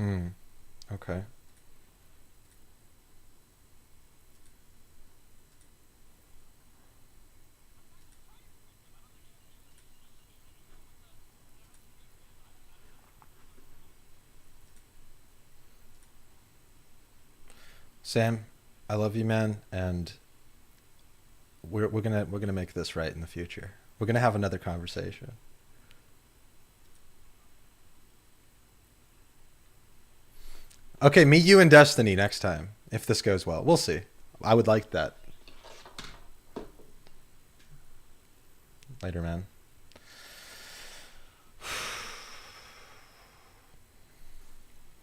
Okay. Sam, I love you, man, and we're gonna make this right in the future. We're gonna have another conversation. Okay, meet you in Destiny next time if this goes well. We'll see. I would like that. Later, man.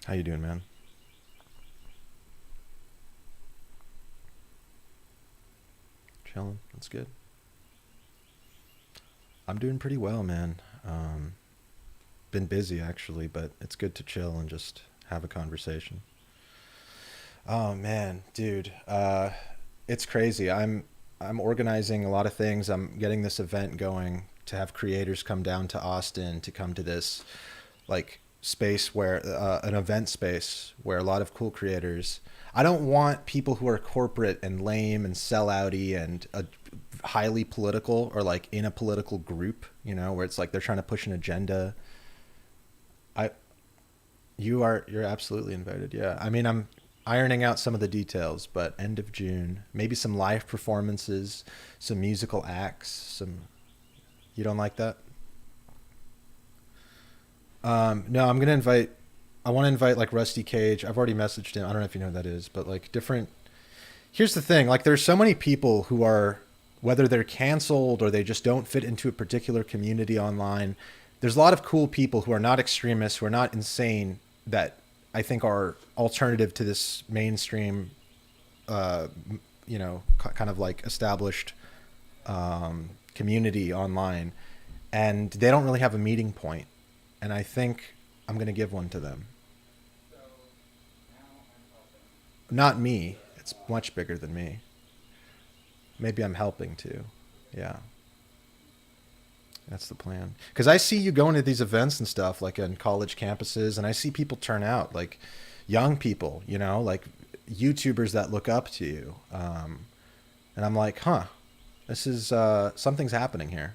How you doing, man? Chilling. That's good. I'm doing pretty well, man. Been busy actually, but it's good to chill and just have a conversation. Oh man, dude, it's crazy. I'm organizing a lot of things. I'm getting this event going to have creators come down to Austin to come to this like space where an event space where a lot of cool creators. I don't want people who are corporate and lame and sellouty and highly political or like in a political group, you know, where it's like they're trying to push an agenda. I you're absolutely invited. Yeah. I mean, I'm ironing out some of the details, but end of June, maybe some live performances, some musical acts, some you don't like that? No, I'm gonna invite. I want to invite like Rusty Cage. I've already messaged him. I don't know if you know who that is, but like different. Here's the thing: like, there's so many people who are, whether they're canceled or they just don't fit into a particular community online. There's a lot of cool people who are not extremists, who are not insane, that I think are alternative to this mainstream, uh, kind of like established community online, and they don't really have a meeting point. And I think I'm going to give one to them. Not me. It's much bigger than me. Maybe I'm helping too. Yeah, that's the plan. Because I see you going to these events and stuff, like in college campuses, and I see people turn out, like young people, you know, like YouTubers that look up to you. And I'm like, huh, this is something's happening here.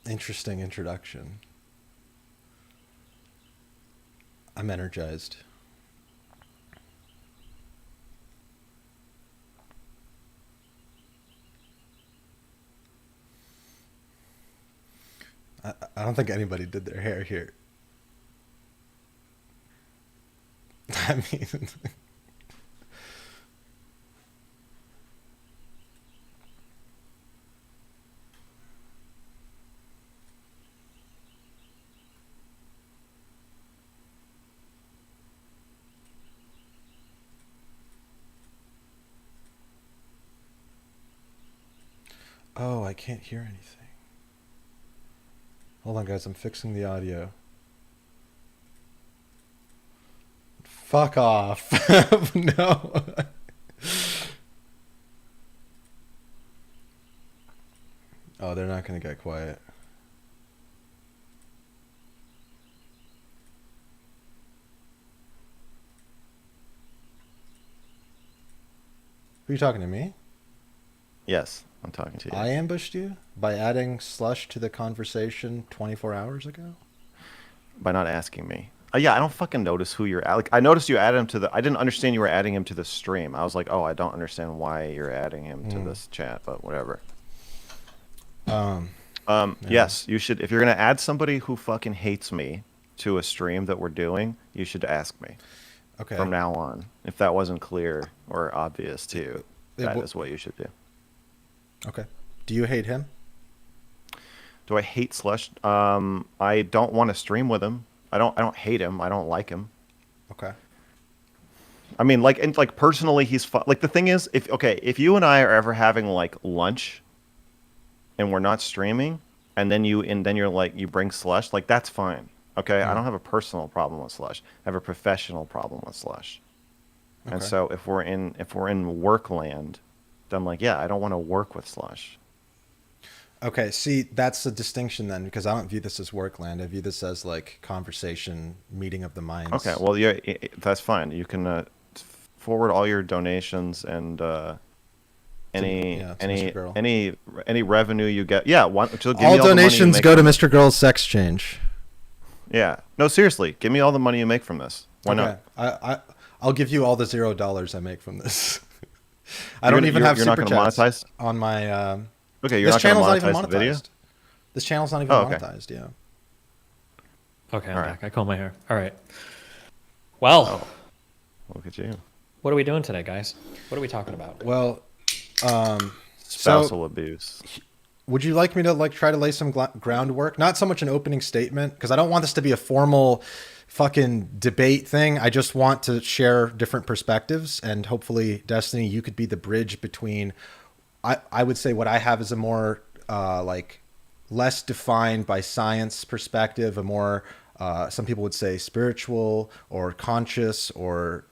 Interesting introduction. I'm energized. I don't think anybody did their hair here. I mean, oh, I can't hear anything. Hold on, guys. I'm fixing the audio. Fuck off. No. Oh, they're not going to get quiet. Who are you talking to, me? Yes, I'm talking to you. I ambushed you by adding Slush to the conversation 24 hours ago? By not asking me. Yeah, I don't fucking notice who you're. Like, I noticed you added him to the. I didn't understand you were adding him to the stream. I was like, oh, I don't understand why you're adding him to Hmm. this chat, but whatever. Um, yeah. Yes, you should. If you're gonna add somebody who fucking hates me to a stream that we're doing, you should ask me Okay. from now on. If that wasn't clear or obvious to you, that It, is what you should do. okay. Do you hate him? Do I hate Slush? I don't want to stream with him. I don't hate him. I don't like him. Okay. I mean, like, and like personally, he's like the thing is, if you and I are ever having like lunch and we're not streaming, and then you're like you bring Slush, like that's fine. Okay, I Mm. don't have a personal problem with Slush. I have a professional problem with Slush. And Okay. so if we're in work land, then like yeah, I don't want to work with Slush. Okay. See, that's the distinction then, because I don't view this as workland. I view this as like conversation, meeting of the Okay, minds. well yeah, that's fine. You can forward all your donations and any Yeah, to Mr. any Girl. any any revenue you get. Yeah, so give All me all the money you donations make go to from this. Mr. Girl's sex change. Yeah, no, seriously, give me all the money you make from this. Why Okay. not? I'll give you all the $0 I make from this. I You're don't gonna, even have you're not super going to chats monetize. on my. Okay, you're This not going to channel's not even monetize the video. monetized. This channel's not even Oh, okay. monetized. Yeah. Okay, All I'm right. back. I comb my hair. All right. Well, Oh, look at you. what are we doing today, guys? What are we talking about? Well, so Spousal abuse. would you like me to like try to lay some groundwork? Not so much an opening statement, because I don't want this to be a formal fucking debate thing. I just want to share different perspectives, and hopefully, Destiny, you could be the bridge between. I would say what I have is a more like less defined by science perspective, a more some people would say spiritual or conscious or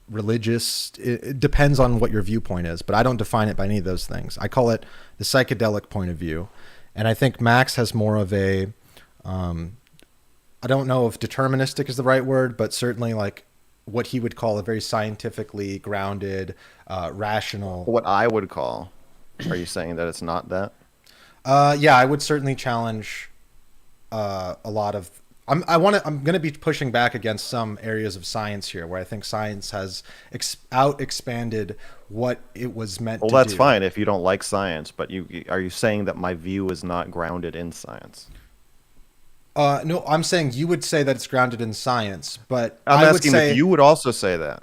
religious. It depends on what your viewpoint is, but I don't define it by any of those things. I call it the psychedelic point of view, and I think Max has more of a I don't know if deterministic is the right word, but certainly like what he would call a very scientifically grounded, rational. What I would call. Are you saying that it's not that? Yeah, I would certainly challenge a lot of. I'm going to be pushing back against some areas of science here, where I think science has out expanded what it was meant Well, to that's do. fine if you don't like science, but are you saying that my view is not grounded in science? No, I'm saying you would say that it's grounded in science, but I'm I would asking say if you would also say that.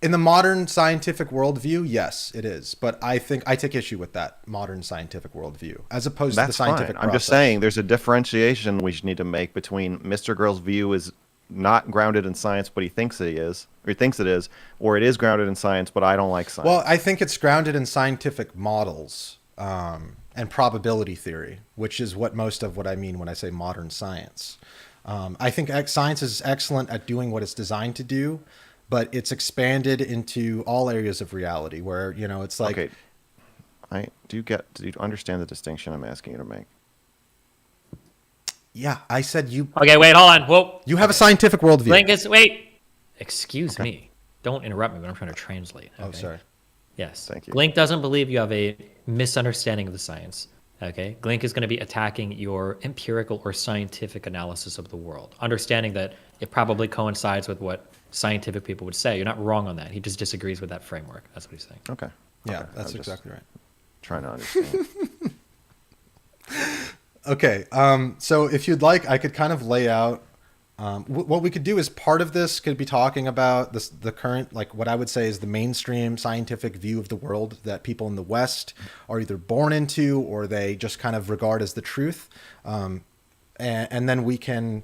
in the modern scientific worldview, yes, it is. But I think I take issue with that modern scientific worldview as opposed to the That's fine. scientific I'm just process. saying there's a differentiation we need to make between Mr. Girl's view is not grounded in science, but he thinks it is, or he thinks it is, or it is grounded in science, but I don't like science. Well, I think it's grounded in scientific models and probability theory, which is what most of what I mean when I say modern science. I think science is excellent at doing what it's designed to do, but it's expanded into all areas of reality where, it's like, Okay, do you understand the distinction I'm asking you to make? yeah, I said Okay, wait, hold on. Whoa. you have a scientific worldview. Blink is wait. Excuse me. Don't interrupt me when I'm trying to translate. Oh, okay? sorry. Yes. Thank you. Glink doesn't believe you have a misunderstanding of the science. Okay. Glink is going to be attacking your empirical or scientific analysis of the world, understanding that it probably coincides with what scientific people would say. You're not wrong on that. He just disagrees with that framework. That's what he's saying. Okay. Yeah, Okay, that's I'm just exactly right. trying to understand. Okay, so if you'd like, I could kind of lay out what we could do is part of this could be talking about the current, like what I would say is the mainstream scientific view of the world that people in the West are either born into or they just kind of regard as the truth. And then we can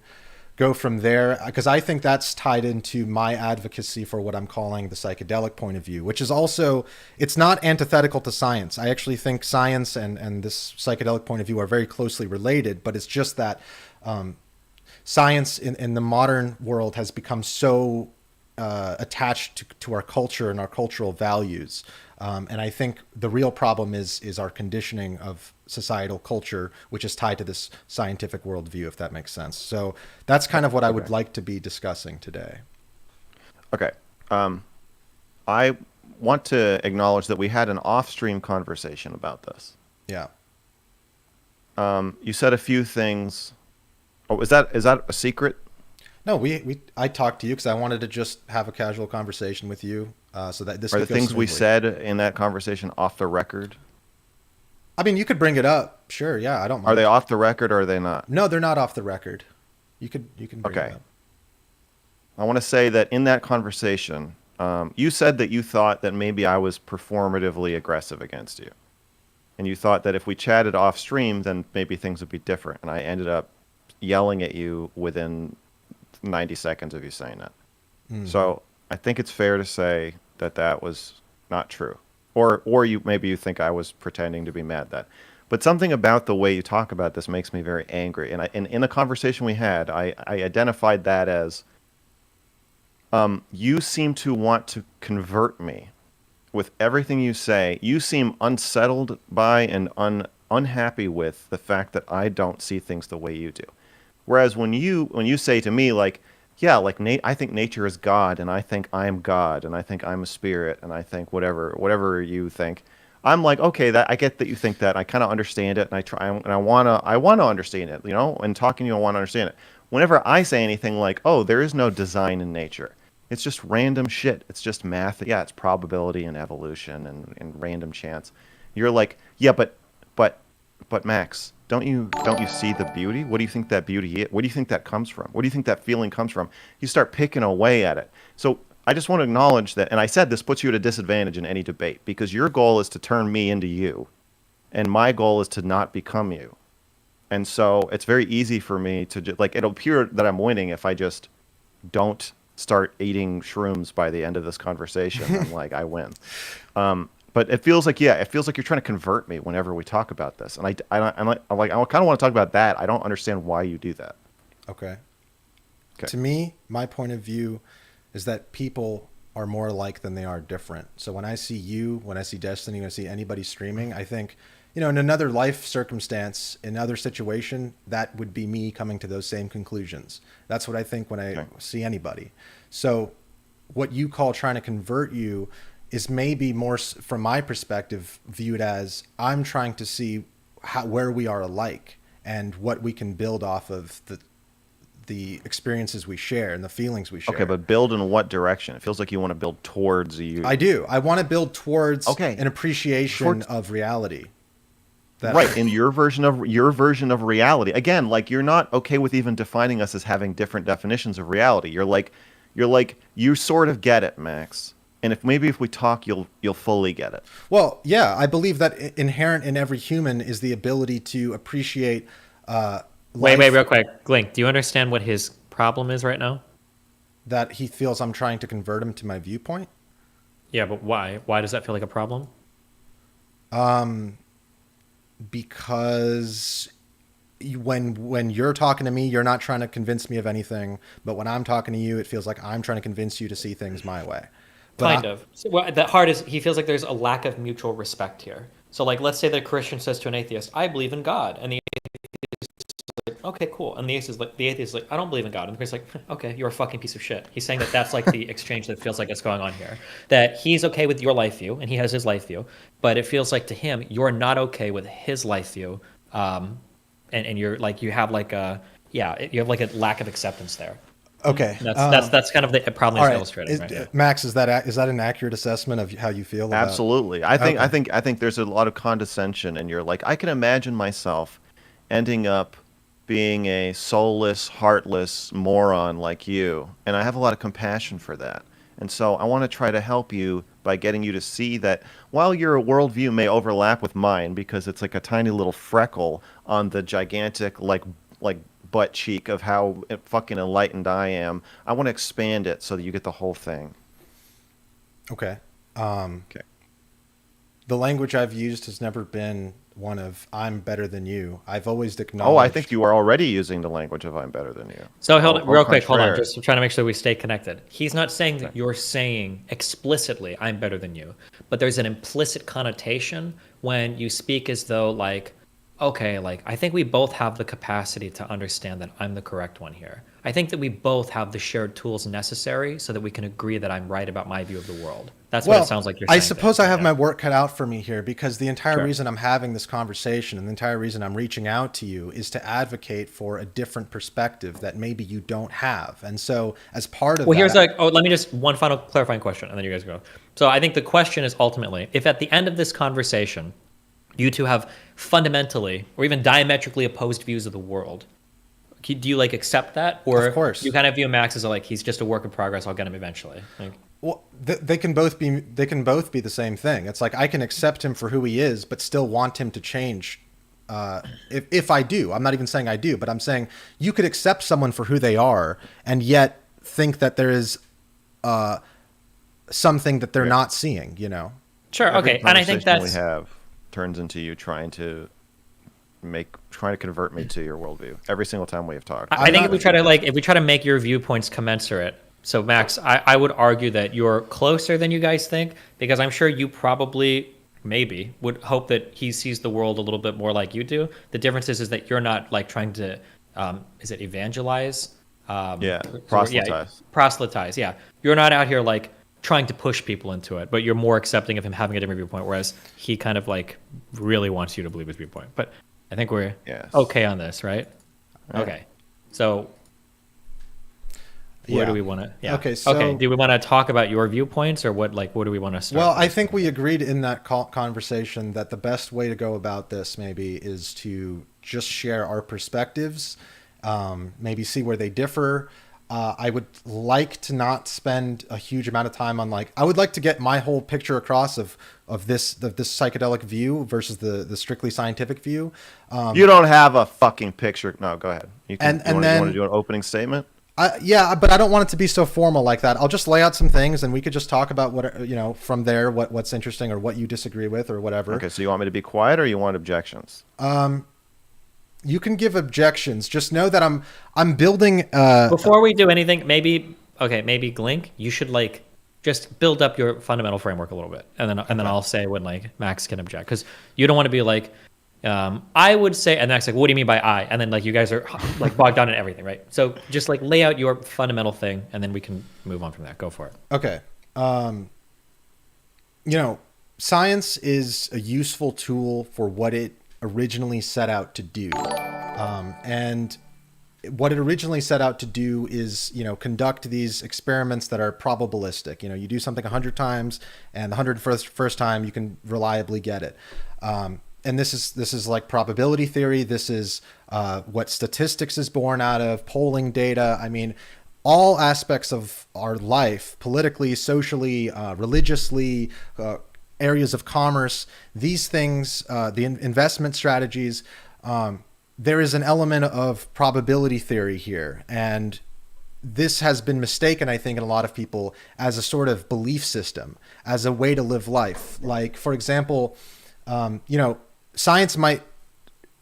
go from there, because I think that's tied into my advocacy for what I'm calling the psychedelic point of view, which is also, it's not antithetical to science. I actually think science and this psychedelic point of view are very closely related, but it's just that science in the modern world has become so attached to our culture and our cultural values. And I think the real problem is our conditioning of societal culture, which is tied to this scientific worldview, if that makes sense. So that's kind of what I would like to be discussing today. Okay. I want to acknowledge that we had an off-stream conversation about this. Yeah. You said a few things. Oh, is that a secret? No, I talked to you because I wanted to just have a casual conversation with you, so that this Are could the go things we smoothly. said in that conversation off the record? I mean, you could bring it up. Sure, yeah, I don't Are mind. they off the record or are they not? No, they're not off the record. You can bring Okay. it up. I want to say that in that conversation, you said that you thought that maybe I was performatively aggressive against you. And you thought that if we chatted off stream, then maybe things would be different. And I ended up yelling at you within 90 seconds of you saying that. So I think it's fair to say that that was not true. Or maybe you think I was pretending to be mad that. But something about the way you talk about this makes me very angry. And in a conversation we had, I identified that as you seem to want to convert me with everything you say. You seem unsettled by and unhappy with the fact that I don't see things the way you do. Whereas when you say to me, like, yeah, like I think nature is God, and I think I am God, and I think I'm a spirit, and I think whatever you think, I'm like, okay, that I get that you think that. I kind of understand it, and I try, and I wanna understand it, you know. And talking to you, I want to understand it. Whenever I say anything like, oh, there is no design in nature, it's just random shit. It's just math. Yeah, it's probability and evolution and random chance. You're like, yeah, but Max, don't you see the beauty? What do you think that beauty is? What do you think that comes from? What do you think that feeling comes from? You start picking away at it. So I just want to acknowledge that, and I said this puts you at a disadvantage in any debate because your goal is to turn me into you, and my goal is to not become you. And so it's very easy for me to like, it'll appear that I'm winning if I just don't start eating shrooms by the end of this conversation. I'm like, I win. But it feels like, yeah, it feels like you're trying to convert me whenever we talk about this. And I kind of want to talk about that. I don't understand why you do that. Okay. Okay. To me, my point of view is that people are more alike than they are different. So when I see you, when I see Destiny, when I see anybody streaming, I think, in another life circumstance, in another situation, that would be me coming to those same conclusions. That's what I think when I see anybody. So what you call trying to convert you is maybe more, from my perspective, viewed as I'm trying to see where we are alike and what we can build off of the experiences we share and the feelings we share. Okay, but build in what direction? It feels like you want to build towards you. I do. I want to build towards Okay. an appreciation of reality. Right, in your version of reality. Again, like you're not okay with even defining us as having different definitions of reality. You're like you sort of get it, Max. And if we talk, you'll fully get it. Well, yeah, I believe that inherent in every human is the ability to appreciate life. Wait, real quick. Glink, do you understand what his problem is right now? That he feels I'm trying to convert him to my viewpoint. Yeah, but why? Why does that feel like a problem? Because when you're talking to me, you're not trying to convince me of anything. But when I'm talking to you, it feels like I'm trying to convince you to see things my way. Kind of. So, well, the hard is he feels like there's a lack of mutual respect here. So, like, let's say that a Christian says to an atheist, "I believe in God," and the atheist is like, "Okay, cool," and the atheist is like, "I don't believe in God," and the Christian's like, "Okay, you're a fucking piece of shit." He's saying that that's like the exchange that feels like it's going on here. That he's okay with your life view and he has his life view, but it feels like to him you're not okay with his life view, and you're like you have like a lack of acceptance there. Okay, That's kind of the problem he's illustrating right now. Max, is that an accurate assessment of how you feel about? Absolutely. I think there's a lot of condescension, and you're like, I can imagine myself ending up being a soulless, heartless moron like you, and I have a lot of compassion for that. And so I want to try to help you by getting you to see that while your worldview may overlap with mine, because it's like a tiny little freckle on the gigantic like butt cheek of how fucking enlightened I am, I want to expand it so that you get the whole thing. Okay. Okay. The language I've used has never been one of "I'm better than you." I've always acknowledged. Oh, I think you are already using the language of "I'm better than you." So real quick, hold on. contraire. Just trying to make sure we stay connected. He's not saying that you're saying explicitly, "I'm better than you," but there's an implicit connotation when you speak as though like, okay, like I think we both have the capacity to understand that I'm the correct one here. I think that we both have the shared tools necessary so that we can agree that I'm right about my view of the world. That's what it sounds like you're saying. I suppose I have yeah. my work cut out for me here, because the entire Sure. reason I'm having this conversation and the entire reason I'm reaching out to you is to advocate for a different perspective that maybe you don't have. And so as part of Well, that, here's like, oh, let me just one final clarifying question, and then you guys go. So I think the question is ultimately, if at the end of this conversation, you two have fundamentally or even diametrically opposed views of the world, do you like accept that, or Of course. you kind of view Max as like he's just a work in progress? I'll get him eventually. Like, well, they can both be the same thing. It's like I can accept him for who he is, but still want him to change. If I do, I'm not even saying I do, but I'm saying you could accept someone for who they are and yet think that there is something that they're not seeing. You know. sure, Every okay, and I think conversation that's we have turns into you trying to convert me to your worldview every single time we have talked. I think if we try to make your viewpoints commensurate. So Max, I would argue that you're closer than you guys think, because I'm sure you probably maybe would hope that he sees the world a little bit more like you do. The difference is that you're not like trying to is it evangelize? Proselytize. Proselytize. Yeah, you're not out here like trying to push people into it, but you're more accepting of him having a different viewpoint, whereas he kind of like really wants you to believe his viewpoint. But I think we're okay on this, right? Okay. So where do we want to? Yeah. Okay. So, okay. Do we want to talk about your viewpoints, or what? Like, what do we want to start? Well, with? I think we agreed in that conversation that the best way to go about this maybe is to just share our perspectives, maybe see where they differ. I would like to not spend a huge amount of time on I would like to get my whole picture across of this psychedelic view versus the strictly scientific view. You don't have a fucking picture. No, go ahead. You want to do an opening statement? Yeah, but I don't want it to be so formal like that. I'll just lay out some things, and we could just talk about what from there, what's interesting or what you disagree with or whatever. Okay, so you want me to be quiet or you want objections? You can give objections. Just know that I'm building. Before we do anything, maybe Glink, you should just build up your fundamental framework a little bit, and then I'll say when Max can object, because you don't want to be I would say, and Max what do you mean by I? And then you guys are bogged down in everything, right? So just lay out your fundamental thing, and then we can move on from that. Go for it. Okay. Science is a useful tool for what it originally set out to do. And what it originally set out to do is, conduct these experiments that are probabilistic. You do something 100 times, and the 101st time you can reliably get it. And this is like probability theory. This is what statistics is born out of, polling data. I mean, all aspects of our life, politically, socially, religiously, areas of commerce, these things, the investment strategies, there is an element of probability theory here. And this has been mistaken, I think, in a lot of people as a sort of belief system, as a way to live life. Like, for example, science might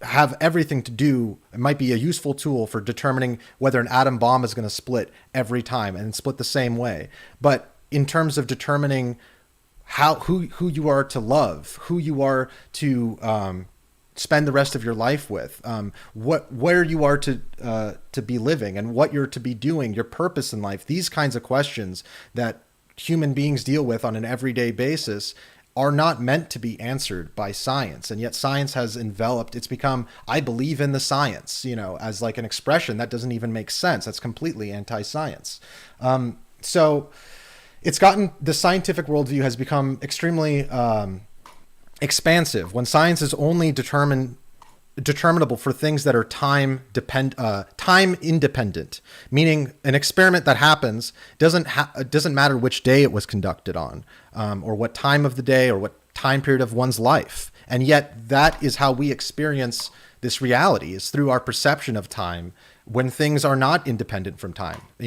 have everything to do, it might be a useful tool for determining whether an atom bomb is going to split every time and split the same way. But in terms of determining who you are to love, who you are to spend the rest of your life with, where you are to be living and what you're to be doing, your purpose in life, these kinds of questions that human beings deal with on an everyday basis are not meant to be answered by science. And yet science has enveloped, it's become, I believe in the science, as an expression that doesn't even make sense. That's completely anti-science. So the scientific worldview has become extremely expansive when science is only determinable for things that are time independent, meaning an experiment that happens doesn't matter which day it was conducted on, or what time of the day or what time period of one's life. And yet that is how we experience this reality, is through our perception of time when things are not independent from time. Do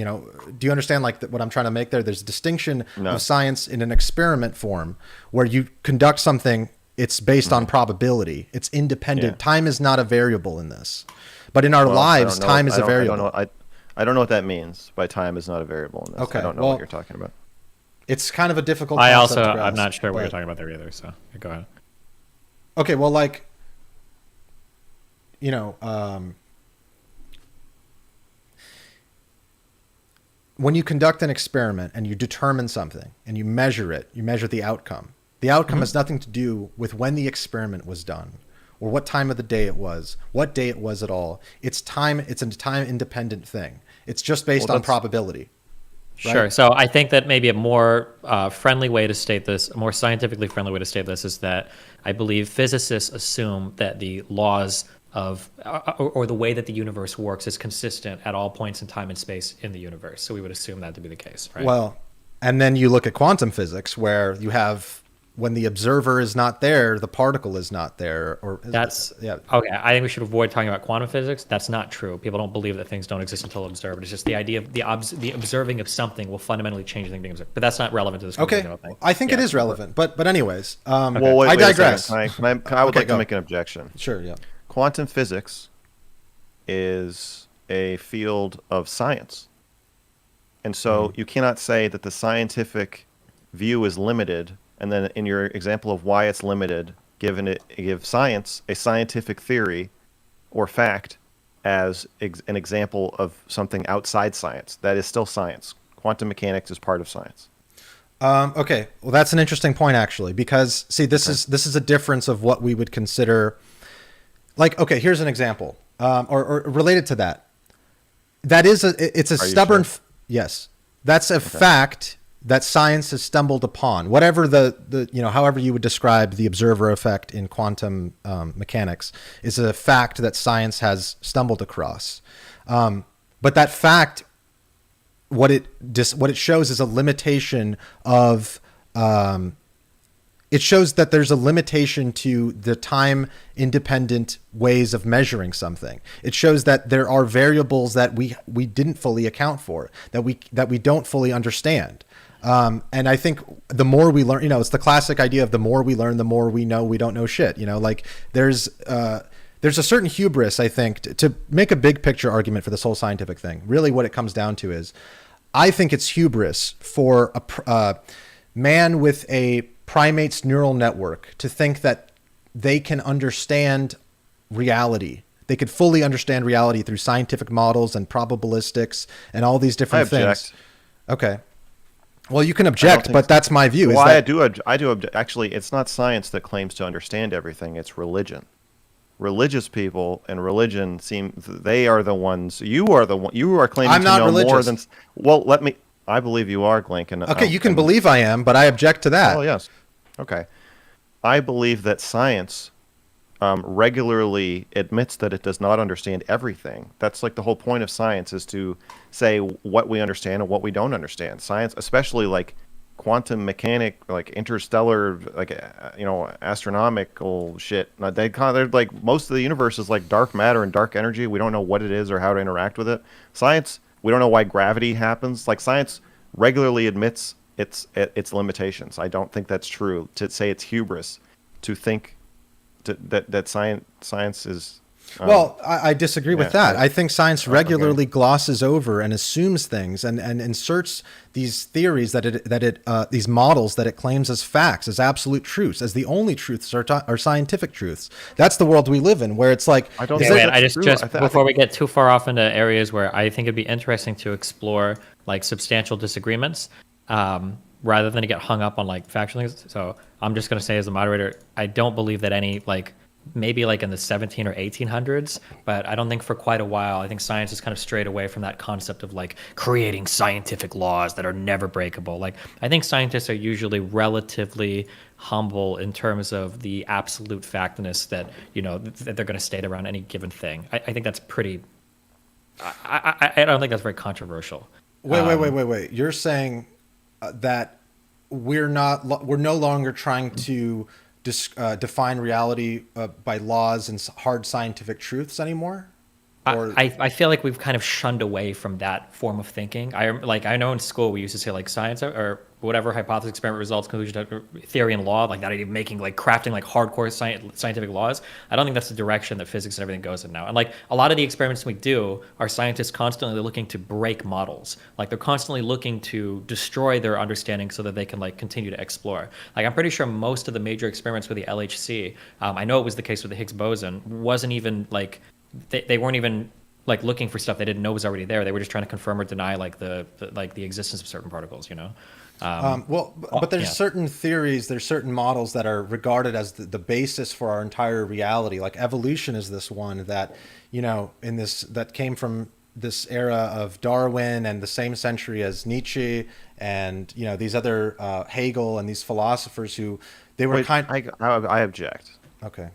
you understand what I'm trying to make there? There's a distinction of science in an experiment form where you conduct something, it's based on probability. It's independent. Yeah. Time is not a variable in this. But in our lives, time is a variable. I don't know what that means by time is not a variable in this. Okay, I don't know what you're talking about. It's kind of a difficult concept to grasp, I'm not sure what you're talking about there either, so go ahead. Okay, well, when you conduct an experiment and you determine something and you measure it, you measure the outcome. The outcome has nothing to do with when the experiment was done or what time of the day it was, what day it was at all. It's time. It's a time independent thing. It's just based on probability. Sure. Right? So I think that maybe a more friendly way to state this, a more scientifically friendly way to state this is that I believe physicists assume that the laws of, or the way that the universe works is consistent at all points in time and space in the universe. So we would assume that to be the case, right? Well, and then you look at quantum physics where you have, when the observer is not there, the particle is not there. Or that's yeah. Okay. I think we should avoid talking about quantum physics. That's not true. People don't believe that things don't exist until observed. It's just the idea of the observing of something will fundamentally change the thing being observed. But that's not relevant to this. Okay, I think it is relevant. But anyways, well, I digress. I would like to make an objection. Sure. Yeah. Quantum physics is a field of science, and so you cannot say that the scientific view is limited. And then in your example of why it's limited, give science a scientific theory or fact as an example of something outside science. That is still science. Quantum mechanics is part of science. Okay, well, that's an interesting point actually, because see, this is a difference of what we would consider. Like, okay, here's an example, or related to that. That is it's a stubborn. Sure? Yes, that's a fact that science has stumbled upon, whatever the however you would describe the observer effect in quantum mechanics, is a fact that science has stumbled across. But that fact, what it shows is a limitation of, it shows that there's a limitation to the time independent ways of measuring something. It shows that there are variables that we didn't fully account for, that we don't fully understand. And I think the more we learn, it's the classic idea of the more we learn, the more we know we don't know shit. Like there's a certain hubris, I think, to make a big picture argument for this whole scientific thing. Really what it comes down to is, I think it's hubris for a man with a primate's neural network to think that they can understand reality. They could fully understand reality through scientific models and probabilistics and all these different things. Okay. Well, you can object, but that's my view. Well, I do object. Actually, it's not science that claims to understand everything. It's religion. Religious people and religion they are the ones. You are claiming to know more than. Well, I believe you are, Glink. And okay, you can believe I am, but I object to that. Oh yes. Okay. I believe that science regularly admits that it does not understand everything. That's like the whole point of science, is to say what we understand and what we don't understand. Science, especially like quantum mechanic, like interstellar, like astronomical shit. They're like, most of the universe is like dark matter and dark energy. We don't know what it is or how to interact with it. Science, we don't know why gravity happens. Like, science regularly admits its limitations. I don't think that's true to say it's hubris to think that science is. Well, I disagree with that. I think science regularly glosses over and assumes things and inserts these theories these models that it claims as facts, as absolute truths, as the only truths are scientific truths. That's the world we live in, where it's like. I don't think that's true. Before we get too far off into areas where I think it'd be interesting to explore like substantial disagreements, rather than to get hung up on like factual things. So I'm just going to say, as a moderator, I don't believe that any, like, maybe like in the 17 or 1800s, but I don't think for quite a while. I think science has kind of strayed away from that concept of like creating scientific laws that are never breakable. Like, I think scientists are usually relatively humble in terms of the absolute factness that, that they're going to state around any given thing. I think that's pretty, I don't think that's very controversial. Wait. You're saying that we're no longer trying to define reality by laws and hard scientific truths anymore? Or... I feel like we've kind of shunned away from that form of thinking. I know in school we used to say like science or whatever, hypothesis, experiment, results, conclusion, theory, and law, like that idea of crafting like hardcore scientific laws. I don't think that's the direction that physics and everything goes in now. And like a lot of the experiments we do are scientists constantly looking to break models. Like, they're constantly looking to destroy their understanding so that they can like continue to explore. Like, I'm pretty sure most of the major experiments with the LHC, I know it was the case with the Higgs boson, wasn't even like, they weren't even like looking for stuff they didn't know was already there. They were just trying to confirm or deny like the existence of certain particles. But there's Yeah. certain theories, there's certain models that are regarded as the basis for our entire reality. Like evolution is this one that, in this that came from this era of Darwin and the same century as Nietzsche and these other Hegel and these philosophers who they were Wait, I object. okay.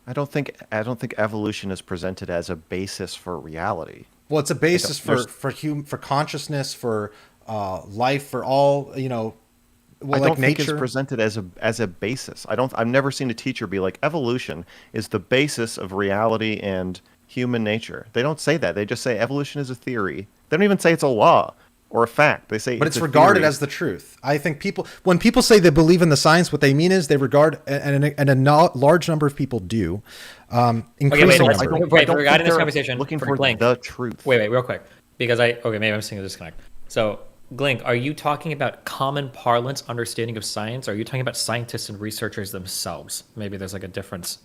I don't think evolution is presented as a basis for reality. Well, it's a basis there's- for consciousness, for life, for all I like don't think it's nature. presented as a basis. I've never seen a teacher be like, evolution is the basis of reality and human nature. They don't say that. They just say evolution is a theory. They don't even say it's a law or a fact. They say But it's it's a regarded theory. as the truth. I think when people say they believe in the science, what they mean is they regard, and a large number of people do. Okay, Increasing let's, I number. don't- wait, I don't regarding think this they're conversation looking for for Glink. the truth. Wait, real quick, because maybe I'm seeing a disconnect. So, Glink, are you talking about common parlance understanding of science, or are you talking about scientists and researchers themselves? Maybe there's like a difference.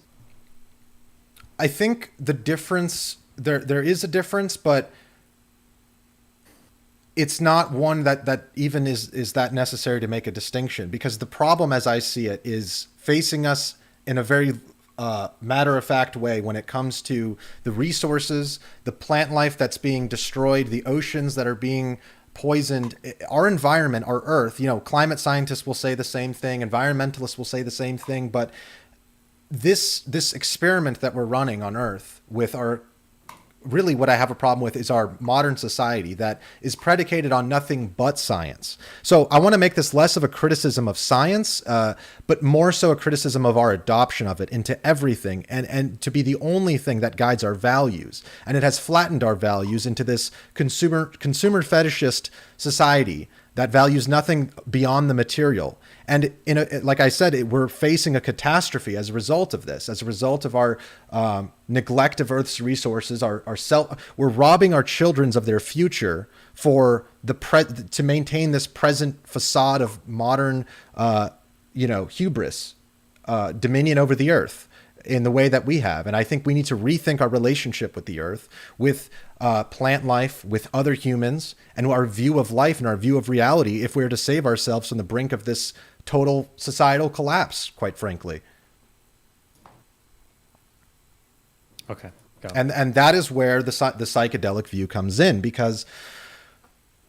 I think the difference there is a difference, but it's not one that even is that necessary to make a distinction, because the problem as I see it is facing us in a very matter-of-fact way when it comes to the resources, the plant life that's being destroyed, the oceans that are being poisoned, our environment, our earth. Climate scientists will say the same thing, environmentalists will say the same thing, but this experiment that we're running on earth with our really what I have a problem with is our modern society that is predicated on nothing but science. So I want to make this less of a criticism of science, but more so a criticism of our adoption of it into everything, and to be the only thing that guides our values. And it has flattened our values into this consumer fetishist society that values nothing beyond the material. And like I said, we're facing a catastrophe as a result of this, as a result of our neglect of Earth's resources. We're robbing our children of their future for to maintain this present facade of modern, hubris, dominion over the Earth in the way that we have. And I think we need to rethink our relationship with the Earth, with plant life, with other humans, and our view of life and our view of reality if we're to save ourselves from the brink of this total societal collapse, quite frankly. Okay, go. And that is where the psychedelic view comes in, because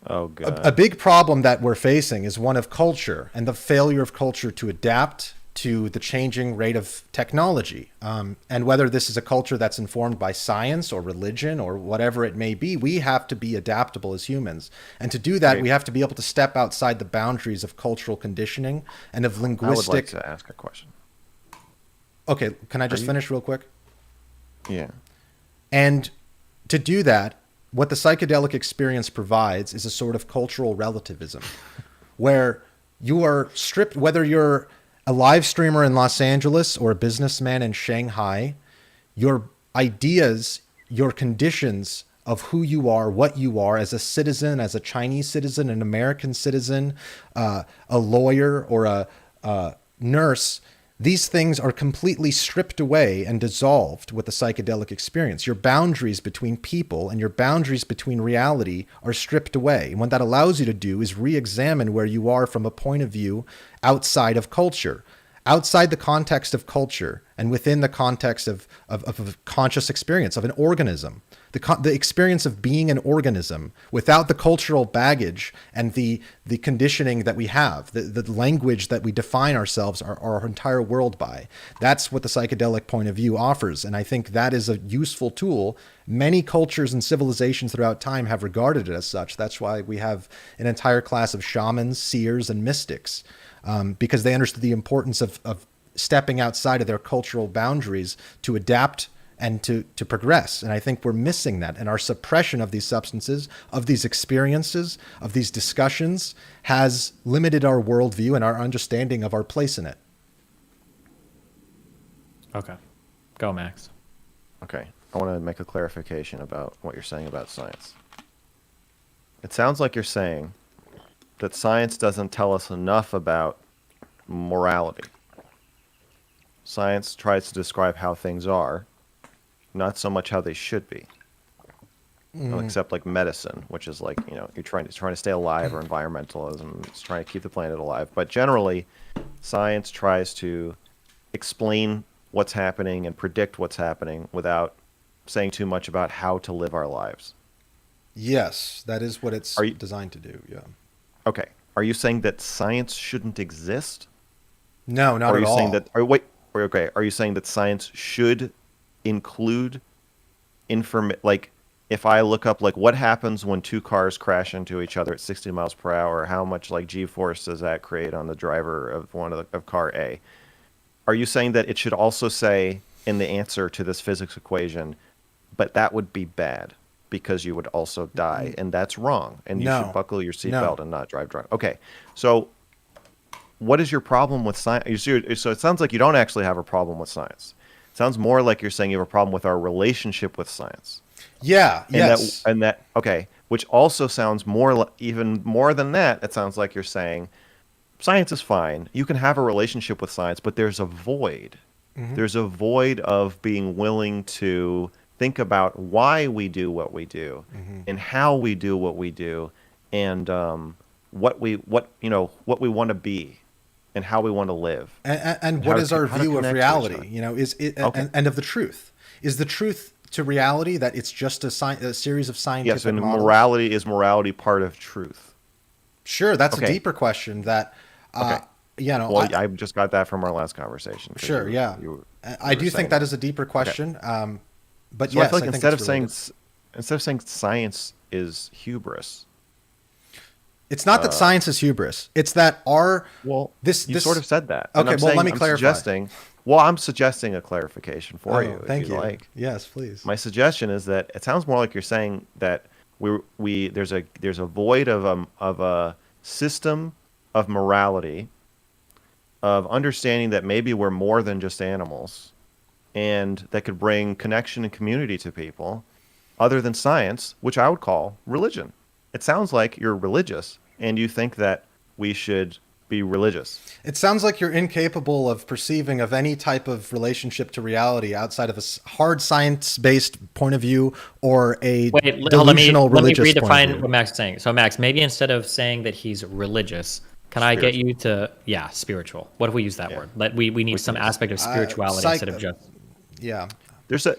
Oh god. a big problem that we're facing is one of culture and the failure of culture to adapt to the changing rate of technology. And whether this is a culture that's informed by science or religion or whatever it may be, we have to be adaptable as humans. And to do that, Right. we have to be able to step outside the boundaries of cultural conditioning and of I would like linguistic. to ask a question. Okay, can I just finish real quick? Yeah. And to do that, what the psychedelic experience provides is a sort of cultural relativism where you are stripped, whether you're a live streamer in Los Angeles or a businessman in Shanghai, your ideas, your conditions of who you are, what you are as a citizen, as a Chinese citizen, an American citizen, a lawyer, or a nurse, these things are completely stripped away and dissolved with the psychedelic experience. Your boundaries between people and your boundaries between reality are stripped away. And what that allows you to do is re-examine where you are from a point of view outside of culture, outside the context of culture, and within the context of a conscious experience, of an organism. The experience of being an organism without the cultural baggage and the conditioning that we have, the language that we define ourselves, our entire world by. That's what the psychedelic point of view offers. And I think that is a useful tool. Many cultures and civilizations throughout time have regarded it as such. That's why we have an entire class of shamans, seers, and mystics, because they understood the importance of stepping outside of their cultural boundaries to adapt and to progress. And I think we're missing that. And our suppression of these substances, of these experiences, of these discussions has limited our worldview and our understanding of our place in it. Okay, go, Max. Okay. I want to make a clarification about what you're saying about science. It sounds like you're saying that science doesn't tell us enough about morality. Science tries to describe how things are, not so much how they should be. except like medicine, which is like, you're trying to stay alive, or environmentalism is trying to keep the planet alive. But generally, science tries to explain what's happening and predict what's happening without saying too much about how to live our lives. Yes, that is what it's Are you designed to do. Yeah. okay? Are you saying that science shouldn't exist? No, not Are at you all. saying that? Or wait, or okay? Are you saying that science should include like, if I look up like what happens when two cars crash into each other at 60 miles per hour, how much like G-force does that create on the driver of of car A? Are you saying that it should also say in the answer to this physics equation, but that would be bad because you would also die, and that's wrong, and you should No, buckle your no. seatbelt and not drive drunk? Okay, so what is your problem with science? So it sounds like you don't actually have a problem with science. It sounds more like you're saying you have a problem with our relationship with science. Yeah. And Yes. that okay, which also sounds more, even more than that. It sounds like you're saying science is fine. You can have a relationship with science, but there's a void. There's a void of being willing to think about why we do what we do, and how we do what we do, and what we want to be, and how we want to live. And how what to is our how to view of connect to each other. reality? Is it Okay. and of the truth? Is the truth to reality that it's just a series of scientific Yes, and models? morality part of truth. Sure, that's a Okay. deeper question. That, Okay. Well, I just got that from our last conversation. 'Cause sure, yeah. you I were do saying think that is a deeper question. But So yes, I feel like think instead it's of saying related. science is hubris, It's not that science is hubris. It's that our well, this you this. sort of said that. And Okay, I'm well, saying, let me clarify. I'm suggesting a clarification for you, if Thank you you. like. Yes, please. My suggestion is that it sounds more like you're saying that there's a void of a system of morality, of understanding that maybe we're more than just animals, and that could bring connection and community to people, other than science, which I would call religion. It sounds like you're religious, and you think that we should be religious. It sounds like you're incapable of perceiving of any type of relationship to reality outside of a hard science-based point of view or a Wait, let me delusional religious point of redefine view. what Max is saying. So Max, maybe instead of saying that he's religious, can I get you to spiritual? What if we use that Yeah. word? We need some aspect of spirituality psych- instead of just. Yeah. There's a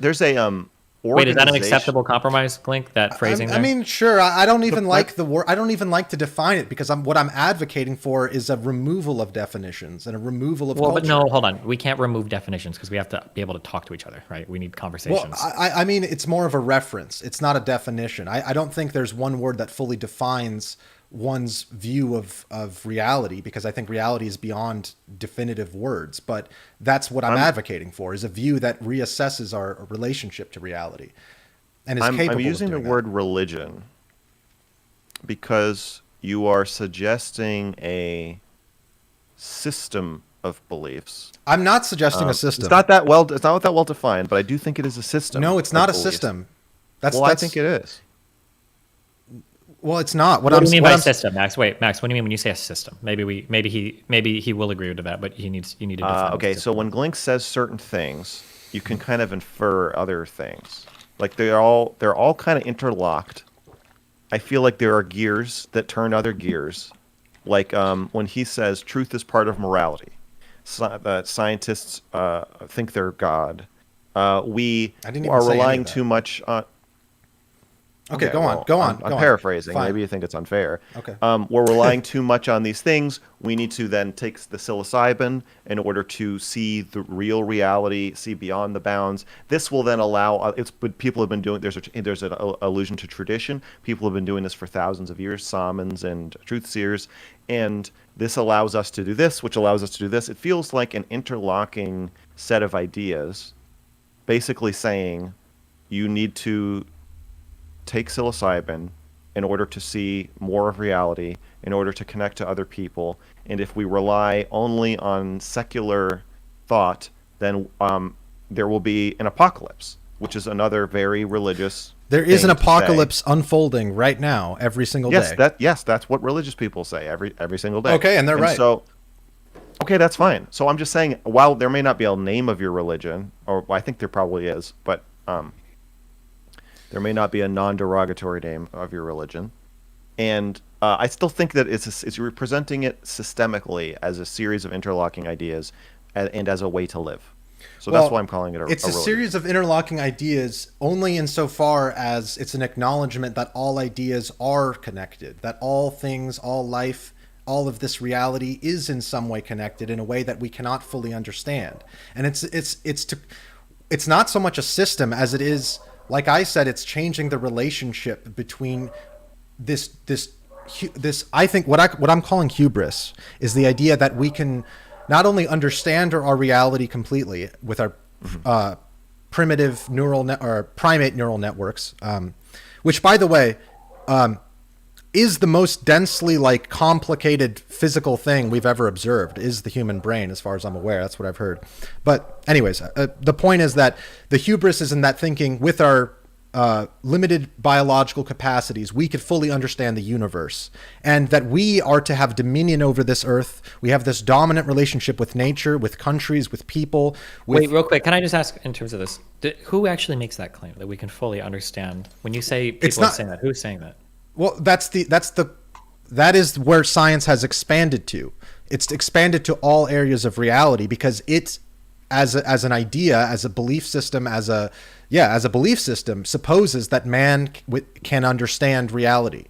Wait, is that an organization. acceptable compromise, Glink? That phrasing I there? mean, sure. I don't even But like the word. I don't even like to define it because what I'm advocating for is a removal of definitions and a removal of well, culture. but no, hold on. We can't remove definitions because we have to be able to talk to each other, right? We need Well, conversations. I mean, it's more of a reference. It's not a definition. I don't think there's one word that fully defines one's view of reality because I think reality is beyond definitive words. But that's what I'm advocating for: is a view that reassesses our relationship to reality and is capable I'm of using the doing that. word religion because you are suggesting a system of beliefs. I'm not suggesting a system. It's not that well defined, but I do think it is a system. No, it's of not a beliefs. system. Well, I think it is. Well, it's not. what do you mean by system, Max? Wait, Max, what do you mean when you say a system? Maybe he will agree to that, but you need to define. Okay, system. so when Glink says certain things, you can kind of infer other things. Like they're all kind of interlocked. I feel like there are gears that turn other gears. Like when he says truth is part of morality, that scientists think they're God. We I didn't even are say any of relying that. too much on. Okay, go well, on. Go on. I'm go on. paraphrasing. Fine. Maybe you think it's unfair. Okay. We're relying too much on these things. We need to then take the psilocybin in order to see the real reality, see beyond the bounds. This will then allow. But people have been doing. There's an allusion to tradition. People have been doing this for thousands of years. Shamans and truth seers, and this allows us to do this, which allows us to do this. It feels like an interlocking set of ideas, basically saying you need to take psilocybin in order to see more of reality, in order to connect to other people. And if we rely only on secular thought, then there will be an apocalypse, which is another very religious. There is an thing to say. apocalypse unfolding right now, every single day. Yes, that's what religious people say every single day. Okay, and they're right. So, okay, that's fine. So I'm just saying, while there may not be a name of your religion, or I think there probably is, but There may not be a non-derogatory name of your religion. And I still think that it's you're presenting it systemically as a series of interlocking ideas and as a way to live. So that's why I'm calling it a It's a religion. series of interlocking ideas only insofar as it's an acknowledgement that all ideas are connected, that all things, all life, all of this reality is in some way connected in a way that we cannot fully understand. And it's not so much a system as it is, like I said, it's changing the relationship between this I think what I'm calling hubris is the idea that we can not only understand our reality completely with our primitive or primate neural networks, which, by the way, is the most densely complicated physical thing we've ever observed, is the human brain, as far as I'm aware. That's what I've heard. But anyways, the point is that the hubris is in that thinking with our limited biological capacities, we could fully understand the universe, and that we are to have dominion over this earth. We have this dominant relationship with nature, with countries, with people. Wait, real quick, can I just ask in terms of this, who actually makes that claim that we can fully understand? When you say people are saying that, who's saying that? Well, that is where science has expanded to. It's expanded to all areas of reality because it's as an idea, as a belief system, as a belief system, supposes that man can understand reality.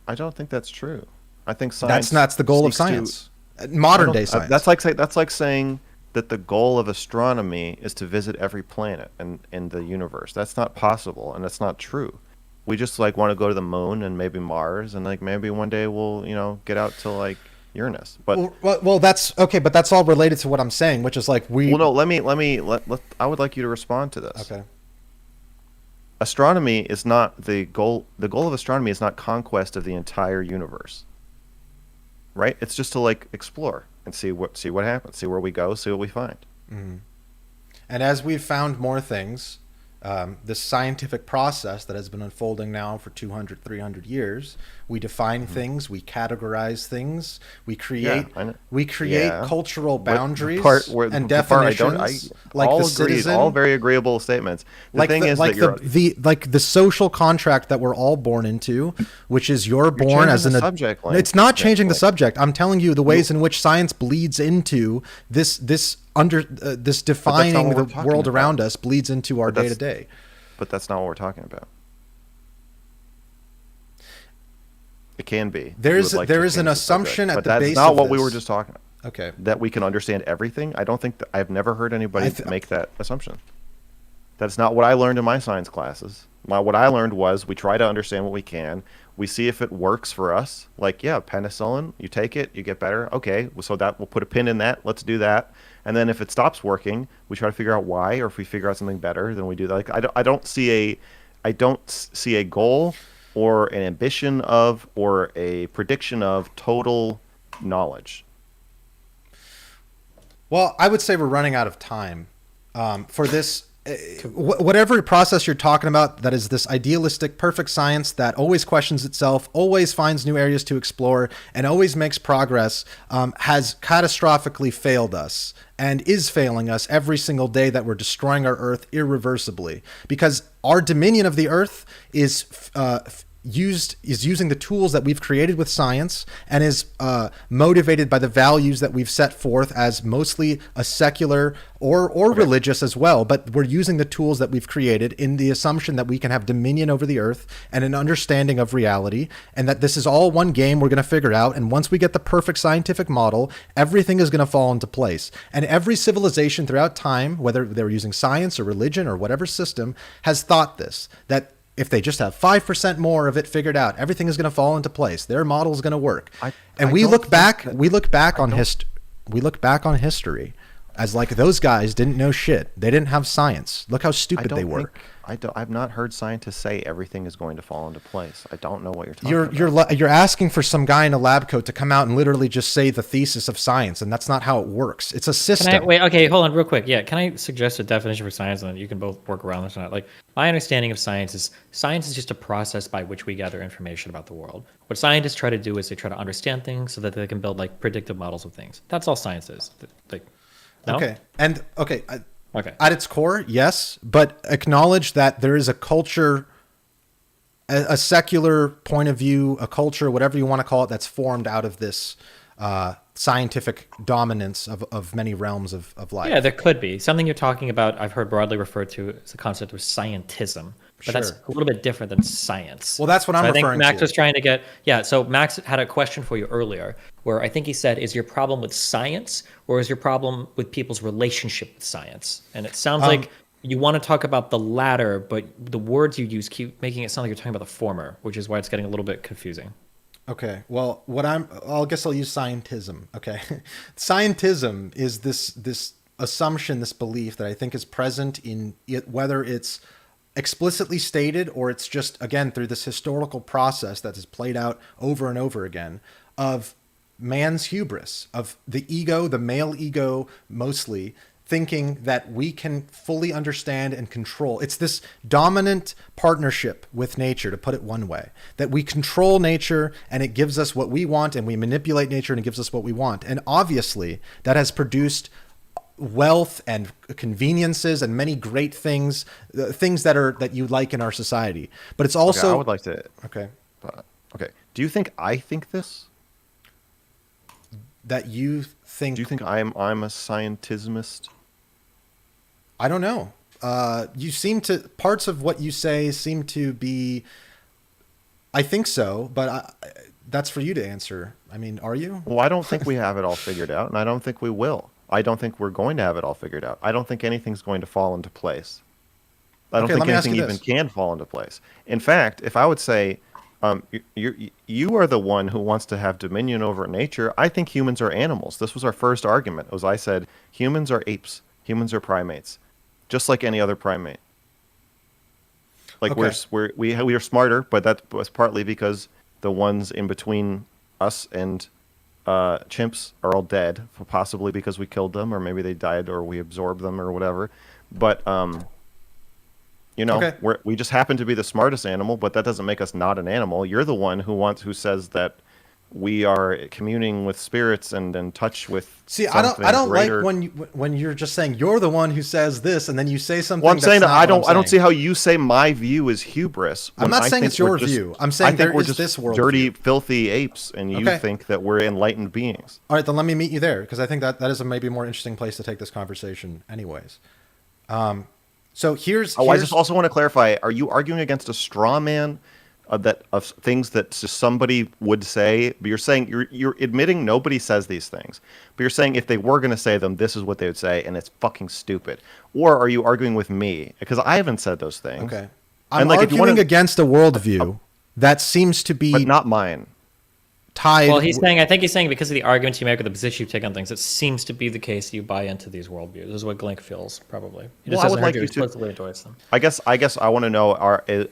I don't think that's true. I think science. That's the goal of science, modern day science. That's like saying that the goal of astronomy is to visit every planet in the universe. That's not possible, and that's not true. We just want to go to the moon and maybe Mars, and maybe one day we'll get out to Uranus. But well, that's okay, but that's all related to what I'm saying, which is we. Well, no, let me. I would like you to respond to this. Okay. Astronomy is not the goal. The goal of astronomy is not conquest of the entire universe. Right? It's just to explore and see what happens, see where we go, see what we find. Mm-hmm. And as we've found more things, this scientific process that has been unfolding now for 200, 300 years, we define things, we categorize things, we create cultural boundaries and definitions. All agreed, all very agreeable statements. The thing is the social contract that we're all born into, which is you're born as an subject. It's not changing the subject. I'm telling you the ways in which science bleeds into this defining the world around us bleeds into our day to day. But that's not what we're talking about. It can be. There is an assumption at the base of this. But that's not what we were just talking about. Okay. That we can understand everything. I don't think I've never heard anybody make that assumption. That's not what I learned in my science classes. What I learned was we try to understand what we can. We see if it works for us. Penicillin, you take it, you get better. Okay, so we'll put a pin in that. Let's do that. And then if it stops working, we try to figure out why, or if we figure out something better, then we do that. I don't see a goal or an ambition of or a prediction of total knowledge. Well, I would say we're running out of time for this. Whatever process you're talking about, that is this idealistic, perfect science that always questions itself, always finds new areas to explore, and always makes progress, has catastrophically failed us and is failing us every single day that we're destroying our Earth irreversibly. Because our dominion of the Earth is using the tools that we've created with science, and is motivated by the values that we've set forth as mostly a secular or religious as well. But we're using the tools that we've created in the assumption that we can have dominion over the earth and an understanding of reality, and that this is all one game we're going to figure out. And once we get the perfect scientific model, everything is going to fall into place. And every civilization throughout time, whether they're using science or religion or whatever system, has thought this, that if they just have 5% more of it figured out, everything is going to fall into place. Their model is going to work. We look back on history as those guys didn't know shit. They didn't have science. Look how stupid they were. I've not heard scientists say everything is going to fall into place. I don't know what you're talking about. You're asking for some guy in a lab coat to come out and literally just say the thesis of science, and that's not how it works. It's a system. Okay, hold on real quick. Yeah, can I suggest a definition for science, and then you can both work around this or not? My understanding of science is just a process by which we gather information about the world. What scientists try to do is they try to understand things so that they can build predictive models of things. That's all science is. No? Okay, Okay. At its core, yes, but acknowledge that there is a culture, a secular point of view, a culture, whatever you want to call it, that's formed out of this scientific dominance of many realms of life. Yeah, there could be. Something you're talking about, I've heard broadly referred to as the concept of scientism. But that's Sure. a little bit different than science. Well, that's what I'm So I think referring Max to. was trying to get, yeah, so Max had a question for you earlier where I think he said, is your problem with science or is your problem with people's relationship with science? And it sounds like you want to talk about the latter, but the words you use keep making it sound like you're talking about the former, which is why it's getting a little bit confusing. Okay. Well, I guess I'll use scientism. Okay. Scientism is this assumption, this belief that I think is present in it, whether it's explicitly stated or it's just, again, through this historical process that is played out over and over again, of man's hubris, of the ego, the male ego mostly, thinking that we can fully understand and control. It's this dominant partnership with nature, to put it one way, that we control nature and it gives us what we want, and we manipulate nature and it gives us what we want. And obviously that has produced wealth and conveniences and many great things, things that you like in our society. But it's also, Okay, I would like to. okay, Okay. Do you think I think this? that you think, Do you think I'm a scientismist? I don't know. You seem to, parts of what you say seem to be, I think so, but that's for you to answer. I mean, are you? Well, I don't think we have it all figured out, and I don't think we will. I don't think we're going to have it all figured out. I don't think anything's going to fall into place. I don't Okay, think let me ask anything you even this. can fall into place. In fact, if I would say, you are the one who wants to have dominion over nature, I think humans are animals. This was our first argument. Was I said humans are apes, humans are primates, just like any other primate. Like Okay. we are smarter, but that was partly because the ones in between us and chimps are all dead, possibly because we killed them, or maybe they died, or we absorbed them, or whatever. But Okay. we just happen to be the smartest animal, but that doesn't make us not an animal. You're the one who says that we are communing with spirits and in touch with. See, I don't greater. like when you're just saying you're the one who says this, and then you say something. Well, I'm that's saying that not I what I'm don't see saying. how you say my view is hubris. I'm when not I saying think it's your we're just- view. I'm saying I think there we're is just this world dirty, view. filthy apes, and you Okay. think that we're enlightened beings. All right, then let me meet you there, because I think that is a maybe more interesting place to take this conversation, anyways. So here's Oh, I just also want to clarify: are you arguing against a straw man of things that somebody would say? But you're saying you're admitting nobody says these things, but you're saying if they were going to say them, this is what they would say, and it's fucking stupid. Or are you arguing with me because I haven't said those things? okay. I'm like, if you arguing wanna- against a worldview that seems to be but not mine. tied. Well, I think he's saying because of the arguments you make or the position you take on things, it seems to be the case you buy into these worldviews. This is what Glink feels, probably. He just Well, I would doesn't like like you to- explicitly endorse them. I guess I want to know: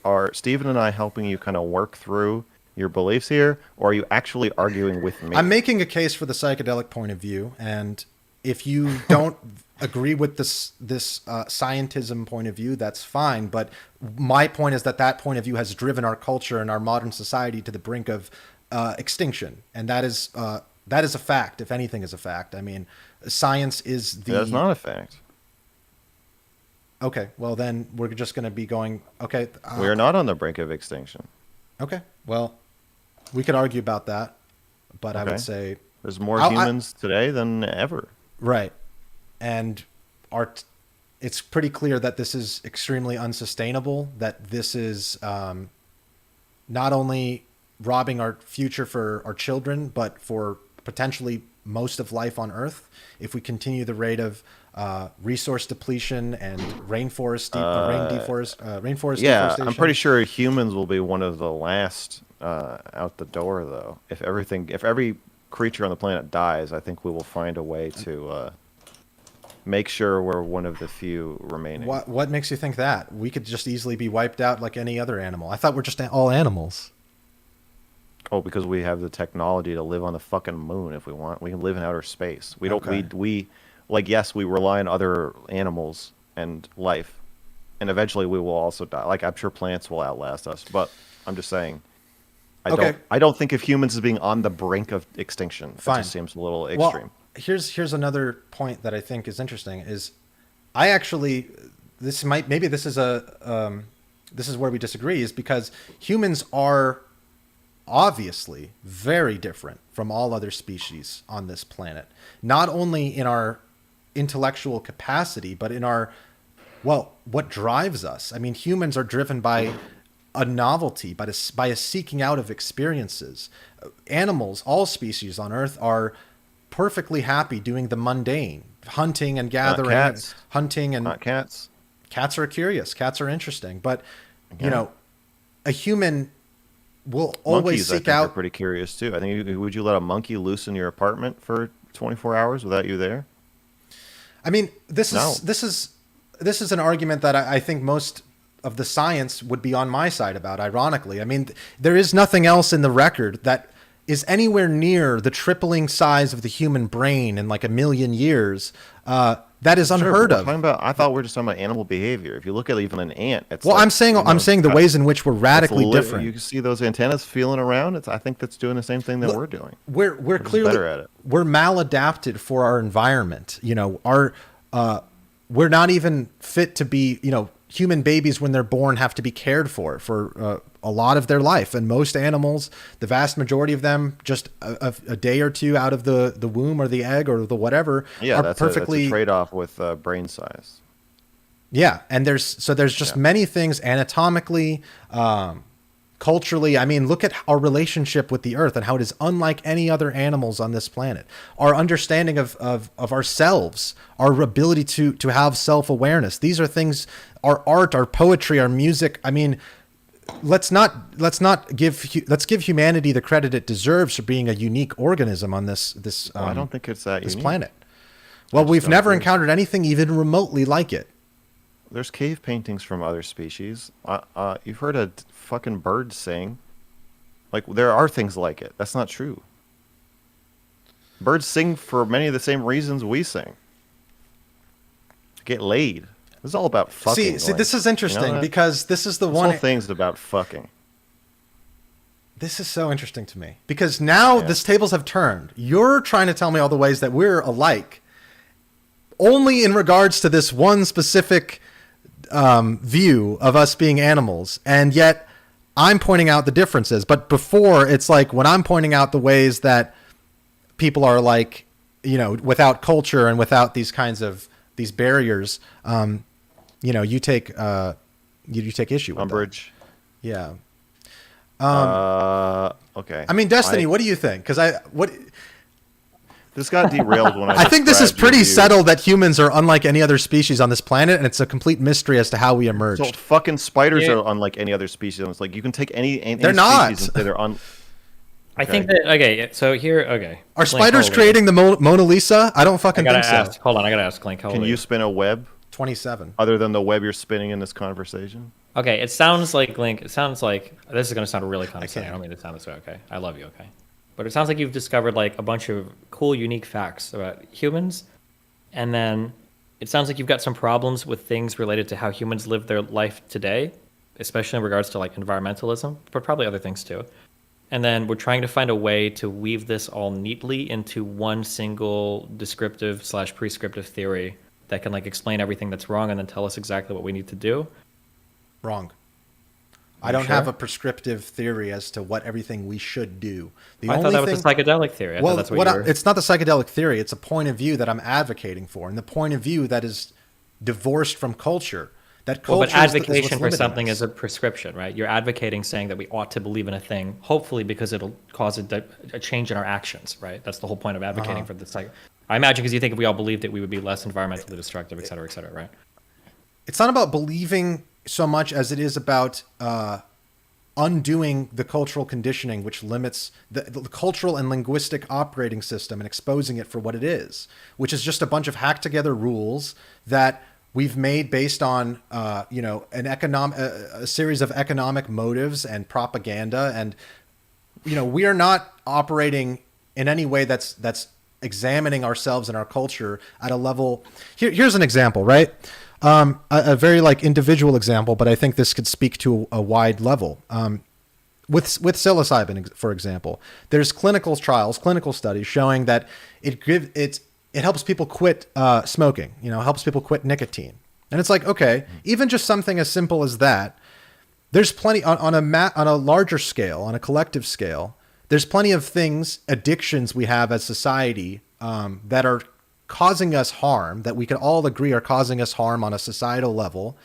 are Stephen and I helping you kind of work through your beliefs here, or are you actually arguing with me? I'm making a case for the psychedelic point of view, and if you don't agree with this scientism point of view, that's fine. But my point is that point of view has driven our culture and our modern society to the brink of extinction, and that is a fact. If anything is a fact, I mean, science is the. That's not a fact. Okay, well then we're just going to be going. Okay, We are not on the brink of extinction. okay. Well, we could argue about that, but I Okay. would say There's more I- humans today than ever. right, and it's pretty clear that this is extremely unsustainable. That this is not only robbing our future for our children, but for potentially most of life on Earth if we continue the rate of resource depletion and rainforest Yeah, deforestation. I'm pretty sure humans will be one of the last out the door, though. If every creature on the planet dies, I think we will find a way to make sure we're one of the few remaining. What makes you think that? We could just easily be wiped out like any other animal. I thought we're just all animals. Oh, because we have the technology to live on the fucking moon if we want. We can live in outer space. We don't. Okay. We like, yes, we rely on other animals and life, and eventually we will also die. Like, I'm sure plants will outlast us, but I'm just saying. Okay. I don't think of humans as being on the brink of extinction. That Fine. just seems a little extreme. Well, here's another point that I think is interesting is I actually, maybe this is this is where we disagree, is because humans are obviously very different from all other species on this planet, not only in our intellectual capacity, but in our, well, what drives us. I mean, humans are driven by a novelty, by a seeking out of experiences. Animals, all species on Earth, are perfectly happy doing the mundane, hunting and gathering, cats. hunting and Not cats. Cats are curious. Cats are interesting, but you Okay. know, a human will Monkeys, always I seek think, are out. pretty curious too. I think would you let a monkey loose in your apartment for 24 hours without you there? I mean, this No. is an argument that I think most of the science would be on my side about. Ironically, I mean, there is nothing else in the record that is anywhere near the tripling size of the human brain in like a million years. That is Sure, unheard but we're of. talking about, I thought we were just talking about animal behavior. If you look at even an ant, it's Well, like, I'm saying you know, I'm saying the ways in which we're it's radically lit- different. You can see those antennas feeling around. I think that's doing the same thing that we're doing. We're just clearly better at it. we're maladapted for our environment. You know, we're not even fit to be, you know, human babies when they're born have to be cared for a lot of their life, and most animals, the vast majority of them, just a day or two out of the womb or the egg or the whatever, Yeah, are that's perfectly a trade-off with brain size. yeah. And there's just Yeah. many things anatomically, culturally. I mean, look at our relationship with the earth and how it is unlike any other animals on this planet. Our understanding of ourselves, our ability to have self-awareness. These are things, our art, our poetry, our music. I mean, let's give humanity the credit it deserves for being a unique organism on this I don't think it's that this unique. planet. Well, just we've don't never agree. encountered anything even remotely like it. There's cave paintings from other species. You've heard a fucking bird sing. Like, there are things like it. That's not true. Birds sing for many of the same reasons we sing. To get laid. This is all about fucking. See, Glink. this is You know interesting that? because this is the This one. whole thing's about fucking. This is so interesting to me because now Yeah. the tables have turned. You're trying to tell me all the ways that we're alike, only in regards to this one specific view of us being animals, and yet I'm pointing out the differences. But before, it's like when I'm pointing out the ways that people are like, you know, without culture and without these kinds of these barriers, you know, you take issue with Umbrage. that. Yeah. Okay. I mean, Destiny, what do you think? Because This got derailed when I think this is described your pretty view. settled that humans are unlike any other species on this planet, and it's a complete mystery as to how we emerged. So fucking spiders Yeah. are unlike any other species. It's like you can take any They're not. species and say they're un. I think that so here Are Glink, spiders hold on. creating the Mona Lisa? I don't I fucking gotta think so. ask. Hold on, I gotta ask Glink. How Can old are you spin a web 27. other than the web you're spinning in this conversation? Okay, it sounds like Glink. It sounds like this is gonna sound really condescending. I can't. don't mean to sound this way. Okay, I love you. Okay, but it sounds like you've discovered like a bunch of cool, unique facts about humans, and then it sounds like you've got some problems with things related to how humans live their life today, especially in regards to like environmentalism, but probably other things too. And then we're trying to find a way to weave this all neatly into one single descriptive / prescriptive theory that can like explain everything that's wrong and then tell us exactly what we need to do. Wrong. I You don't have sure? a prescriptive theory as to what everything we should do. The I thought only that was thing, the psychedelic theory. I well, thought that's what you were... it's not the psychedelic theory. It's a point of view that I'm advocating for, and the point of view that is divorced from culture. That Well, culture but is advocation what's for limiting something us. is a prescription, right? You're advocating saying that we ought to believe in a thing, hopefully because it'll cause a change in our actions, right? That's the whole point of advocating for the psych. I imagine because you think if we all believed it, we would be less environmentally destructive, et cetera, right? It's not about believing so much as it is about undoing the cultural conditioning which limits the cultural and linguistic operating system and exposing it for what it is, which is just a bunch of hacked together rules that we've made based on a series of economic motives and propaganda. And we are not operating in any way that's examining ourselves and our culture at a level. Here's an example, right? A very individual example, but I think this could speak to a wide level. With psilocybin, for example, there's clinical trials, clinical studies showing that it it helps people quit smoking, helps people quit nicotine. And it's like, okay, even just something as simple as that, there's plenty on a larger scale, on a collective scale, there's plenty of things, addictions we have as society that are causing us harm, that we can all agree are causing us harm on a societal level.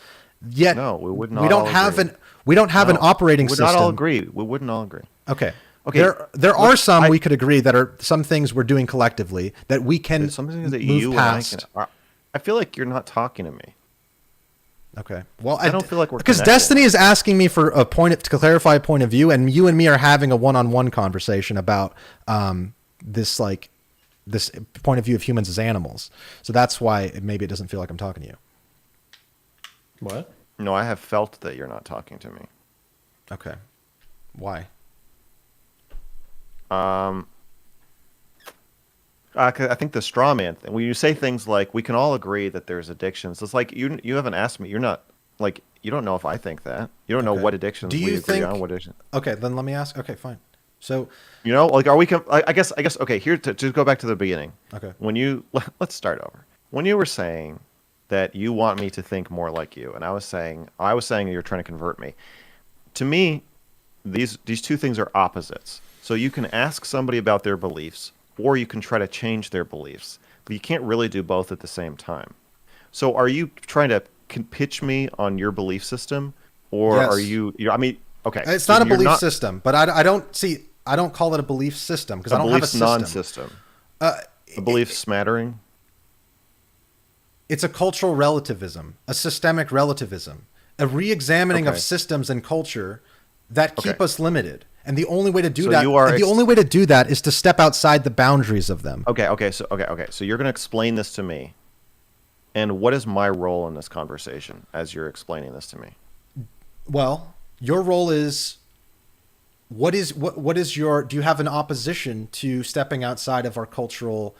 Yet No, we would not. we don't have an operating We would system. not all agree. We wouldn't all agree. Okay. Okay, There are some we could agree that are some things we're doing collectively that we can There's some things that move you past. and I can. I feel like you're not talking to me. Okay. Well, I don't feel like we're because connected. Destiny is asking me for to clarify a point of view, and you and me are having a one-on-one conversation about this point of view of humans as animals. So that's why maybe it doesn't feel like I'm talking to you. What? No, I have felt that you're not talking to me. Okay. Why? 'Cause I think the straw man thing, when you say things like, we can all agree that there's addictions, it's like you haven't asked me. You're not, like, you don't know if I think that. You don't know Okay. what addictions Do you we agree think? on. What addictions. Okay, then let me ask. Okay, fine. So, Like, are we, I guess, okay, here, to go back to the beginning. okay. When let's start over. When you were saying that you want me to think more like you, and I was saying you're trying to convert me. To me, these two things are opposites. So you can ask somebody about their beliefs, or you can try to change their beliefs, but you can't really do both at the same time. So are you trying to pitch me on your belief system, or Yes. are you? I mean, okay, It's so not a you're belief system, but I don't call it a belief system because I don't have a belief's system. non-system. A belief smattering. It's a cultural relativism, a systemic relativism, a re-examining of Okay. systems and culture that keep Okay. us limited. And the only way to do So that, you are the only way to do that is to step outside the boundaries of them. Okay. So you're going to explain this to me, and what is my role in this conversation as you're explaining this to me? Well, your role is what is your, do you have an opposition to stepping outside of our cultural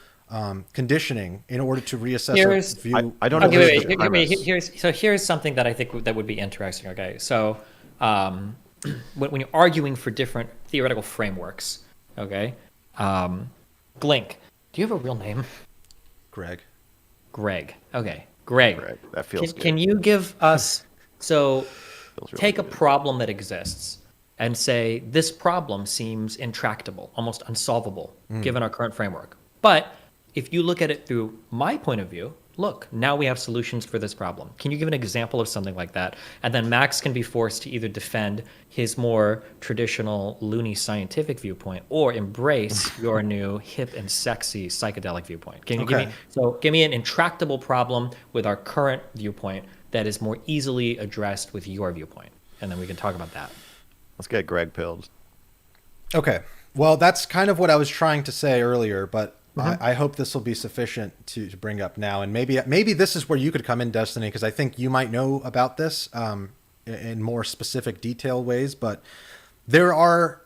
conditioning in order to reassess Here's- our view? I don't Okay, agree wait, with the wait. premise. Here's something that I think that would be interesting. Okay, so when you're arguing for different theoretical frameworks, okay, Glink, do you have a real name? Greg. Greg. Okay, Greg. Greg, that feels Can good. you give us Feels really take a good. problem that exists and say this problem seems intractable, almost unsolvable, given our current framework. But if you look at it through my point of view, look, now we have solutions for this problem. Can you give an example of something like that? And then Max can be forced to either defend his more traditional loony scientific viewpoint or embrace your new hip and sexy psychedelic viewpoint. Can you give me an intractable problem with our current viewpoint that is more easily addressed with your viewpoint? And then we can talk about that. Let's get Greg pilled. Okay. Well, that's kind of what I was trying to say earlier, but I hope this will be sufficient to bring up now. And maybe this is where you could come in, Destiny, because I think you might know about this in more specific detail ways. But there are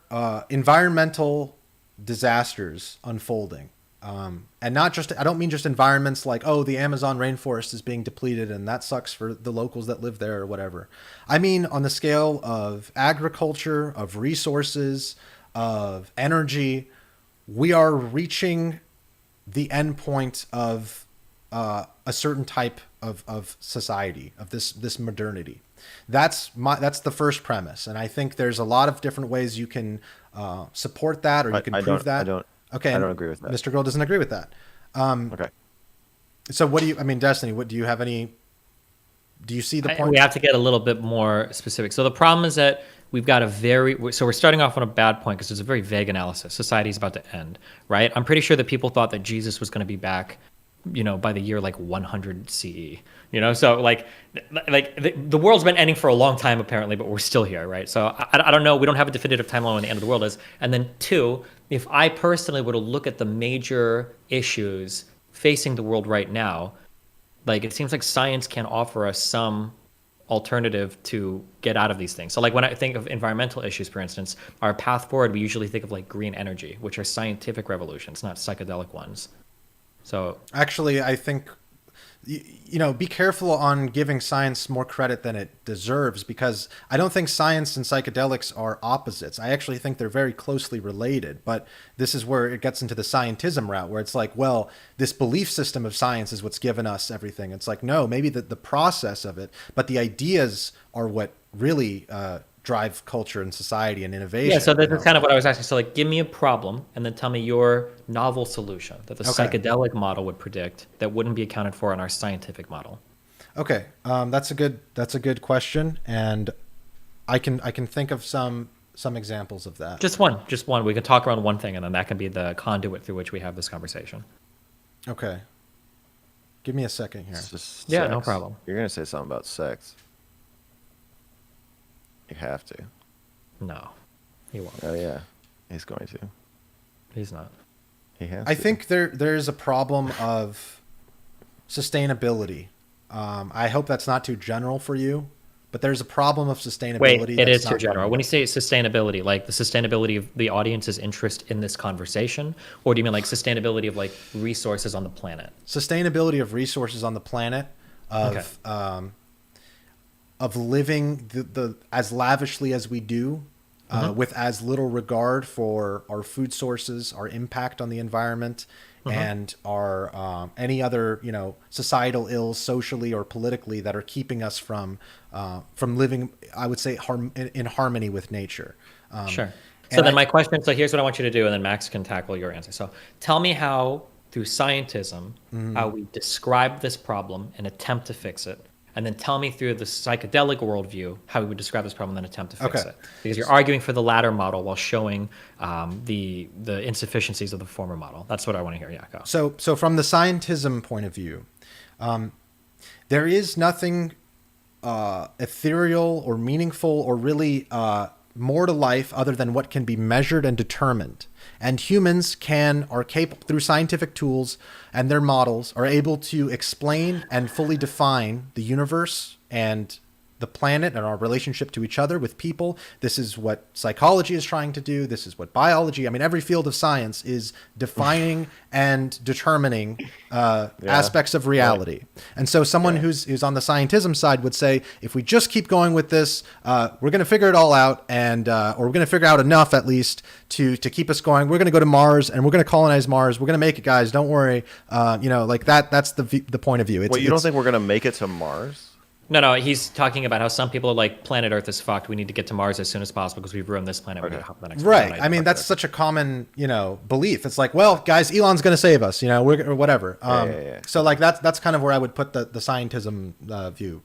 environmental disasters unfolding. And not just, I don't mean just environments like, oh, the Amazon rainforest is being depleted and that sucks for the locals that live there or whatever. I mean, on the scale of agriculture, of resources, of energy, we are reaching the end point of a certain type of society, of this modernity. That's the first premise. And I think there's a lot of different ways you can support that or you can prove that. Okay, I don't agree with that. Mr. Girl doesn't agree with that. Okay. So what do you, I mean, Destiny, do you see the point? We have to get a little bit more specific. So the problem is that we've got so we're starting off on a bad point because it's a very vague analysis. Society is about to end, right? I'm pretty sure that people thought that Jesus was going to be back, by the year like 100 CE, so like the world's been ending for a long time apparently, but we're still here, right? So I don't know. We don't have a definitive timeline when the end of the world is. And then two, if I personally were to look at the major issues facing the world right now, like it seems like science can offer us some alternative to get out of these things. So like when I think of environmental issues, for instance, our path forward, we usually think of like green energy, which are scientific revolutions, not psychedelic ones. So Actually, I think be careful on giving science more credit than it deserves, because I don't think science and psychedelics are opposites. I actually think they're very closely related. But this is where it gets into the scientism route, where it's like, well, this belief system of science is what's given us everything. It's like, no, maybe the process of it, but the ideas are what really drive culture and society and innovation. Yeah, so that's kind of what I was asking. So, like, give me a problem and then tell me your novel solution that the psychedelic model would predict that wouldn't be accounted for in our scientific model. Okay, that's a good question, and I can think of some examples of that. Just one. We can talk around one thing, and then that can be the conduit through which we have this conversation. Okay, give me a second here. It's just Yeah, sex. no problem. You're gonna say something about sex. You have to. No, he won't. Oh yeah, he's going to. He's not. He has. I to. think there's a problem of sustainability. I hope that's not too general for you, but there's a problem of sustainability. Wait, it that's is too not general. When you say sustainability, like the sustainability of the audience's interest in this conversation, or do you mean like sustainability of like resources on the planet? Sustainability of resources on the planet, of living the as lavishly as we do, with as little regard for our food sources, our impact on the environment, and our any other societal ills, socially or politically, that are keeping us from living, I would say, in harmony with nature. Sure. So then my question, so here's what I want you to do, and then Max can tackle your answer. So tell me how, through scientism, how we describe this problem and attempt to fix it. And then tell me through the psychedelic worldview how we would describe this problem and then attempt to fix it. Because you're arguing for the latter model while showing the insufficiencies of the former model. That's what I want to hear, Jaco. So from the scientism point of view, there is nothing ethereal or meaningful or really more to life other than what can be measured and determined. And humans are capable, through scientific tools and their models, are able to explain and fully define the universe and the planet and our relationship to each other with people. This is what psychology is trying to do. This is what biology, every field of science is defining and determining aspects of reality. And so someone who's on the scientism side would say, if we just keep going with this, we're going to figure it all out, and or we're going to figure out enough at least to keep us going. We're going to go to Mars and we're going to colonize Mars. We're going to make it, guys. Don't worry. Like that's the point of view. Wait, you don't think we're going to make it to Mars? No, he's talking about how some people are like, planet Earth is fucked. We need to get to Mars as soon as possible because we've ruined this planet. We need to hop on the next right. planet. That's such a common, belief. It's like, well, guys, Elon's going to save us, or whatever. So like that's kind of where I would put the scientism view.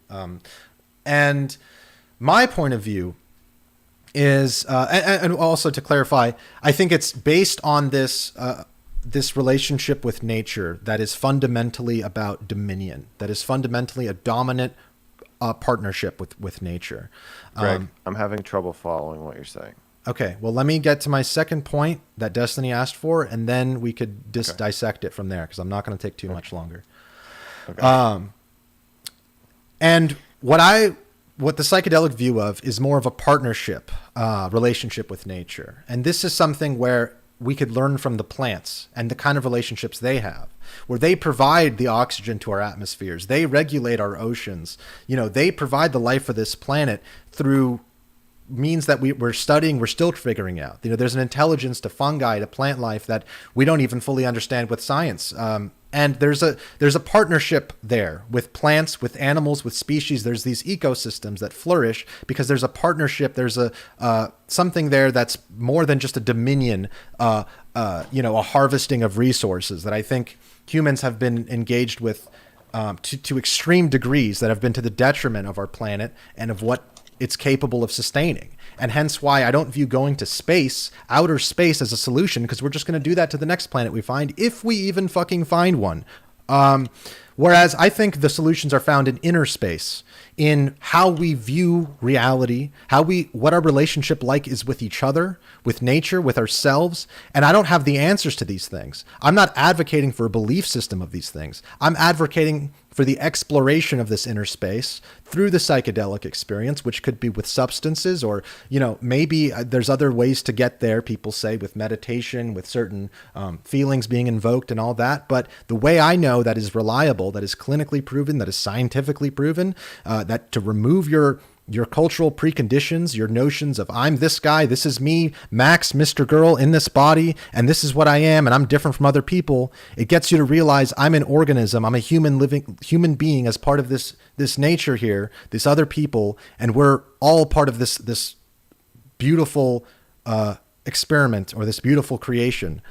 And my point of view is, and also to clarify, I think it's based on this relationship with nature that is fundamentally about dominion, that is fundamentally a dominant partnership with nature. Greg, I'm having trouble following what you're saying. Okay, well, let me get to my second point that Destiny asked for, and then we could dissect it from there, because I'm not going to take too much longer. Okay. And what the psychedelic view of is more of a partnership relationship with nature. And this is something where we could learn from the plants and the kind of relationships they have, where they provide the oxygen to our atmospheres. They regulate our oceans. They provide the life for this planet through means that we're studying, we're still figuring out. There's an intelligence to fungi, to plant life, that we don't even fully understand with science. And there's a partnership there with plants, with animals, with species. There's these ecosystems that flourish because there's a partnership. There's something there that's more than just a dominion, a harvesting of resources that I think humans have been engaged with to extreme degrees that have been to the detriment of our planet and of what it's capable of sustaining. And hence why I don't view going to space, outer space, as a solution, because we're just going to do that to the next planet we find, if we even fucking find one. Whereas I think the solutions are found in inner space, in how we view reality, what our relationship like is with each other, with nature, with ourselves. And I don't have the answers to these things. I'm not advocating for a belief system of these things. I'm advocating for the exploration of this inner space through the psychedelic experience, which could be with substances, or, maybe there's other ways to get there. People say with meditation, with certain feelings being invoked and all that. But the way I know that is reliable, that is clinically proven, that is scientifically proven, that to remove your cultural preconditions, your notions of I'm this guy, this is me, Max, Mr. Girl in this body, and this is what I am, and I'm different from other people. It gets you to realize I'm an organism, I'm a human being as part of this nature here, this other people, and we're all part of this beautiful experiment or this beautiful creation.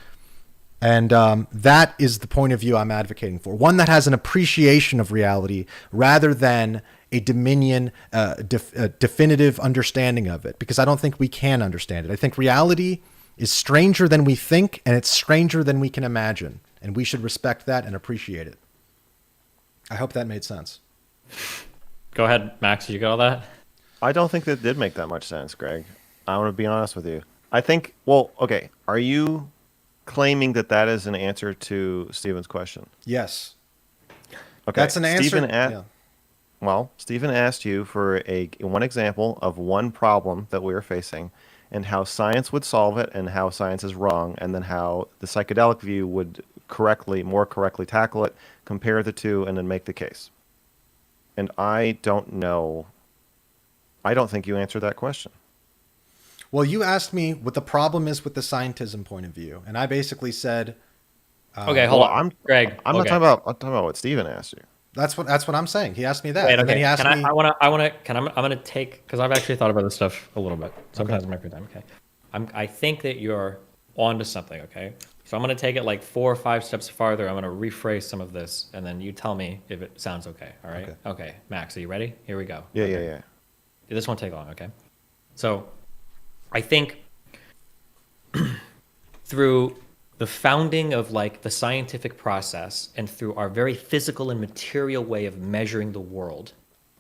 And that is the point of view I'm advocating for. One that has an appreciation of reality rather than a dominion, definitive understanding of it, because I don't think we can understand it. I think reality is stranger than we think, and it's stranger than we can imagine. And we should respect that and appreciate it. I hope that made sense. Go ahead, Max. You got all that? I don't think that did make that much sense, Greg. I want to be honest with you. I think, well, okay, are you claiming that is an answer to Stephen's question? Yes. Okay. That's an answer. Well, Stephen asked you for one example of one problem that we are facing and how science would solve it and how science is wrong, and then how the psychedelic view would more correctly tackle it, compare the two, and then make the case. And I don't know. I don't think you answered that question. Well, you asked me what the problem is with the scientism point of view, and I basically said, okay, hold on, Greg. I'm not talking about. I'm talking about what Stephen asked you. That's what I'm saying. He asked me that. Wait, And then he asked me. I'm gonna take, because I've actually thought about this stuff a little bit. Sometimes in my free time. Okay. I think that you're onto something. Okay. So I'm gonna take it like 4 or 5 steps farther. I'm gonna rephrase some of this, and then you tell me if it sounds okay. All right. Okay. Max, are you ready? Here we go. Yeah, okay. yeah. This won't take long. Okay. So, I think through the founding of like the scientific process and through our very physical and material way of measuring the world,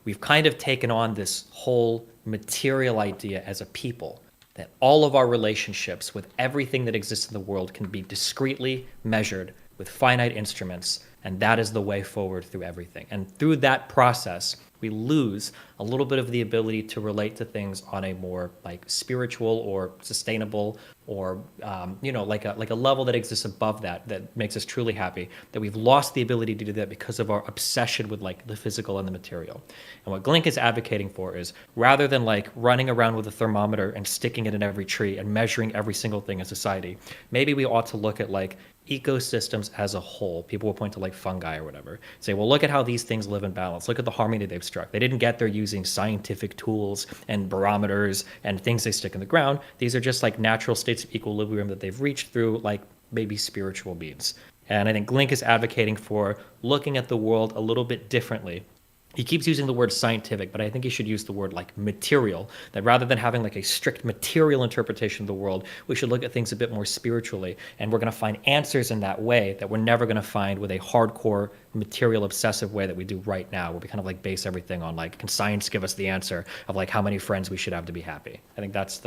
we've kind of taken on this whole material idea as a people, that all of our relationships with everything that exists in the world can be discretely measured with finite instruments, and that is the way forward through everything. And through that process, we lose a little bit of the ability to relate to things on a more like spiritual or sustainable or like a level that exists above that makes us truly happy, that we've lost the ability to do that because of our obsession with like the physical and the material. And what Glink is advocating for is, rather than like running around with a thermometer and sticking it in every tree and measuring every single thing in society, maybe we ought to look at like ecosystems as a whole. People will point to like fungi or whatever, say, well, look at how these things live in balance. Look at the harmony they've struck. They didn't get there using scientific tools and barometers and things they stick in the ground. These are just like natural states of equilibrium that they've reached through like maybe spiritual beings. And I think Glink is advocating for looking at the world a little bit differently. He keeps using the word scientific, but I think he should use the word like material, that rather than having like a strict material interpretation of the world, we should look at things a bit more spiritually. And we're going to find answers in that way that we're never going to find with a hardcore material obsessive way that we do right now, where we kind of like base everything on like, can science give us the answer of like how many friends we should have to be happy? I think that's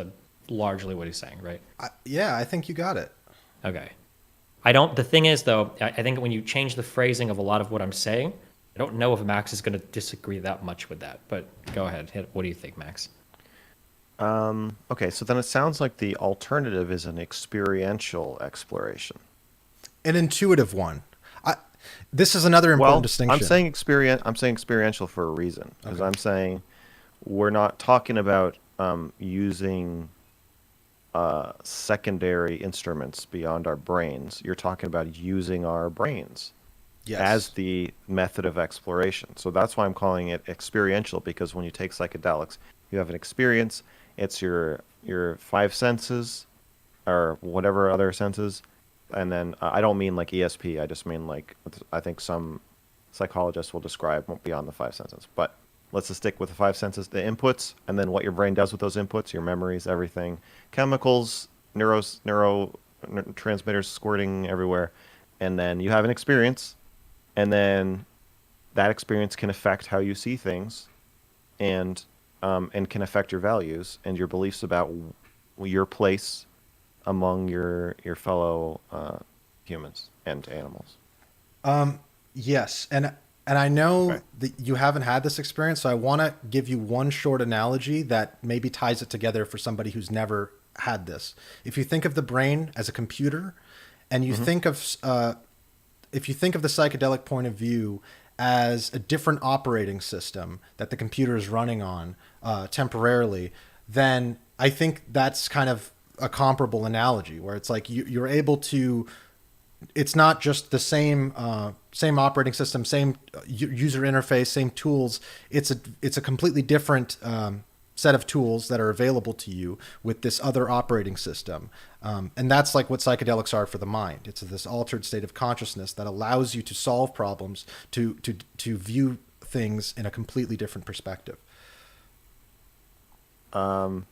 largely what he's saying, right? Yeah, I think you got it. Okay. The thing is though, I think when you change the phrasing of a lot of what I'm saying, I don't know if Max is going to disagree that much with that, but go ahead. What do you think, Max? Okay, so then it sounds like the alternative is an experiential exploration. An intuitive one. This is another important distinction. I'm saying experiential for a reason, because I'm saying we're not talking about using secondary instruments beyond our brains. You're talking about using our brains. Yes. As the method of exploration. So that's why I'm calling it experiential, because when you take psychedelics, you have an experience. It's your 5 senses or whatever other senses. And then I don't mean like ESP. I just mean like, I think some psychologists will describe beyond the 5 senses. But let's just stick with the 5 senses, the inputs, and then what your brain does with those inputs, your memories, everything. Chemicals, neurotransmitters squirting everywhere. And then you have an experience. And then that experience can affect how you see things. and can affect your values and your beliefs about your place among your fellow humans and animals. Yes, and I know Okay. that you haven't had this experience, so I want to give you one short analogy that maybe ties it together for somebody who's never had this. If you think of the brain as a computer, and you Mm-hmm. think of if you think of the psychedelic point of view as a different operating system that the computer is running on temporarily, then I think that's kind of a comparable analogy where it's like you're able to, it's not just the same operating system, same user interface, same tools. It's a completely different set of tools that are available to you with this other operating system, and that's like what psychedelics are for the mind. It's this altered state of consciousness that allows you to solve problems, to view things in a completely different perspective. I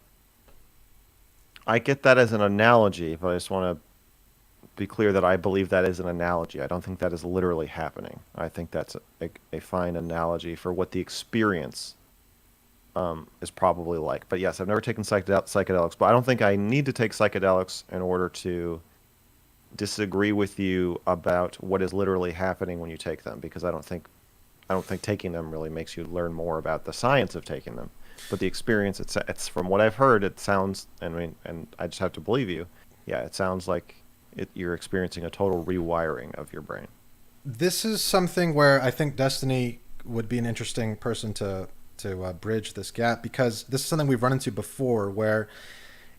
get that as an analogy, but I just want to be clear that I believe that is an analogy. I don't think that is literally happening. I think that's a fine analogy for what the experience is probably like. But yes, I've never taken psychedelics, but I don't think I need to take psychedelics in order to disagree with you about what is literally happening when you take them, because I don't think taking them really makes you learn more about the science of taking them. But the experience, it's from what I've heard, it sounds, I mean, and I just have to believe you. Yeah, it sounds like you're experiencing a total rewiring of your brain. This is something where I think Destiny would be an interesting person to bridge this gap, because this is something we've run into before where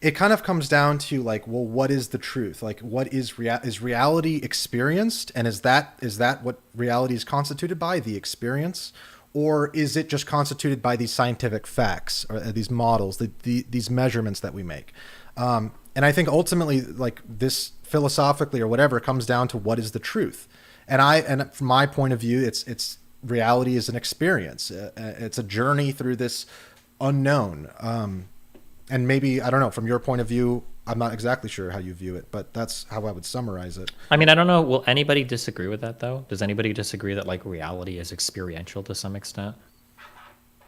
it kind of comes down to like, well, what is the truth? Like, what is reality experienced, and is that what reality is constituted by, the experience, or is it just constituted by these scientific facts or these models, these measurements that we make? And I think ultimately, like, this philosophically or whatever comes down to what is the truth. And from my point of view, it's reality is an experience. It's a journey through this unknown. And maybe, I don't know, from your point of view, I'm not exactly sure how you view it, but that's how I would summarize it. I mean, I don't know. Will anybody disagree with that, though? Does anybody disagree that like reality is experiential to some extent?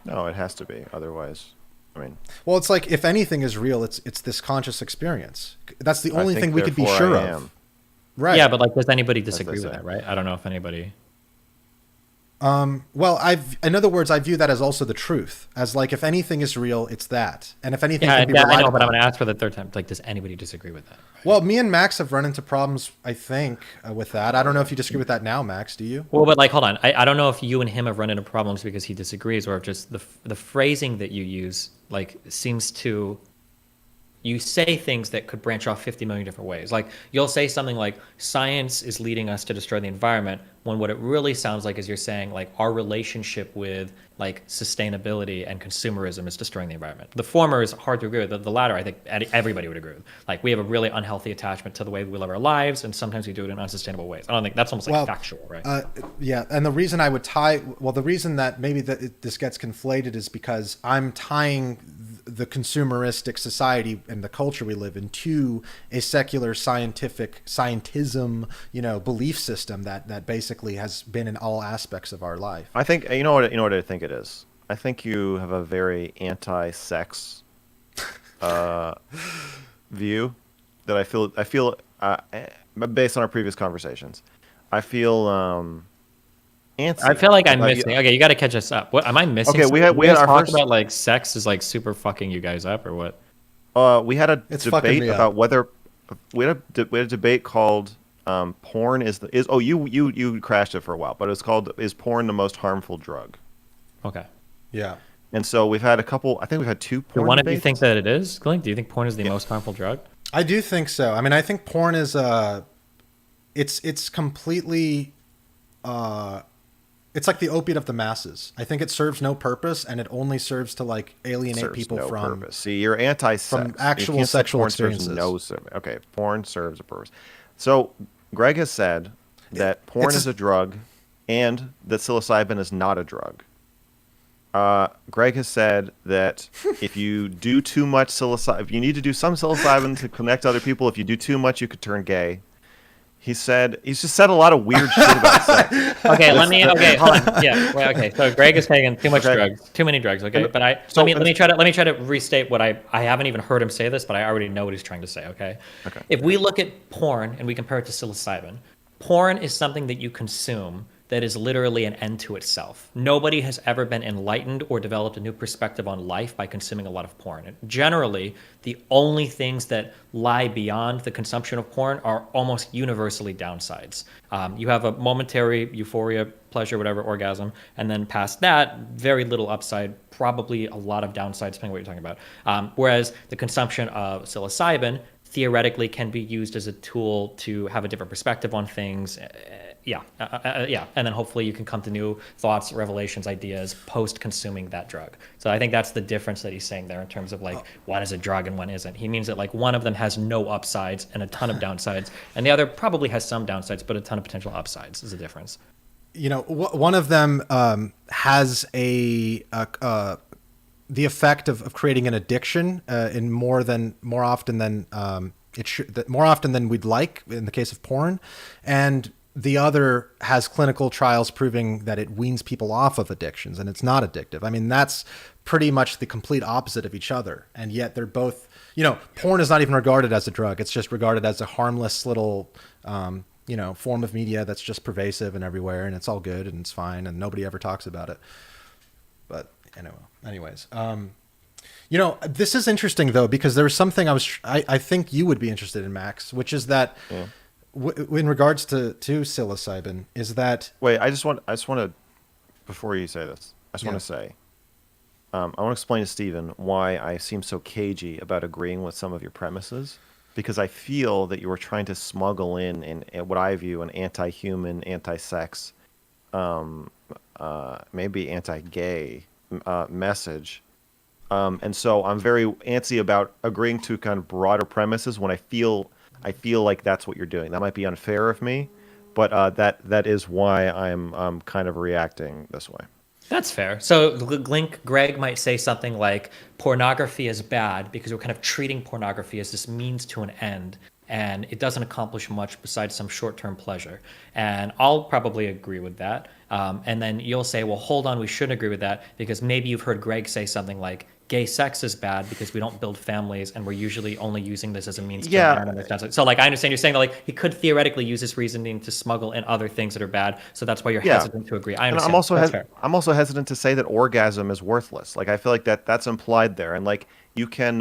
No, it has to be. Otherwise, I mean, Well, it's like, if anything is real, it's this conscious experience. That's the I only think thing we could be therefore sure I of. am. Right. Yeah, but like, does anybody As they disagree with say. that? Right? I don't know if anybody. Well, in other words, I view that as also the truth. As like, if anything is real, it's that. And if anything Yeah, can be yeah, I relied know, but I'm upon. going to ask for the third time. Like, does anybody disagree with that? Well, me and Max have run into problems, I think, with that. I don't know if you disagree with that now, Max. Do you? Well, but like, hold on. I don't know if you and him have run into problems because he disagrees, or if just the phrasing that you use like seems to, you say things that could branch off 50 million different ways. Like, you'll say something like science is leading us to destroy the environment, when what it really sounds like is you're saying like our relationship with like sustainability and consumerism is destroying the environment. The former is hard to agree with. The latter, I think everybody would agree with. Like, we have a really unhealthy attachment to the way we live our lives, and sometimes we do it in unsustainable ways. I don't think that's almost like Well, factual, right? Yeah, and the reason I would the reason that maybe this gets conflated is because I'm tying the consumeristic society and the culture we live in to a secular scientism, belief system that basically has been in all aspects of our life. I think you know what I think it is. I think you have a very anti-sex view that I feel based on our previous conversations. I feel antsy. I feel like I'm about missing. Okay, you got to catch us up. What am I missing? Okay, we something? had- You we had guys our talk first- about like sex is like super fucking you guys up, or what? We had a It's fucking debate me up. about whether we had a debate called porn is you crashed it for a while, but it's called, is porn the most harmful drug? Okay. Yeah. And so we've had a couple. I think we've had two Do porn one of you debates. think that it is, Glink? Do you think porn is the most harmful drug? I do think so. I mean, I think porn is it's completely it's like the opiate of the masses. I think it serves no purpose, and it only serves to like alienate serves people no from purpose. See, you're anti-sex. from You actual can't say sexual porn serves experiences. okay, porn serves a purpose. So Greg has said that porn it's is a drug, and that psilocybin is not a drug. Greg has said that if you do too much psilocybin, if you need to do some psilocybin to connect to other people, if you do too much, you could turn gay. He's just said a lot of weird shit about sex. Okay, hold on. Yeah, well, okay. So Greg is taking too much drugs, too many drugs. Okay, but let me try to restate what I haven't even heard him say this, but I already know what he's trying to say. Okay. Okay. If we look at porn and we compare it to psilocybin, porn is something that you consume that is literally an end to itself. Nobody has ever been enlightened or developed a new perspective on life by consuming a lot of porn. And generally, the only things that lie beyond the consumption of porn are almost universally downsides. You have a momentary euphoria, pleasure, whatever, orgasm, and then past that, very little upside, probably a lot of downsides, depending on what you're talking about. Whereas the consumption of psilocybin theoretically can be used as a tool to have a different perspective on things. Yeah. And then hopefully you can come to new thoughts, revelations, ideas post-consuming that drug. So I think that's the difference that he's saying there in terms of like one is a drug and one isn't. He means that like one of them has no upsides and a ton of downsides, and the other probably has some downsides but a ton of potential upsides is the difference. You know, one of them has the effect of creating an addiction more often than we'd like in the case of porn, and the other has clinical trials proving that it weans people off of addictions and it's not addictive. I mean, that's pretty much the complete opposite of each other. And yet they're both, porn is not even regarded as a drug. It's just regarded as a harmless little, form of media that's just pervasive and everywhere, and it's all good and it's fine and nobody ever talks about it. But anyways, this is interesting though, because there was something I think you would be interested in, Max, which is that in regards to psilocybin, is that... Wait, I just want to, before you say this, I just want to say, I want to explain to Stephen why I seem so cagey about agreeing with some of your premises, because I feel that you were trying to smuggle in what I view an anti-human, anti-sex, maybe anti-gay message. And so I'm very antsy about agreeing to kind of broader premises when I feel like that's what you're doing. That might be unfair of me, but that is why I'm kind of reacting this way. That's fair. So Greg might say something like pornography is bad because we're kind of treating pornography as this means to an end, and it doesn't accomplish much besides some short-term pleasure. And I'll probably agree with that. And then you'll say, well, hold on, we shouldn't agree with that because maybe you've heard Greg say something like, gay sex is bad because we don't build families and we're usually only using this as a means to so like I understand you're saying that like he could theoretically use this reasoning to smuggle in other things that are bad, so that's why you're hesitant to agree. I understand. And I'm also hesitant to say that orgasm is worthless. Like I feel like that's implied there, and like you can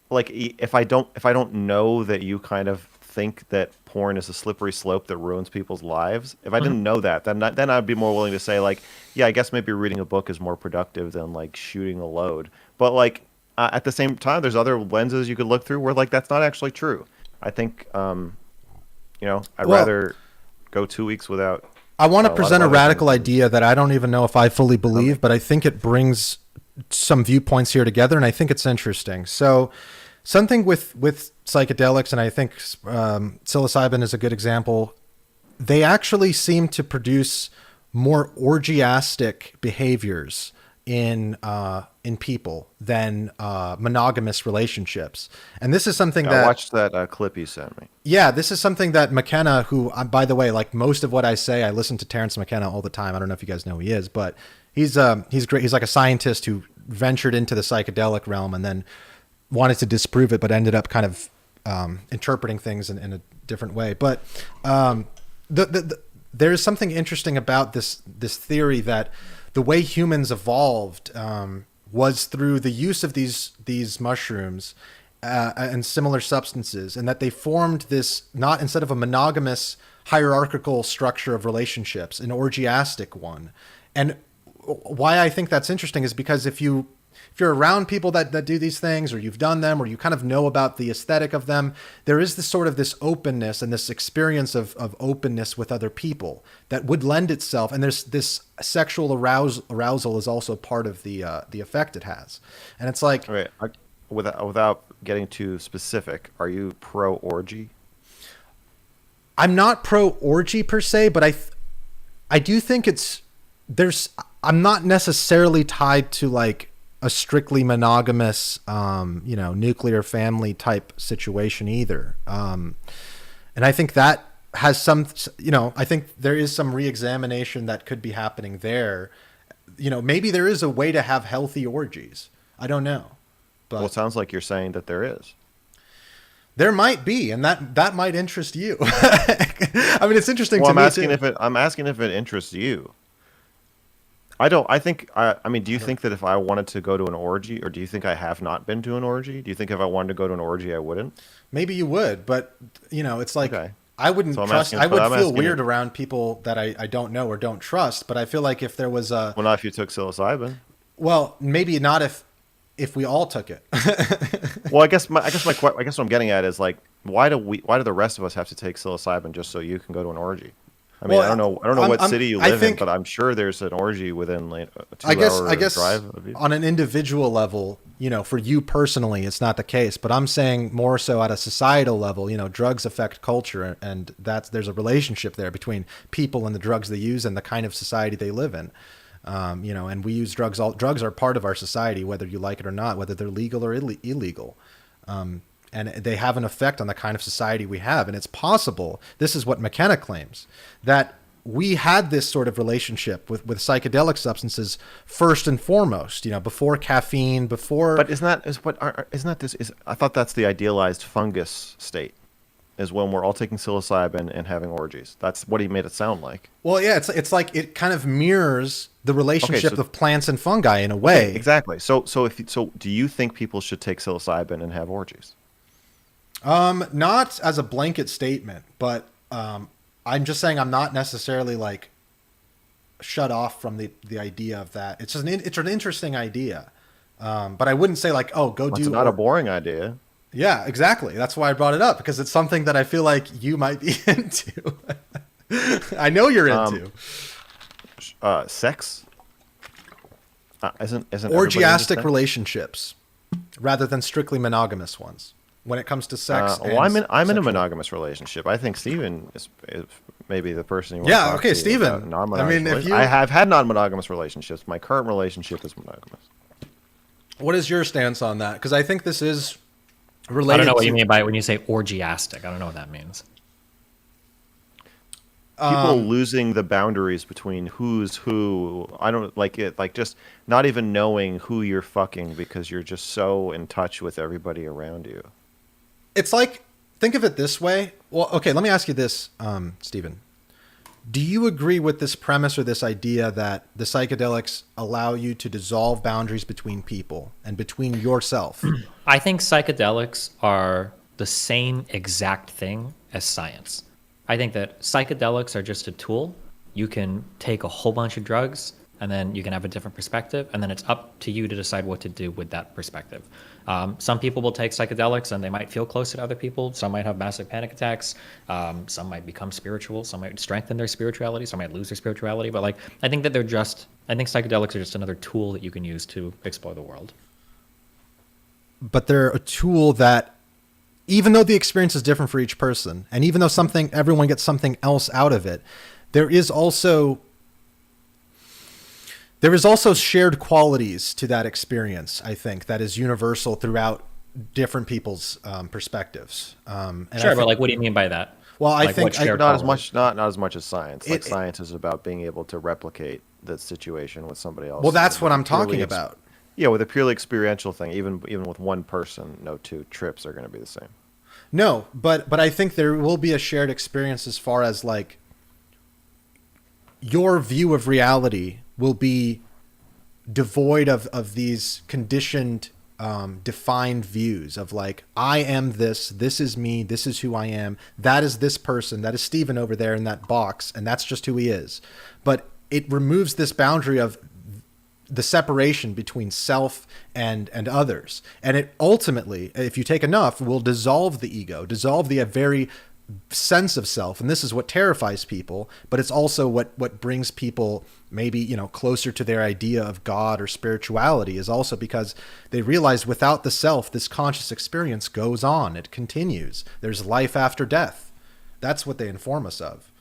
like if I don't know that you kind of think that porn is a slippery slope that ruins people's lives, if I didn't know that, then I'd be more willing to say like, yeah, I guess maybe reading a book is more productive than like shooting a load. But like at the same time, there's other lenses you could look through where like that's not actually true. I think I'd rather go 2 weeks without. I want to present a radical idea that I don't even know if I fully believe, but I think it brings some viewpoints here together, and I think it's interesting. So something with psychedelics, and I think psilocybin is a good example, they actually seem to produce more orgiastic behaviors in people than monogamous relationships. And this is something that... I watched that clip you sent me. Yeah, this is something that McKenna, who, by the way, like most of what I say, I listen to Terrence McKenna all the time. I don't know if you guys know who he is, but he's great. He's like a scientist who ventured into the psychedelic realm and then wanted to disprove it, but ended up kind of interpreting things in a different way. But there is something interesting about this theory that the way humans evolved was through the use of these mushrooms and similar substances, and that they formed this, not instead of a monogamous hierarchical structure of relationships, an orgiastic one. And why I think that's interesting is because if you're around people that do these things, or you've done them, or you kind of know about the aesthetic of them, there is this openness and this experience of openness with other people that would lend itself. And there's this sexual arousal is also part of the effect it has. And it's like, all right, without getting too specific, are you pro orgy? I'm not pro orgy per se, but I do think I'm not necessarily tied to like a strictly monogamous, nuclear family type situation either. And I think that has some, I think there is some re-examination that could be happening there. Maybe there is a way to have healthy orgies. I don't know. But Well, it sounds like you're saying that there is. there might be, and that might interest you. I mean, it's interesting Well, to me too. I'm asking if it interests you. I mean, do you think that if I wanted to go to an orgy, or do you think I have not been to an orgy? Do you think if I wanted to go to an orgy, I wouldn't? Maybe you would, but it's like Okay. I wouldn't So I'm trust. asking- I but would I'm feel asking weird it- around people that I don't know or don't trust. But I feel like if there was a, Well, not if you took psilocybin. well, maybe not if we all took it. Well, I guess what I'm getting at is like, why do the rest of us have to take psilocybin just so you can go to an orgy? I mean, Well, I don't know what city you I live think- in, but I'm sure there's an orgy within like a 2 I hour guess drive of you. on an individual level, for you personally, it's not the case. But I'm saying more so at a societal level. Drugs affect culture, and there's a relationship there between people and the drugs they use and the kind of society they live in. And we use drugs. Drugs are part of our society, whether you like it or not, whether they're legal or illegal. And they have an effect on the kind of society we have. And it's possible, this is what McKenna claims, that we had this sort of relationship with psychedelic substances first and foremost, before caffeine, before... But isn't that this is? I thought that's the idealized fungus state, is when we're all taking psilocybin and having orgies. That's what he made it sound like. Well, yeah, it's like it kind of mirrors the relationship so- of plants and fungi in a way. Exactly. So do you think people should take psilocybin and have orgies? Not as a blanket statement, but I'm just saying I'm not necessarily like shut off from the idea of that. It's just it's an interesting idea, but I wouldn't say like, oh, go It's do. not a boring idea. Yeah, exactly. That's why I brought it up, because it's something that I feel like you might be into. I know you're into Sex isn't everybody into orgiastic sex? relationships rather than strictly monogamous ones. When it comes to sex, Well, I'm in a sexual- monogamous relationship. I think Steven is maybe the person you want Yeah, to talk okay, to Steven. about non-monogamous I mean, if relations. you- I have had non-monogamous relationships. My current relationship is monogamous. What is your stance on that? Because I think this is I related. don't know what to, you mean by it when you say orgiastic. I don't know what that means. People losing the boundaries between who's who. I don't like it. Like just not even knowing who you're fucking because you're just so in touch with everybody around you. It's like, think of it this way. Well, okay, let me ask you this, Stephen. Do you agree with this premise or this idea that the psychedelics allow you to dissolve boundaries between people and between yourself? I think psychedelics are the same exact thing as science. I think that psychedelics are just a tool. You can take a whole bunch of drugs and then you can have a different perspective, and then it's up to you to decide what to do with that perspective. Some people will take psychedelics and they might feel closer to other people. Some might have massive panic attacks. Some might become spiritual. Some might strengthen their spirituality. Some might lose their spirituality. But like, I think psychedelics are just another tool that you can use to explore the world. But they're a tool that, even though the experience is different for each person, and even though everyone gets something else out of it, there is also shared qualities to that experience, I think, that is universal throughout different people's perspectives. And I Sure, but think- like, what do you mean by that? well, I Like, think what shared Not as qualities? much, not as much as science. Like It- science is about being able to replicate the situation with somebody else. well, that's With what a I'm talking purely about. Yeah, with a purely experiential thing, even with one person, no two trips are going to be the same. No, but I think there will be a shared experience as far as like your view of reality will be devoid of these conditioned, defined views of like, I am this is me, this is who I am, that is this person, that is Steven over there in that box, and that's just who he is. But it removes this boundary of the separation between self and others. And it ultimately, if you take enough, will dissolve the ego, dissolve the very sense of self. And this is what terrifies people, but it's also what brings people maybe, closer to their idea of God or spirituality, is also because they realize without the self, this conscious experience goes on. It continues. There's life after death. That's what they inform us of.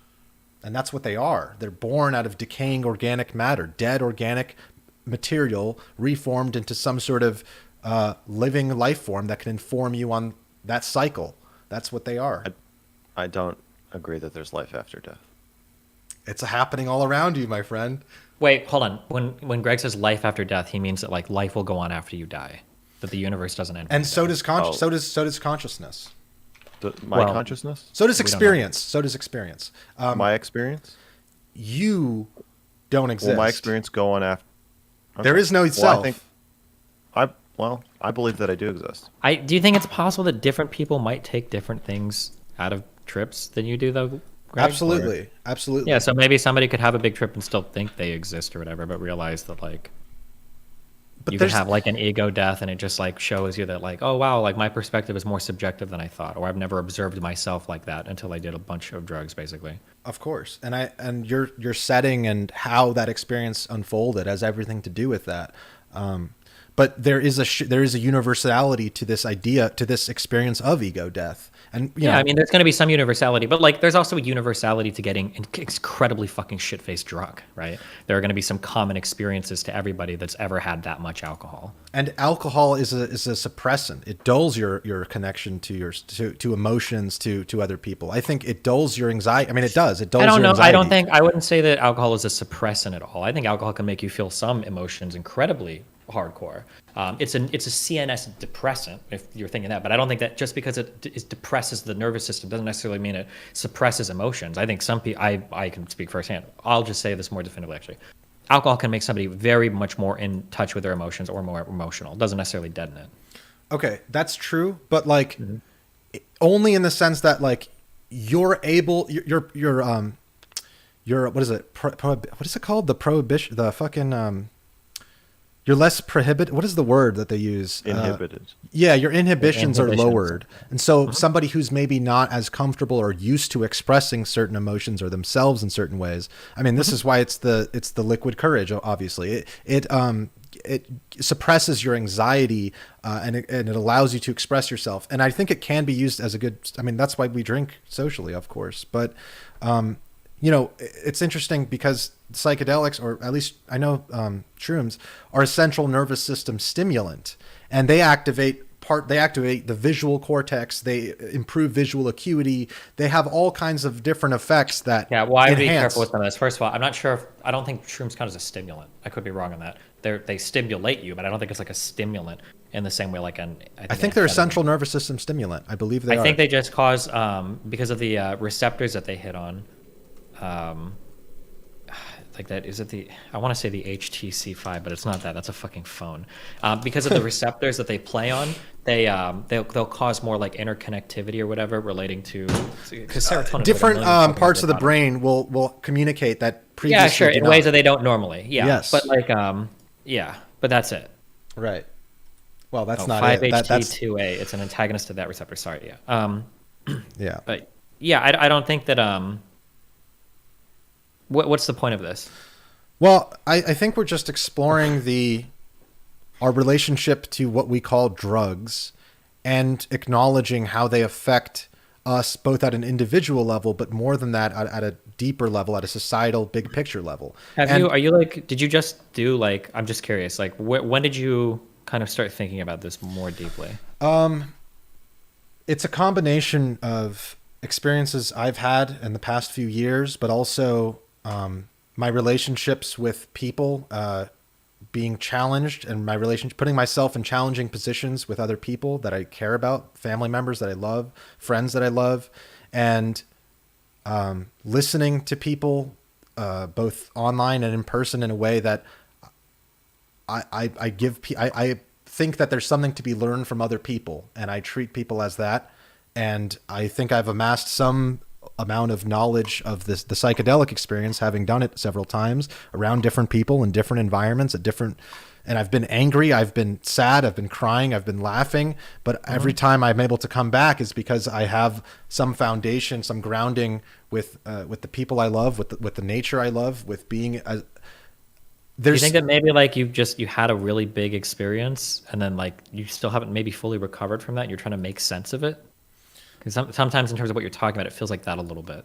And that's what they are. They're born out of decaying organic matter, dead organic material reformed into some sort of living life form that can inform you on that cycle. That's what they are. I don't agree that there's life after death. It's happening all around you, my friend. Wait, hold on. When Greg says life after death, he means that like life will go on after you die, that the universe doesn't end. And so die. does Oh. so does consciousness. My Well, consciousness? So does We don't know. experience. So does experience. My experience? You don't exist. Will my experience go on after? There is no self. I believe that I do exist. Do you think it's possible that different people might take different things out of trips than you do, though? Greg? Absolutely, absolutely. Yeah, so maybe somebody could have a big trip and still think they exist or whatever, but realize that like But you can there's have like an ego death, and it just like shows you that like, oh wow, like my perspective is more subjective than I thought, or I've never observed myself like that until I did a bunch of drugs, basically. Of course, and your setting and how that experience unfolded has everything to do with that. But there is a universality to this idea, to this experience of ego death, and you know, I mean, there's going to be some universality, but like, there's also a universality to getting incredibly fucking shit-faced drunk, right? There are going to be some common experiences to everybody that's ever had that much alcohol. And alcohol is a suppressant. It dulls your connection to emotions, to other people. I think it dulls your anxiety. I mean, it does. It dulls I don't your know. anxiety. I wouldn't say that alcohol is a suppressant at all. I think alcohol can make you feel some emotions incredibly hardcore. It's a CNS depressant, if you're thinking that, but I don't think that just because it depresses the nervous system doesn't necessarily mean it suppresses emotions. I think some people, I can speak firsthand. I'll just say this more definitively, actually. Alcohol can make somebody very much more in touch with their emotions or more emotional. It doesn't necessarily deaden it. Okay, that's true, but like only in the sense that like you're able, you're what is it? What is it called? The prohibition, the fucking you're less prohibited. What is the word that they use? Inhibited. Yeah, your inhibitions are Inhibitions. lowered. And so somebody who's maybe not as comfortable or used to expressing certain emotions or themselves in certain ways. I mean, this is why it's the liquid courage, obviously. It suppresses your anxiety and it allows you to express yourself. And I think it can be used as a good, I mean, that's why we drink socially, of course. But you know, it's interesting because psychedelics, or at least I know shrooms, are a central nervous system stimulant, and they activate the visual cortex. They improve visual acuity. They have all kinds of different effects that Yeah, well, I would be enhance. careful with some of this. First of all, I'm not sure I don't think shrooms count as a stimulant. I could be wrong on that. They stimulate you, but I don't think it's like a stimulant in the same way like I think they're a amphetamine. central nervous system stimulant. I believe they are. I think they just cause because of the receptors that they hit on. Like that, is it the, I want to say the HTC5, but it's not that. That's a fucking phone. Because of the receptors that they play on, they'll cause more like interconnectivity or whatever relating to, because serotonin. different parts of the brain will communicate that previously Yeah, sure, did in not. ways that they don't normally. Yeah. Yes. But like, yeah, but that's it. Right. Well, that's Oh, not 5-HT2A. It's an antagonist to that receptor. Sorry. Yeah. Yeah. But yeah, I don't think that. What's the point of this? Well, I think we're just exploring our relationship to what we call drugs and acknowledging how they affect us both at an individual level, but more than that, at a deeper level, at a societal big picture level. Are you like, did you just do like, I'm just curious, like when did you kind of start thinking about this more deeply? It's a combination of experiences I've had in the past few years, but also my relationships with people being challenged, and putting myself in challenging positions with other people that I care about, family members that I love, friends that I love, and listening to people both online and in person in a way that I think that there's something to be learned from other people, and I treat people as that. And I think I've amassed some amount of knowledge of the psychedelic experience, having done it several times around different people in different environments and I've been angry, I've been sad, I've been crying, I've been laughing, but every time I'm able to come back is because I have some foundation, some grounding with the people I love, with the nature I love, with being Do you think that maybe like you had a really big experience and then like you still haven't maybe fully recovered from that? And you're trying to make sense of it? Because sometimes in terms of what you're talking about, it feels like that a little bit.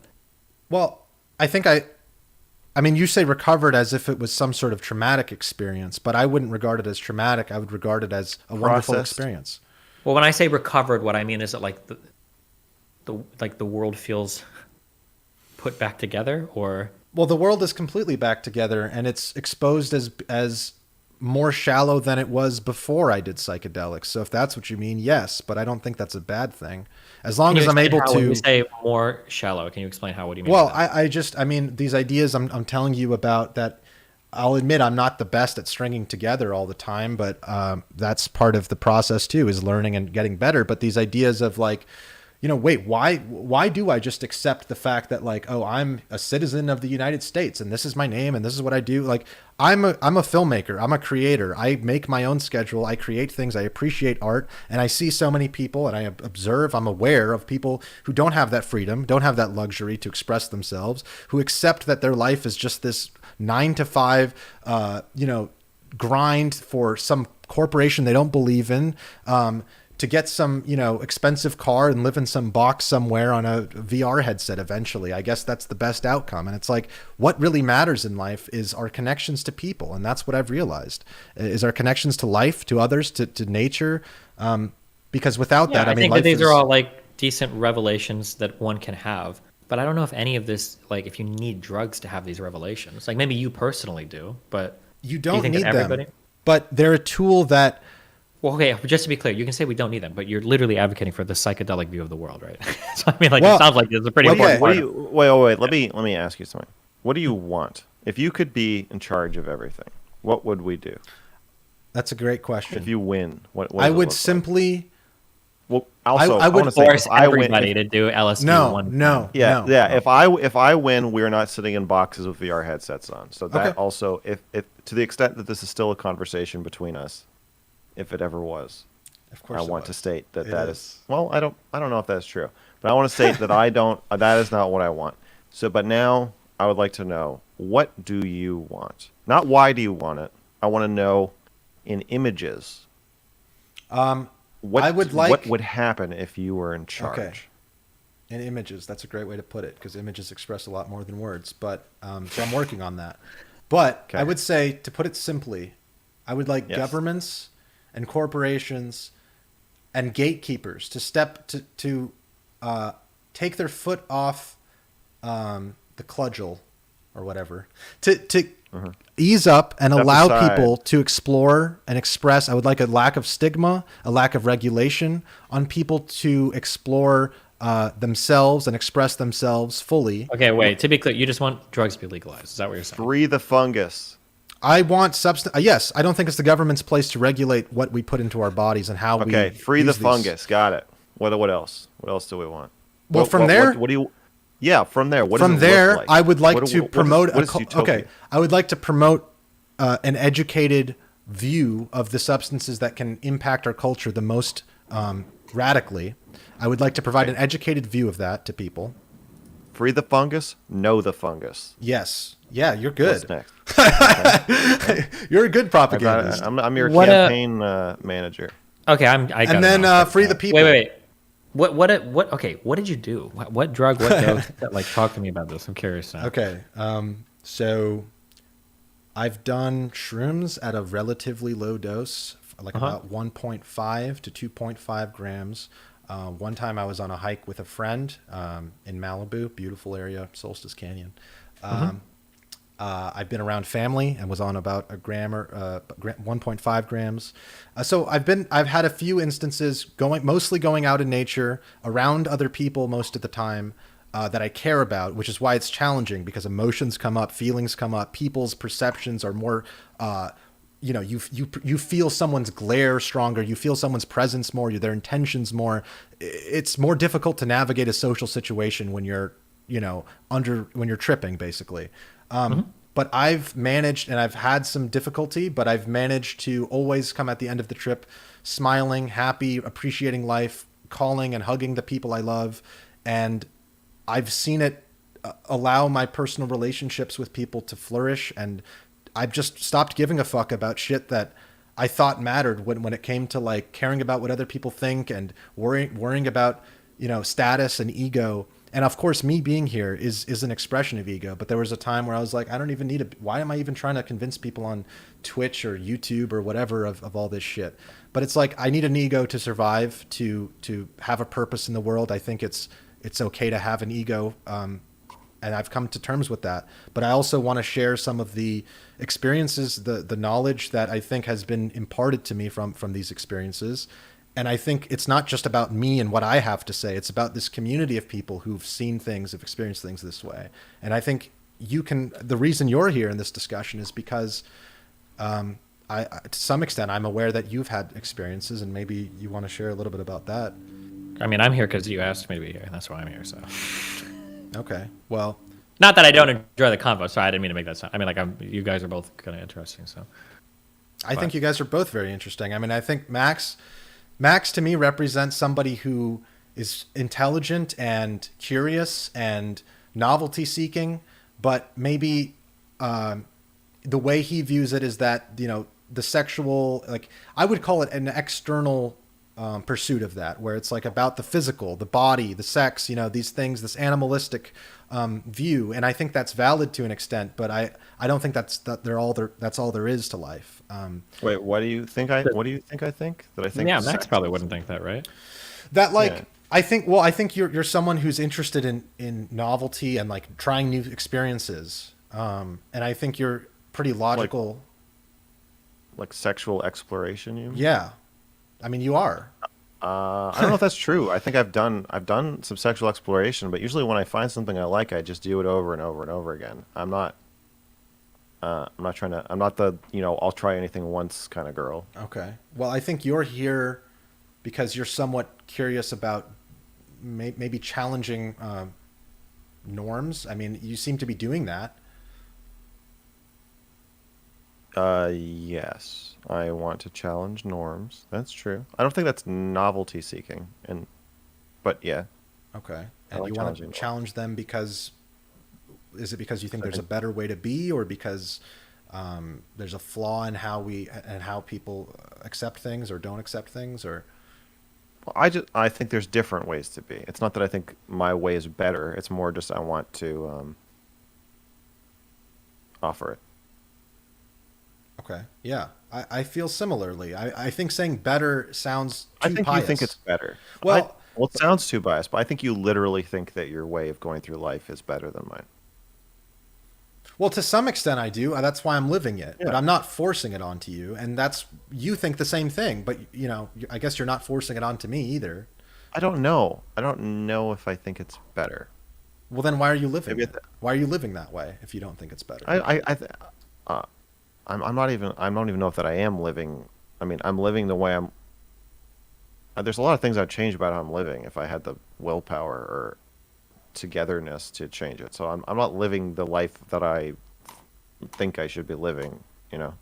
Well, I think I mean, you say recovered as if it was some sort of traumatic experience, but I wouldn't regard it as traumatic. I would regard it as a wonderful Processed. experience. Well, when I say recovered, what I mean is that like the world feels put back together, or Well, the world is completely back together, and it's exposed as more shallow than it was before I did psychedelics. So if that's what you mean, yes, but I don't think that's a bad thing. As long can you as I'm explain able how when you to. say more shallow? Can you explain how? What do you mean? Well, by that? I mean, these ideas I'm telling you about that. I'll admit I'm not the best at stringing together all the time, but that's part of the process too, is learning and getting better. But these ideas of like, wait, why do I just accept the fact that like, oh, I'm a citizen of the United States and this is my name and this is what I do? Like, I'm a filmmaker. I'm a creator. I make my own schedule. I create things. I appreciate art. And I see so many people and I observe, I'm aware of people who don't have that freedom, don't have that luxury to express themselves, who accept that their life is just this 9 to 5, grind for some corporation they don't believe in, to get some, expensive car and live in some box somewhere on a VR headset eventually. I guess that's the best outcome. And it's like, what really matters in life is our connections to people. And that's what I've realized, is our connections to life, to others, to nature. Because without Yeah, that, I think life that these is, are all like decent revelations that one can have. But I don't know if any of this, like, if you need drugs to have these revelations. Like, maybe you personally do, but you do you don't think need that everybody? them, but they're a tool that, Well, okay, just to be clear, you can say we don't need them, but you're literally advocating for the psychedelic view of the world, right? So I mean, like, Well, it sounds like it's a pretty well, yeah, important What part. do you wait? Let me ask you something. What do you want? If you could be in charge of everything, what would we do? that's a great question. If you win, what I does it would look simply, like? Well, also, I would wanna say, Force if I win, everybody to do LSD no, one. no, yeah, no. yeah. If I win, we're not sitting in boxes with VR headsets on. So that Okay. also, if to the extent that this is still a conversation between us, if it ever was, Of course I it want to was. state that It that is. is. Well, I don't know if that's true, but I want to state that I don't. That is not what I want. So, but now I would like to know, what do you want? Not why do you want it. I want to know in images. What I would like- what would happen if you were in charge? Okay. In images, that's a great way to put it, because images express a lot more than words. But so I'm working on that. But Okay. I would say, to put it simply, I would like Yes. governments and corporations and gatekeepers to step to take their foot off the cudgel or whatever, to ease up and Step allow aside. people to explore and express. I would like a lack of stigma, a lack of regulation on people to explore themselves and express themselves fully. Okay, wait. To be clear, you just want drugs to be legalized. Is that what you're saying? Free the fungus. I want substance. Yes, I don't think it's the government's place to regulate what we put into our bodies and how we. Okay, free the use these. fungus. Got it. What else? What else do we want? Well, from there- what do you? Yeah, from there. What From does it there, look like? I would like What- to what is- promote. what is okay, utopia? I would like to promote an educated view of the substances that can impact our culture the most radically. I would like to provide an educated view of that to people. Free the fungus. Know the fungus. Yes. Yeah, you're What's good. next? You're a good I propagandist. am your What, campaign manager. Okay, I got And it then now. free the people. Wait. What? Okay, what did you do? What drug? What dose? Like, talk to me about this. I'm curious now. Okay. So I've done shrooms at a relatively low dose, like about 1.5 to 2.5 grams. One time I was on a hike with a friend in Malibu, beautiful area, Solstice Canyon. I've been around family and was on about a gram or 1.5 grams. So I've had a few instances mostly going out in nature around other people most of the time that I care about, which is why it's challenging, because emotions come up, feelings come up, people's perceptions are more, you feel someone's glare stronger, you feel someone's presence more, their intentions more. It's more difficult to navigate a social situation when you're, when you're tripping, basically. But I've managed, and I've had some difficulty, but I've managed to always come at the end of the trip smiling, happy, appreciating life, calling and hugging the people I love. And I've seen it allow my personal relationships with people to flourish. And I've just stopped giving a fuck about shit that I thought mattered when it came to like caring about what other people think and worrying about, status and ego. And of course, me being here is an expression of ego. But there was a time where I was like, I don't even need why am I even trying to convince people on Twitch or YouTube or whatever of all this shit? But it's like, I need an ego to survive, to have a purpose in the world. I think it's it's okay to have an ego. And I've come to terms with that. But I also want to share some of the experiences, the knowledge that I think has been imparted to me from these experiences. And I think it's not just about me and what I have to say. It's about this community of people who've seen things, have experienced things this way. And I think the reason you're here in this discussion is because to some extent, I'm aware that you've had experiences, and maybe you want to share a little bit about that. I mean, I'm here because you asked me to be here. That's why I'm here. So, Okay. Well, not that I don't enjoy the convo. Sorry, I didn't mean to make that sound. I mean, like, you guys are both kind of interesting. So, I think you guys are both very interesting. I mean, I think Max to me represents somebody who is intelligent and curious and novelty seeking, but maybe the way he views it is that, you know, the sexual, like, I would call it an external pursuit of that, where it's like about the physical, the body, the sex, you know, these things, this animalistic view. And I think that's valid to an extent, but I don't think that's all there is to life. Wait, what do you think I think? That I think yeah, Max sex probably is- wouldn't think that, right? That like Yeah. I think you're someone who's interested in novelty and like trying new experiences. And I think you're pretty logical. like sexual exploration. You mean? Yeah. I mean, you are. I don't know if that's true. I think I've done some sexual exploration, but usually when I find something I like, I just do it over and over and over again. I'm not the, you know, I'll try anything once kind of girl. Okay. Well, I think you're here because you're somewhat curious about maybe challenging norms. I mean, you seem to be doing that. Yes, I want to challenge norms. That's true. I don't think that's novelty seeking, but yeah. Okay. I And like you want to challenging norms. challenge them because is it because you think there's a better way to be, or because there's a flaw in how people accept things or don't accept things, or Well, I think there's different ways to be. It's not that I think my way is better. It's more just I want to offer it. okay, yeah, I feel similarly. I think saying better sounds too I think pious. you think it's better. Well, Well, it sounds too biased, but I think you literally think that your way of going through life is better than mine. well, to some extent I do. That's why I'm living it, but Yeah. I'm not forcing it onto you. And you think the same thing, but you know, I guess you're not forcing it onto me either. I don't know. I don't know if I think it's better. Well, then why are you living Maybe it? Why are you living that way if you don't think it's better? I'm not even. I don't even know if that I am living. I mean, I'm living the way I'm. There's a lot of things I'd change about how I'm living if I had the willpower or togetherness to change it. So I'm not living the life that I think I should be living, you know.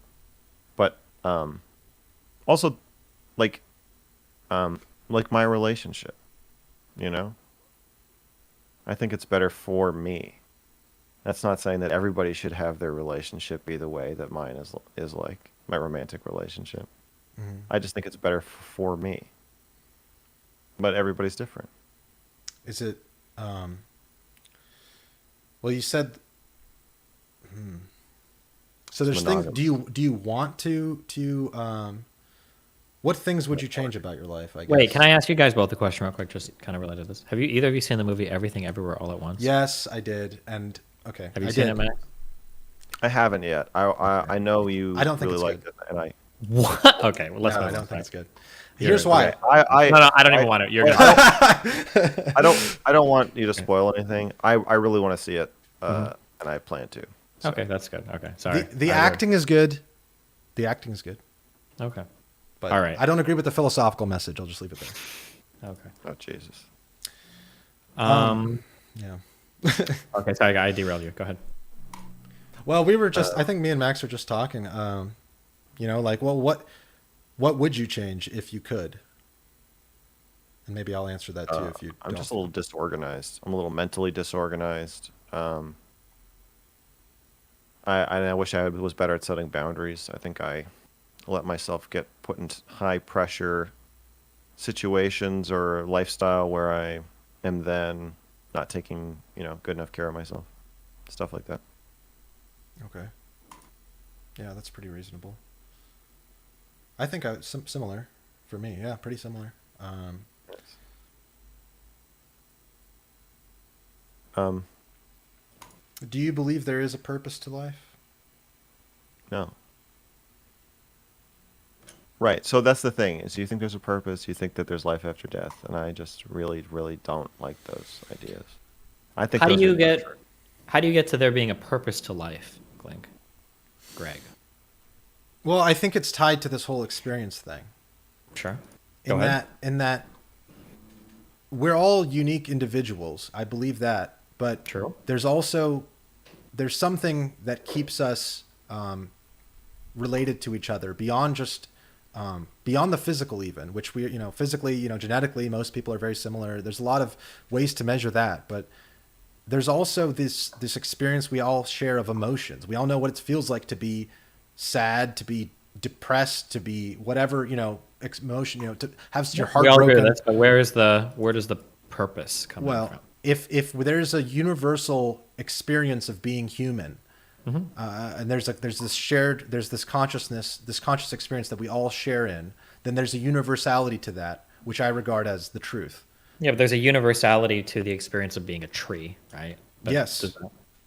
But also like like my relationship, you know. I think it's better for me. That's not saying that everybody should have their relationship be the way that mine is like my romantic relationship. Mhm. I just think it's better for me. But everybody's different. Is it? Well, you said. So there's things. Monogamous. Do you want to? What things would you change about your life? I guess. Wait, can I ask you guys both a question real quick, just kind of related to this? Have you either of you seen the movie Everything Everywhere All at Once? Yes, I did, and okay, Have you I seen did. it, Max? I haven't yet. I know you I don't think really it's liked it, and I What? Okay, well, let's No, move I don't on. think it's good. You're Here's right. why. okay, No, I don't even want it. You're good. I don't want you to spoil anything. I really want to see it, and I plan to. So. Okay, that's good. Okay, sorry. The acting is good. The acting is good. Okay. But All right. I don't agree with the philosophical message. I'll just leave it there. Okay. Oh Jesus. Yeah. Okay, sorry, I derailed you. Go ahead. Well, we were just. I think me and Max were just talking. You know, like, well, what would you change if you could? And maybe I'll answer that too if you. I'm don't. just a little disorganized. I'm a little mentally disorganized. I wish I was better at setting boundaries. I think I let myself get put in high pressure situations or lifestyle where I am then not taking, you know, good enough care of myself. Stuff like that. Okay. Yeah, that's pretty reasonable. I think similar for me. Yeah, pretty similar. Do you believe there is a purpose to life? No. Right. So that's the thing is you think there's a purpose, you think that there's life after death, and I just really, really don't like those ideas. I think How do those are you get nurturing. how do you get to there being a purpose to life, Glink? Greg. Well, I think it's tied to this whole experience thing. Sure. Go In ahead. that we're all unique individuals. I believe that, but True. there's something that keeps us related to each other beyond just beyond the physical, even, which we, physically, genetically, most people are very similar. There's a lot of ways to measure that, but there's also this experience we all share of emotions. We all know what it feels like to be sad, to be depressed, to be whatever, emotion, to have your heart We all agree broken. with this, but where does the purpose come in Well, from? if there's a universal experience of being human, and there's this consciousness, this conscious experience that we all share in, then there's a universality to that, which I regard as the truth. Yeah, but there's a universality to the experience of being a tree, right? But Yes.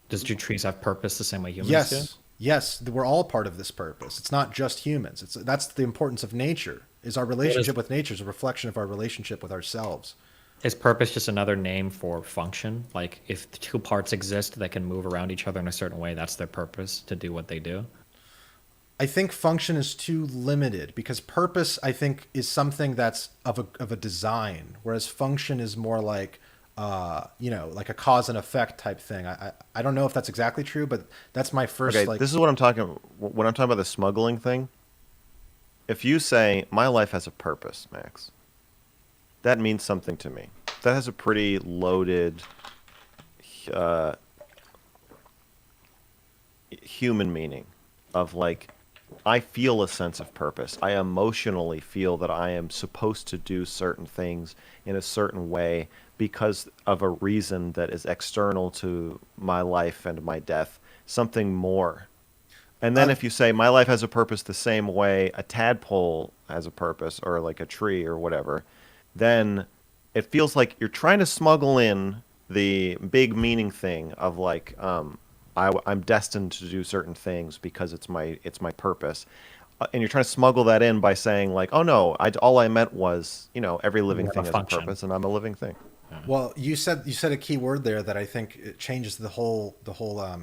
do trees have purpose the same way humans do? Yes, we're all part of this purpose. It's not just humans. That's the importance of nature. Is our relationship with nature is a reflection of our relationship with ourselves. Is purpose just another name for function? Like if the two parts exist that can move around each other in a certain way, that's their purpose to do what they do? I think function is too limited because purpose, I think, is something that's of a design, whereas function is more like, like a cause and effect type thing. I don't know if that's exactly true, but that's my first Okay, like. this is what I'm talking when I'm talking about the smuggling thing. If you say my life has a purpose, Max, that means something to me. That has a pretty loaded human meaning of like I feel a sense of purpose. I emotionally feel that I am supposed to do certain things in a certain way because of a reason that is external to my life and my death, something more. And then if you say my life has a purpose the same way a tadpole has a purpose or like a tree or whatever, then it feels like you're trying to smuggle in the big meaning thing of like I'm destined to do certain things because it's my purpose, and you're trying to smuggle that in by saying like, oh no, all I meant was every living have a thing has a function. purpose, and I'm a living thing. Well, you said a key word there that I think it changes the whole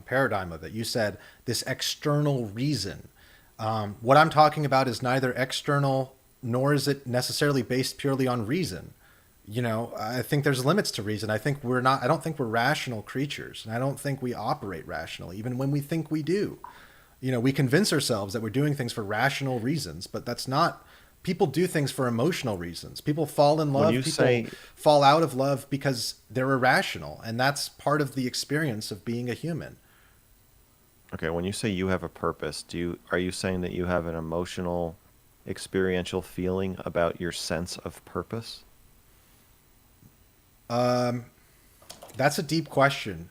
paradigm of it. You said this external reason. What I'm talking about is neither external nor is it necessarily based purely on reason. I think there's limits to reason. I don't think we're rational creatures, and I don't think we operate rationally, even when we think we do. We convince ourselves that we're doing things for rational reasons, but that's not. People do things for emotional reasons. People fall in love. you People say- fall out of love because they're irrational, and that's part of the experience of being a human. Okay, when you say you have a purpose, are you saying that you have an emotional, experiential feeling about your sense of purpose? That's a deep question.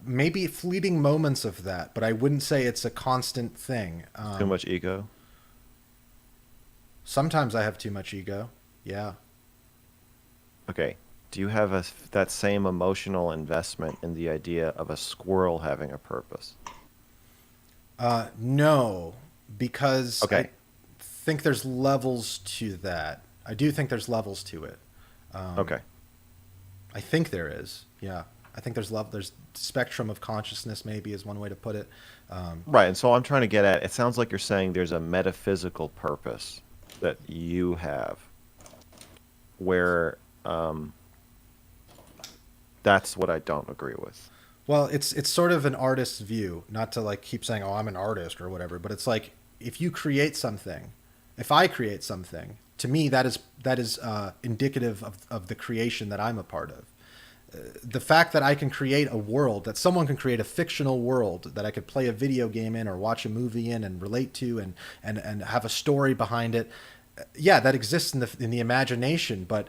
Maybe fleeting moments of that, but I wouldn't say it's a constant thing. Too much ego? Sometimes I have too much ego. Yeah. Okay. Do you have that same emotional investment in the idea of a squirrel having a purpose? No, because Okay. I think there's levels to that. I do think there's levels to it. Okay. I think there is. Yeah. I think there's spectrum of consciousness, maybe is one way to put it. Right, and so I'm trying to get at, it sounds like you're saying there's a metaphysical purpose that you have where that's what I don't agree with. Well, it's sort of an artist's view, not to like keep saying, "Oh, I'm an artist" or whatever, but it's like if you create something, if I create something, to me that is indicative of the creation that I'm a part of. The fact that I can create a world, that someone can create a fictional world that I could play a video game in or watch a movie in and relate to and have a story behind it, yeah, that exists in the imagination, but.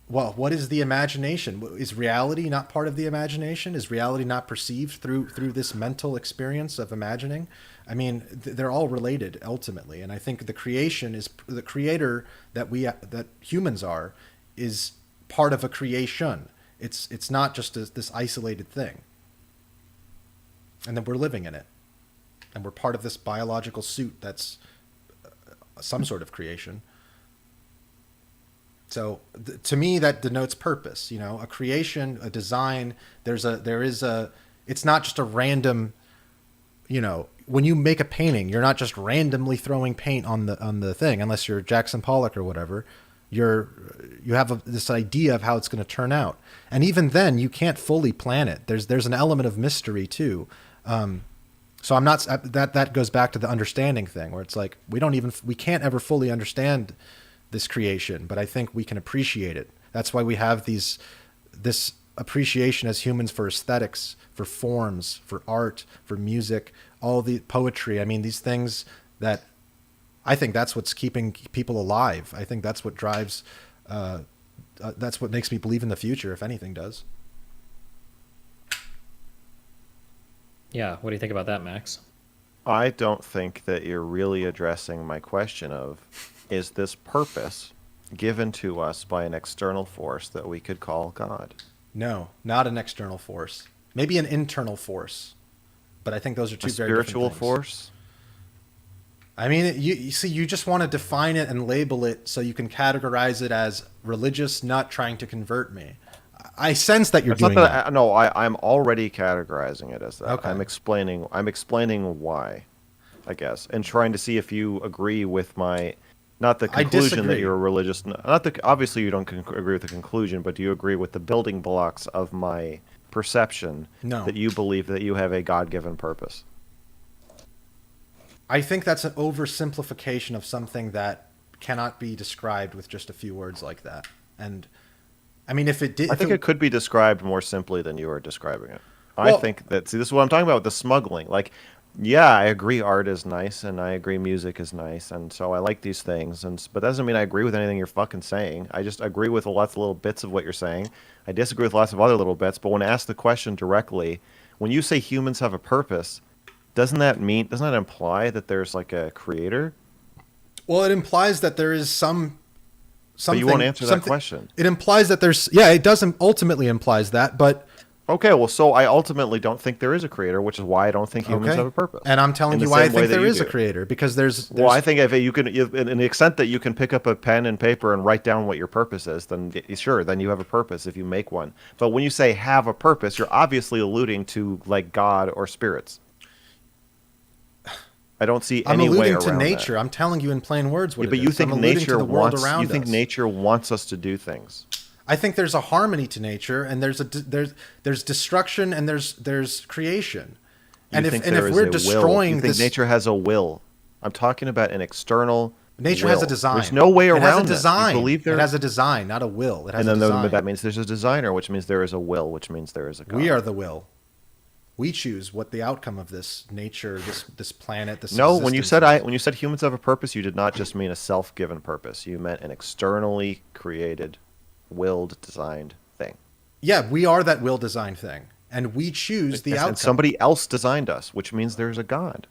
Well, what is the imagination? Is reality not part of the imagination? Is reality not perceived through this mental experience of imagining? I mean, they're all related ultimately, and I think the creation is the creator that humans are is part of a creation. It's not just this isolated thing. And then we're living in it. And we're part of this biological suit that's some sort of creation. So to me, that denotes purpose. You know, a creation, a design. It's not just a random. You know, when you make a painting, you're not just randomly throwing paint on the thing, unless you're Jackson Pollock or whatever. You have this idea of how it's going to turn out, and even then, you can't fully plan it. There's an element of mystery too. So I'm not that goes back to the understanding thing, where it's like we can't ever fully understand this creation, but I think we can appreciate it. That's why we have this appreciation as humans for aesthetics, for forms, for art, for music, all the poetry. I mean, these things that I think that's what's keeping people alive. I think that's what drives, that's what makes me believe in the future, if anything does. Yeah, what do you think about that, Max? I don't think that you're really addressing my question of, is this purpose given to us by an external force that we could call God? No, not an external force. Maybe an internal force. But I think those are two very different spiritual things. Force? I mean, you see, you just want to define it and label it so you can categorize it as religious, not trying to convert me. I sense that you're doing that. No, I'm already categorizing it as that. Okay. I'm explaining why, I guess, and trying to see if you agree with my, not the conclusion that you're a religious, obviously you don't agree with the conclusion, but do you agree with the building blocks of my perception that you believe that you have a God-given purpose? I think that's an oversimplification of something that cannot be described with just a few words like that. And I mean, if it did, I think it could be described more simply than you are describing it. Well, I think that, see, this is what I'm talking about with the smuggling. Like, yeah, I agree art is nice, and I agree music is nice, and so I like these things, but that doesn't mean I agree with anything you're fucking saying. I just agree with lots of little bits of what you're saying. I disagree with lots of other little bits, but when asked the question directly, when you say humans have a purpose, doesn't that imply that there's like a creator? Well, it implies that there is something. But you won't answer that question. It implies that it doesn't ultimately implies that, but okay, well, so I ultimately don't think there is a creator, which is why I don't think humans have a purpose. And I'm telling you why I think there is a creator, because there's well, I think if you can, in the extent that you can pick up a pen and paper and write down what your purpose is, then sure, then you have a purpose if you make one. But when you say have a purpose, you're obviously alluding to like God or spirits. I don't see any way around that. I'm alluding to nature. I'm telling you in plain words what it is. But you think nature wants nature wants us to do things. I think there's a harmony to nature, and there's destruction and there's creation. And if we're destroying this, nature has a will. I'm talking about an external. Nature has a design. There's no way around it. It has a design. It has a design, not a will. It has a design. That means there's a designer, which means there is a will, which means there is a God. We are the will. We choose what the outcome of this nature, this planet, this. No, when you said humans have a purpose, you did not just mean a self-given purpose. You meant an externally created, willed, designed thing. Yeah, we are that will-designed thing, and we choose the outcome. And somebody else designed us, which means there's a God.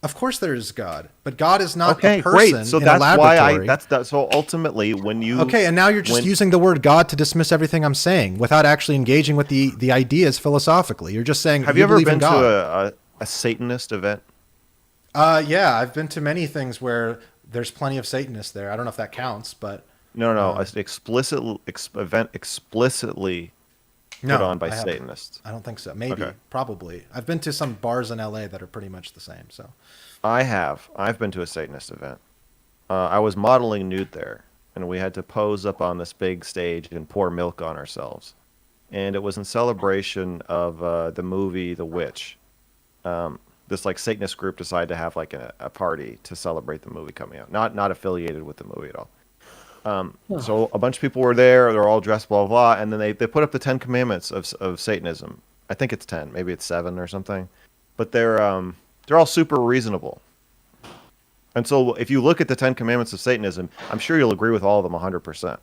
Of course, there is God, but God is not a person great. So in that's a laboratory. why so ultimately, when you and now you're just using the word God to dismiss everything I'm saying without actually engaging with the ideas philosophically. You're just saying. Have you ever been to a Satanist event? Yeah, I've been to many things where there's plenty of Satanists there. I don't know if that counts, but no, an event explicitly put on by Satanists. I don't think so. Maybe, probably. I've been to some bars in LA that are pretty much the same. So, I've been to a Satanist event. I was modeling nude there, and we had to pose up on this big stage and pour milk on ourselves. And it was in celebration of the movie The Witch. This like Satanist group decided to have like a party to celebrate the movie coming out. Not affiliated with the movie at all. So a bunch of people were there. They're all dressed, blah, blah, blah. And then they put up the 10 Commandments of Satanism. I think it's 10. Maybe it's 7 or something. But they're all super reasonable. And so if you look at the 10 Commandments of Satanism, I'm sure you'll agree with all of them 100%.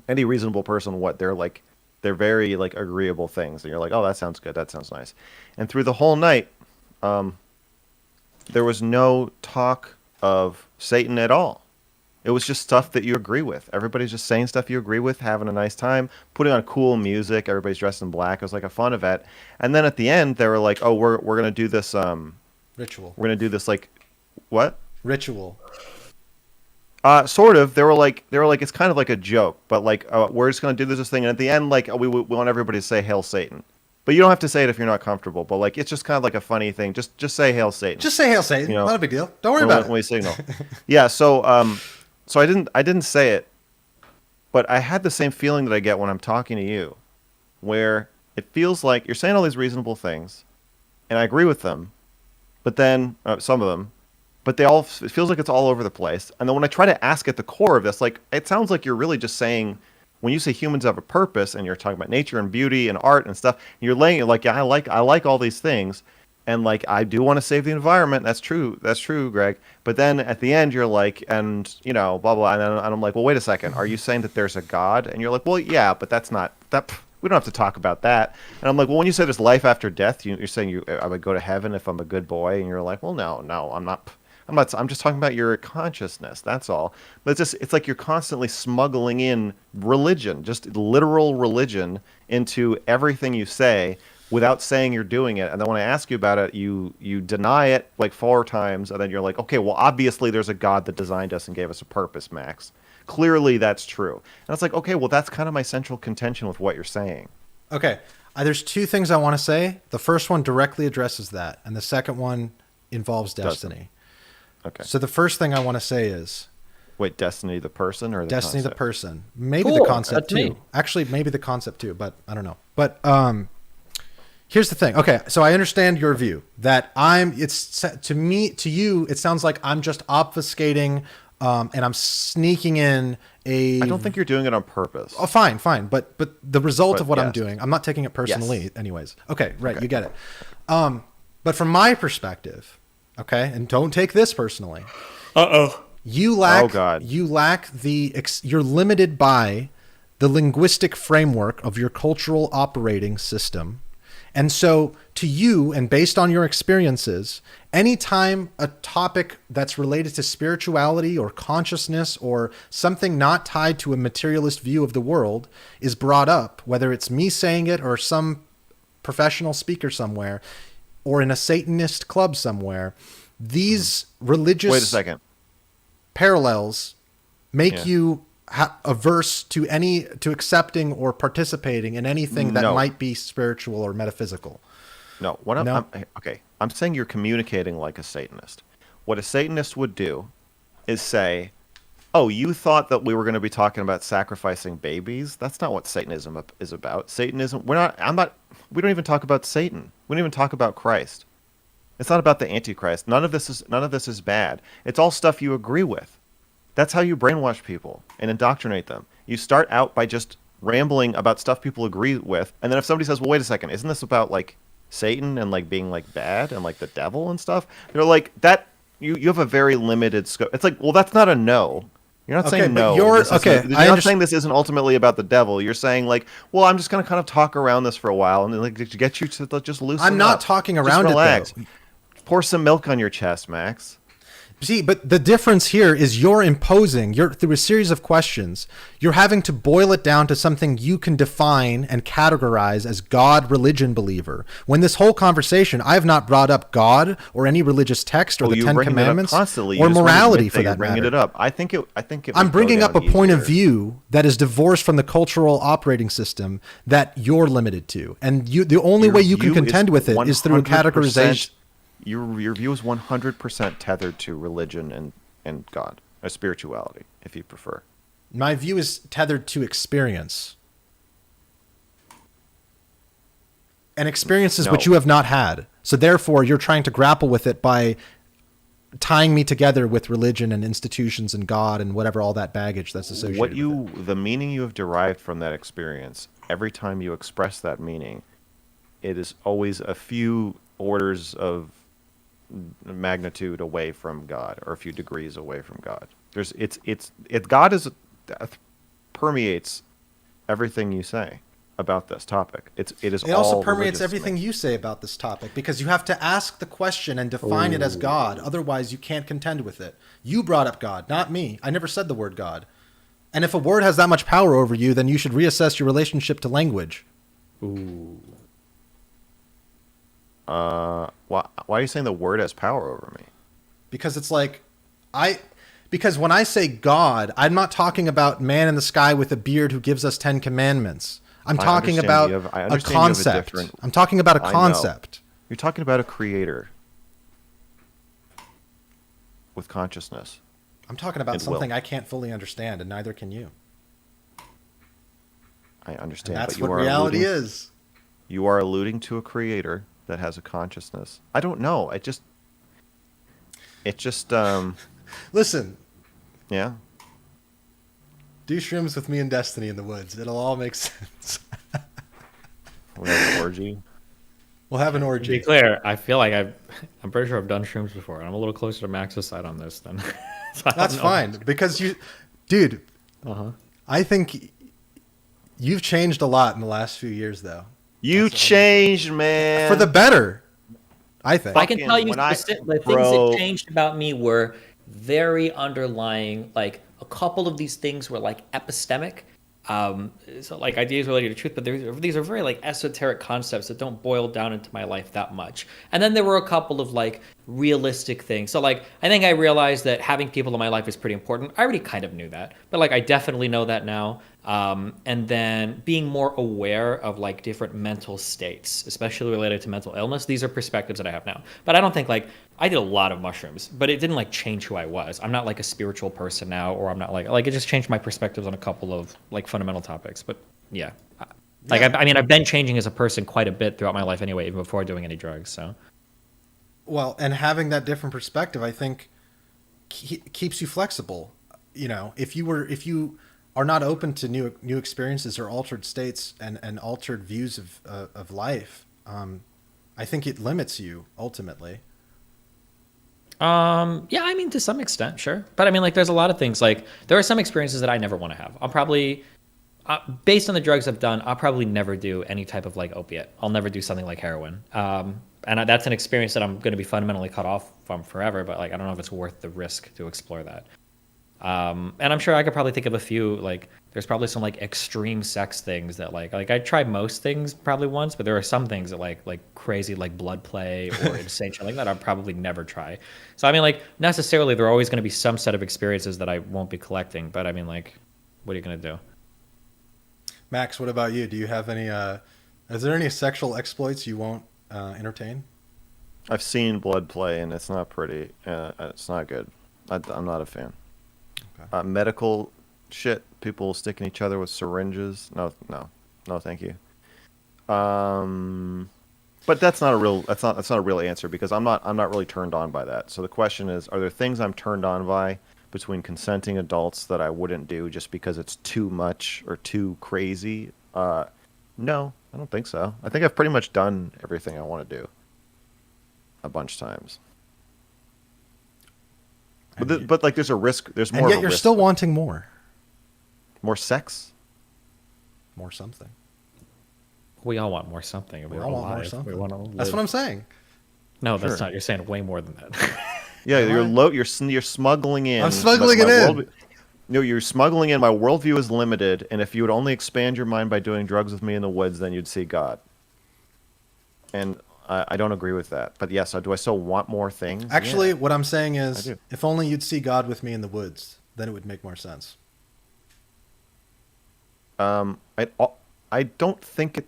Any reasonable person, they're very like agreeable things. And you're like, oh, that sounds good. That sounds nice. And through the whole night, there was no talk of Satan at all. It was just stuff that you agree with. Everybody's just saying stuff you agree with, having a nice time, putting on cool music. Everybody's dressed in black. It was like a fun event. And then at the end, they were like, "Oh, we're gonna do this. Ritual. We're gonna do this like, what? Ritual. Sort of. They were like, it's kind of like a joke, but like, we're just gonna do this thing. And at the end, like, we want everybody to say Hail Satan. But you don't have to say it if you're not comfortable. But like, it's just kind of like a funny thing. Just say Hail Satan. Just say Hail Satan. You know, Not a big deal. Don't worry about when it. we signal. Yeah. So I didn't say it, but I had the same feeling that I get when I'm talking to you, where it feels like you're saying all these reasonable things, and I agree with them, but then some of them, but it feels like it's all over the place. And then when I try to ask at the core of this, like, it sounds like you're really just saying, when you say humans have a purpose, and you're talking about nature and beauty and art and stuff, you're laying it like, yeah, I like all these things. And like, I do want to save the environment. That's true, Greg. But then at the end, you're like, and you know, blah blah. And I'm like, well, wait a second. Are you saying that there's a God? And you're like, well, yeah, but that's not that. We don't have to talk about that. And I'm like, well, when you say there's life after death, you're saying I would go to heaven if I'm a good boy. And you're like, well, no, I'm not. I'm just talking about your consciousness. That's all. But it's like you're constantly smuggling in religion, just literal religion, into everything you say, without saying you're doing it. And then when I ask you about it, you deny it like 4 times, and then you're like, okay, well, obviously there's a God that designed us and gave us a purpose, Max. Clearly that's true. And it's like, okay, well, that's kind of my central contention with what you're saying. Okay. There's 2 things I want to say. The first one directly addresses that, and the second one involves destiny. Okay. So the first thing I want to say is... Wait, Destiny the person or the Destiny concept? the person. Maybe Cool, the concept that's me. too. Actually, maybe the concept too, but I don't know. But here's the thing. Okay, so I understand your view that to you, it sounds like I'm just obfuscating and I'm sneaking in a... I don't think you're doing it on purpose. Oh, fine. But the result of what I'm yes. doing, I'm not taking it personally anyways. Okay, right, You get it. But from my perspective, okay, and don't take this personally. You lack, Oh, God. you're limited by the linguistic framework of your cultural operating system. And so to you, and based on your experiences, anytime a topic that's related to spirituality or consciousness or something not tied to a materialist view of the world is brought up, whether it's me saying it or some professional speaker somewhere or in a Satanist club somewhere, these religious... Wait a second. parallels make Yeah. you averse to accepting or participating in anything that No. might be spiritual or metaphysical. No, I'm saying you're communicating like a Satanist. What a Satanist would do is say, "Oh, you thought that we were going to be talking about sacrificing babies? That's not what Satanism is about. Satanism, we don't even talk about Satan. We don't even talk about Christ. It's not about the Antichrist. None of this is bad. It's all stuff you agree with. That's how you brainwash people and indoctrinate them. You start out by just rambling about stuff people agree with, and then if somebody says, "Well, wait a second, isn't this about like Satan and like being like bad and like the devil and stuff?" They're like, "That you have a very limited scope." It's like, well, that's not a no. You're not Okay, saying but no. you're Not saying this isn't ultimately about the devil. You're saying like, well, I'm just gonna kind of talk around this for a while and then like to get you to just loosen up. I'm not talking around Just it, relax. though. Pour some milk on your chest, Max. See, but the difference here is you're through a series of questions, you're having to boil it down to something you can define and categorize as God religion believer. When this whole conversation, I have not brought up God or any religious text or the You're Ten bringing it up Commandments constantly. or You just won't morality admit for you're that bringing matter. it up. I think it. I'm would bringing go up a down point of easier. view that is divorced from the cultural operating system that you're limited to. And the only way you can view contend with it is through a 100% categorization. Your view is 100% tethered to religion and God, or spirituality, if you prefer. My view is tethered to experience. And experience is what No. you have not had. So therefore, you're trying to grapple with it by tying me together with religion and institutions and God and whatever all that baggage that's associated with it. The meaning you have derived from that experience, every time you express that meaning, it is always a few orders of magnitude away from God, or a few degrees away from God. God permeates everything you say. about this topic. It is It also all permeates religious to me. everything you say about this topic, because you have to ask the question and define it as God. Otherwise, you can't contend with it. You brought up God, not me. I never said the word God. And if a word has that much power over you, then you should reassess your relationship to language. Ooh. Why are you saying the word has power over me? Because it's like, because when I say God, I'm not talking about man in the sky with a beard who gives us 10 commandments. I'm talking about a concept. I'm talking about a concept. You're talking about a creator with consciousness. I'm talking about And something will. I can't fully understand, and neither can you. I And understand. that's but you what are reality alluding, is. You are alluding to a creator that has a consciousness. I don't know. It just Listen, yeah. do shrooms with me and Destiny in the woods. It'll all make sense. We have an orgy. We'll have an To be orgy. clear, I feel like I'm pretty sure I've done shrooms before. I'm a little closer to Max's side on this than. So I don't That's know. fine, because dude, Uh-huh. I think you've changed a lot in the last few years, though. You changed, man. For the better, I think. I can tell you When I- the things Bro. that changed about me were very underlying. Like a couple of these things were like epistemic, so like ideas related to truth. But these are very like esoteric concepts that don't boil down into my life that much. And then there were a couple of like realistic things. So like I think I realized that having people in my life is pretty important. I already kind of knew that, but like I definitely know that now. And then being more aware of like different mental states, especially related to mental illness. These are perspectives that I have now. But I don't think like I did a lot of mushrooms, but it didn't like change who I was. I'm not like a spiritual person now, or I'm not like it just changed my perspectives on a couple of like fundamental topics. But yeah, like I mean, I've been changing as a person quite a bit throughout my life anyway, even before doing any drugs. So Well, and having that different perspective, I think, keeps you flexible. You know, if you are not open to new experiences or altered states and altered views of life, I think it limits you ultimately. yeah, I mean, to some extent, sure. But I mean, like, there's a lot of things. Like, there are some experiences that I never want to have. I'll probably, based on the drugs I've done, I'll probably never do any type of like opiate. I'll never do something like heroin. And that's an experience that I'm going to be fundamentally cut off from forever. But like, I don't know if it's worth the risk to explore that. And I'm sure I could probably think of a few. Like, there's probably some like extreme sex things that like I tried most things probably once, but there are some things that like crazy like blood play or insane shit like that I'll probably never try. So I mean, like, necessarily there are always going to be some set of experiences that I won't be collecting. But I mean, like, what are you going to do? Max, what about you? Do you have any? Is there any sexual exploits you won't entertain? I've seen blood play, and it's not pretty. It's not good. I'm not a fan. Okay. Medical shit, people sticking each other with syringes. No, thank you. But that's not a real answer, because I'm not really turned on by that. So the question is, are there things I'm turned on by between consenting adults that I wouldn't do just because it's too much or too crazy? No, I don't think so. I think I've pretty much done everything I want to do a bunch of times. But like, there's a risk. There's more. And of yet a you're risk. still wanting more. More sex. More something. We all want more something. We We're all want more alive. something. We want to live. That's what I'm saying. No, that's Sure. not. You're saying way more than that. Yeah, Am you're smuggling in. I'm smuggling but it my in. world- No, you're smuggling in. My worldview is limited, and if you would only expand your mind by doing drugs with me in the woods, then you'd see God. And I don't agree with that. But yes, do I still want more things? Actually, Yeah. what I'm saying I is, do. if only you'd see God with me in the woods, then it would make more sense. I don't think it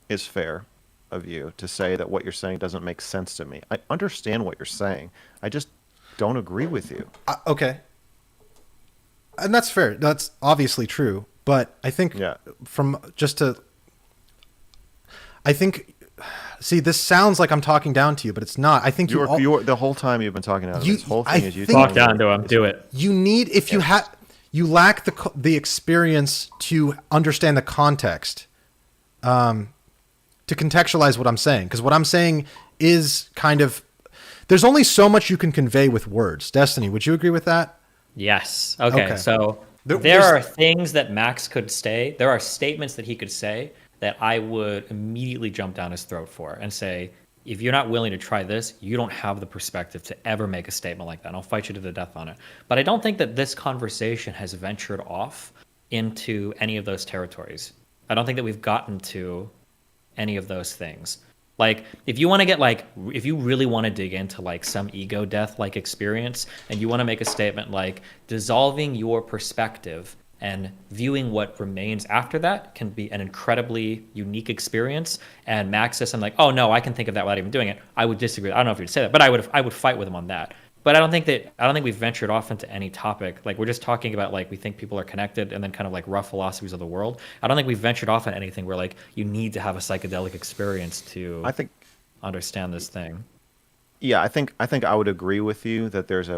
is fair of you to say that what you're saying doesn't make sense to me. I understand what you're saying. I just don't agree with you. Okay. And that's fair. That's obviously true. But I think Yeah. see, this sounds like I'm talking down to you, but it's not. I think You're the whole time you've been talking about You- this whole I thing is you think- Talk telling down me- to him. Do it. you need, if you Yes. you lack the experience to understand the context, to contextualize what I'm saying. Because what I'm saying is kind of, there's only so much you can convey with words. Destiny, would you agree with that? Yes. Okay. Okay. So There are things that Max could say. There are statements that he could say that I would immediately jump down his throat for and say, if you're not willing to try this, you don't have the perspective to ever make a statement like that. And I'll fight you to the death on it. But I don't think that this conversation has ventured off into any of those territories. I don't think that we've gotten to any of those things. Like, if you want to get if you really want to dig into like some ego death like experience, and you want to make a statement like dissolving your perspective and viewing what remains after that can be an incredibly unique experience. And Max says something like, "Oh no, I can think of that without even doing it." I would disagree. I don't know if you'd say that, but I would fight with him on that. But I don't think we've ventured off into any topic. Like, we're just talking about like we think people are connected, and then kind of like rough philosophies of the world. I don't think we've ventured off on anything where like you need to have a psychedelic experience to understand this thing. Yeah, I think I would agree with you that there's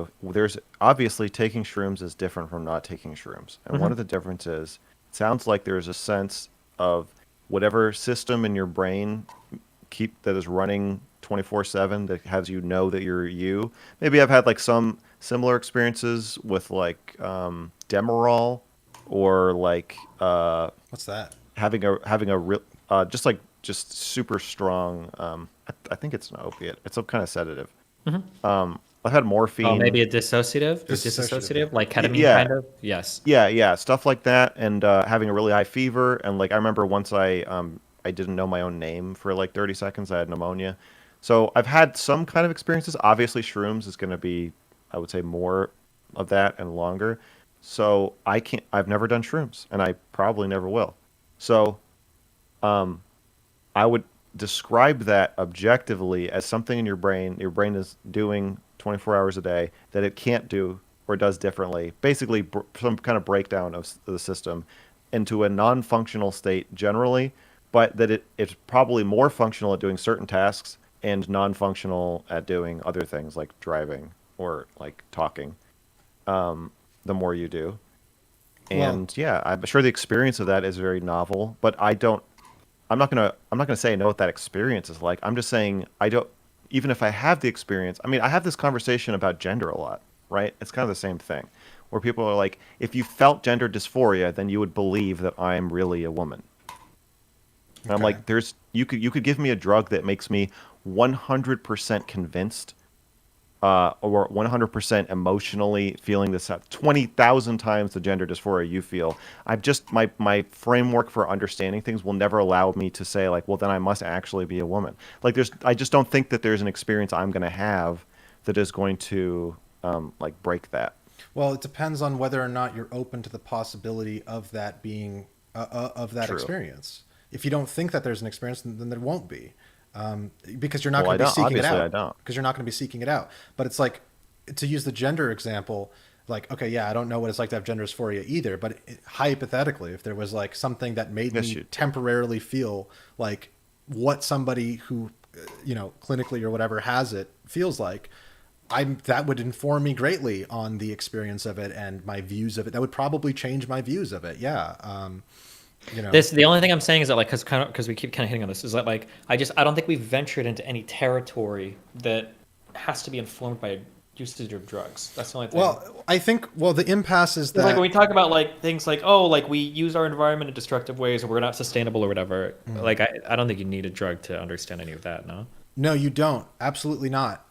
obviously taking shrooms is different from not taking shrooms. And one of the differences, it sounds like there's a sense of whatever system in your brain that is running 24/7 that has you know that you're you. Maybe I've had like some similar experiences with like Demerol, or like What's that? having a real just super strong. I think it's an opiate. It's some kind of sedative. I've had morphine. Oh, maybe a dissociative? Dissociative? Like ketamine Yeah. kind of? Yes. Yeah, stuff like that, and having a really high fever, and like I remember once I didn't know my own name for like 30 seconds. I had pneumonia, so I've had some kind of experiences. Obviously, shrooms is going to be, I would say, more of that and longer. So I've never done shrooms, and I probably never will. So, I would describe that objectively as something in your brain is doing 24 hours a day that it can't do or does differently. Basically, some kind of breakdown of the system into a non-functional state generally, but that it's probably more functional at doing certain tasks and non-functional at doing other things like driving or like talking, the more you do. And yeah, I'm sure the experience of that is very novel, but I'm not gonna say I know what that experience is like. I'm just saying I don't. Even if I have the experience, I mean, I have this conversation about gender a lot, right? It's kind of the same thing, where people are like, if you felt gender dysphoria, then you would believe that I'm really a woman. And I'm like, you could give me a drug that makes me 100% convinced, or 100% emotionally feeling this 20,000 times the gender dysphoria you feel. I've just my framework for understanding things will never allow me to say like, well, then I must actually be a woman. Like I just don't think that there's an experience I'm going to have that is going to like break that. Well, it depends on whether or not you're open to the possibility of that being of that True. experience. If you don't think that there's an experience, then there won't be. Because you're not Well, going to be seeking it obviously out. I don't. Because you're not going to be seeking it out. But it's like, to use the gender example, like, okay, yeah, I don't know what it's like to have gender dysphoria either, but hypothetically, if there was like something that made Yes, me you- temporarily feel like what somebody who, clinically or whatever has it feels like, that would inform me greatly on the experience of it and my views of it. That would probably change my views of it. Yeah. The only thing I'm saying is that like because we keep kind of hitting on this is that like I don't think we've ventured into any territory that has to be informed by usage of drugs. That's the only thing. Well, I think the impasse is that like when we talk about like things like like we use our environment in destructive ways or we're not sustainable or whatever. Like I don't think you need a drug to understand any of that. No, you don't. Absolutely not.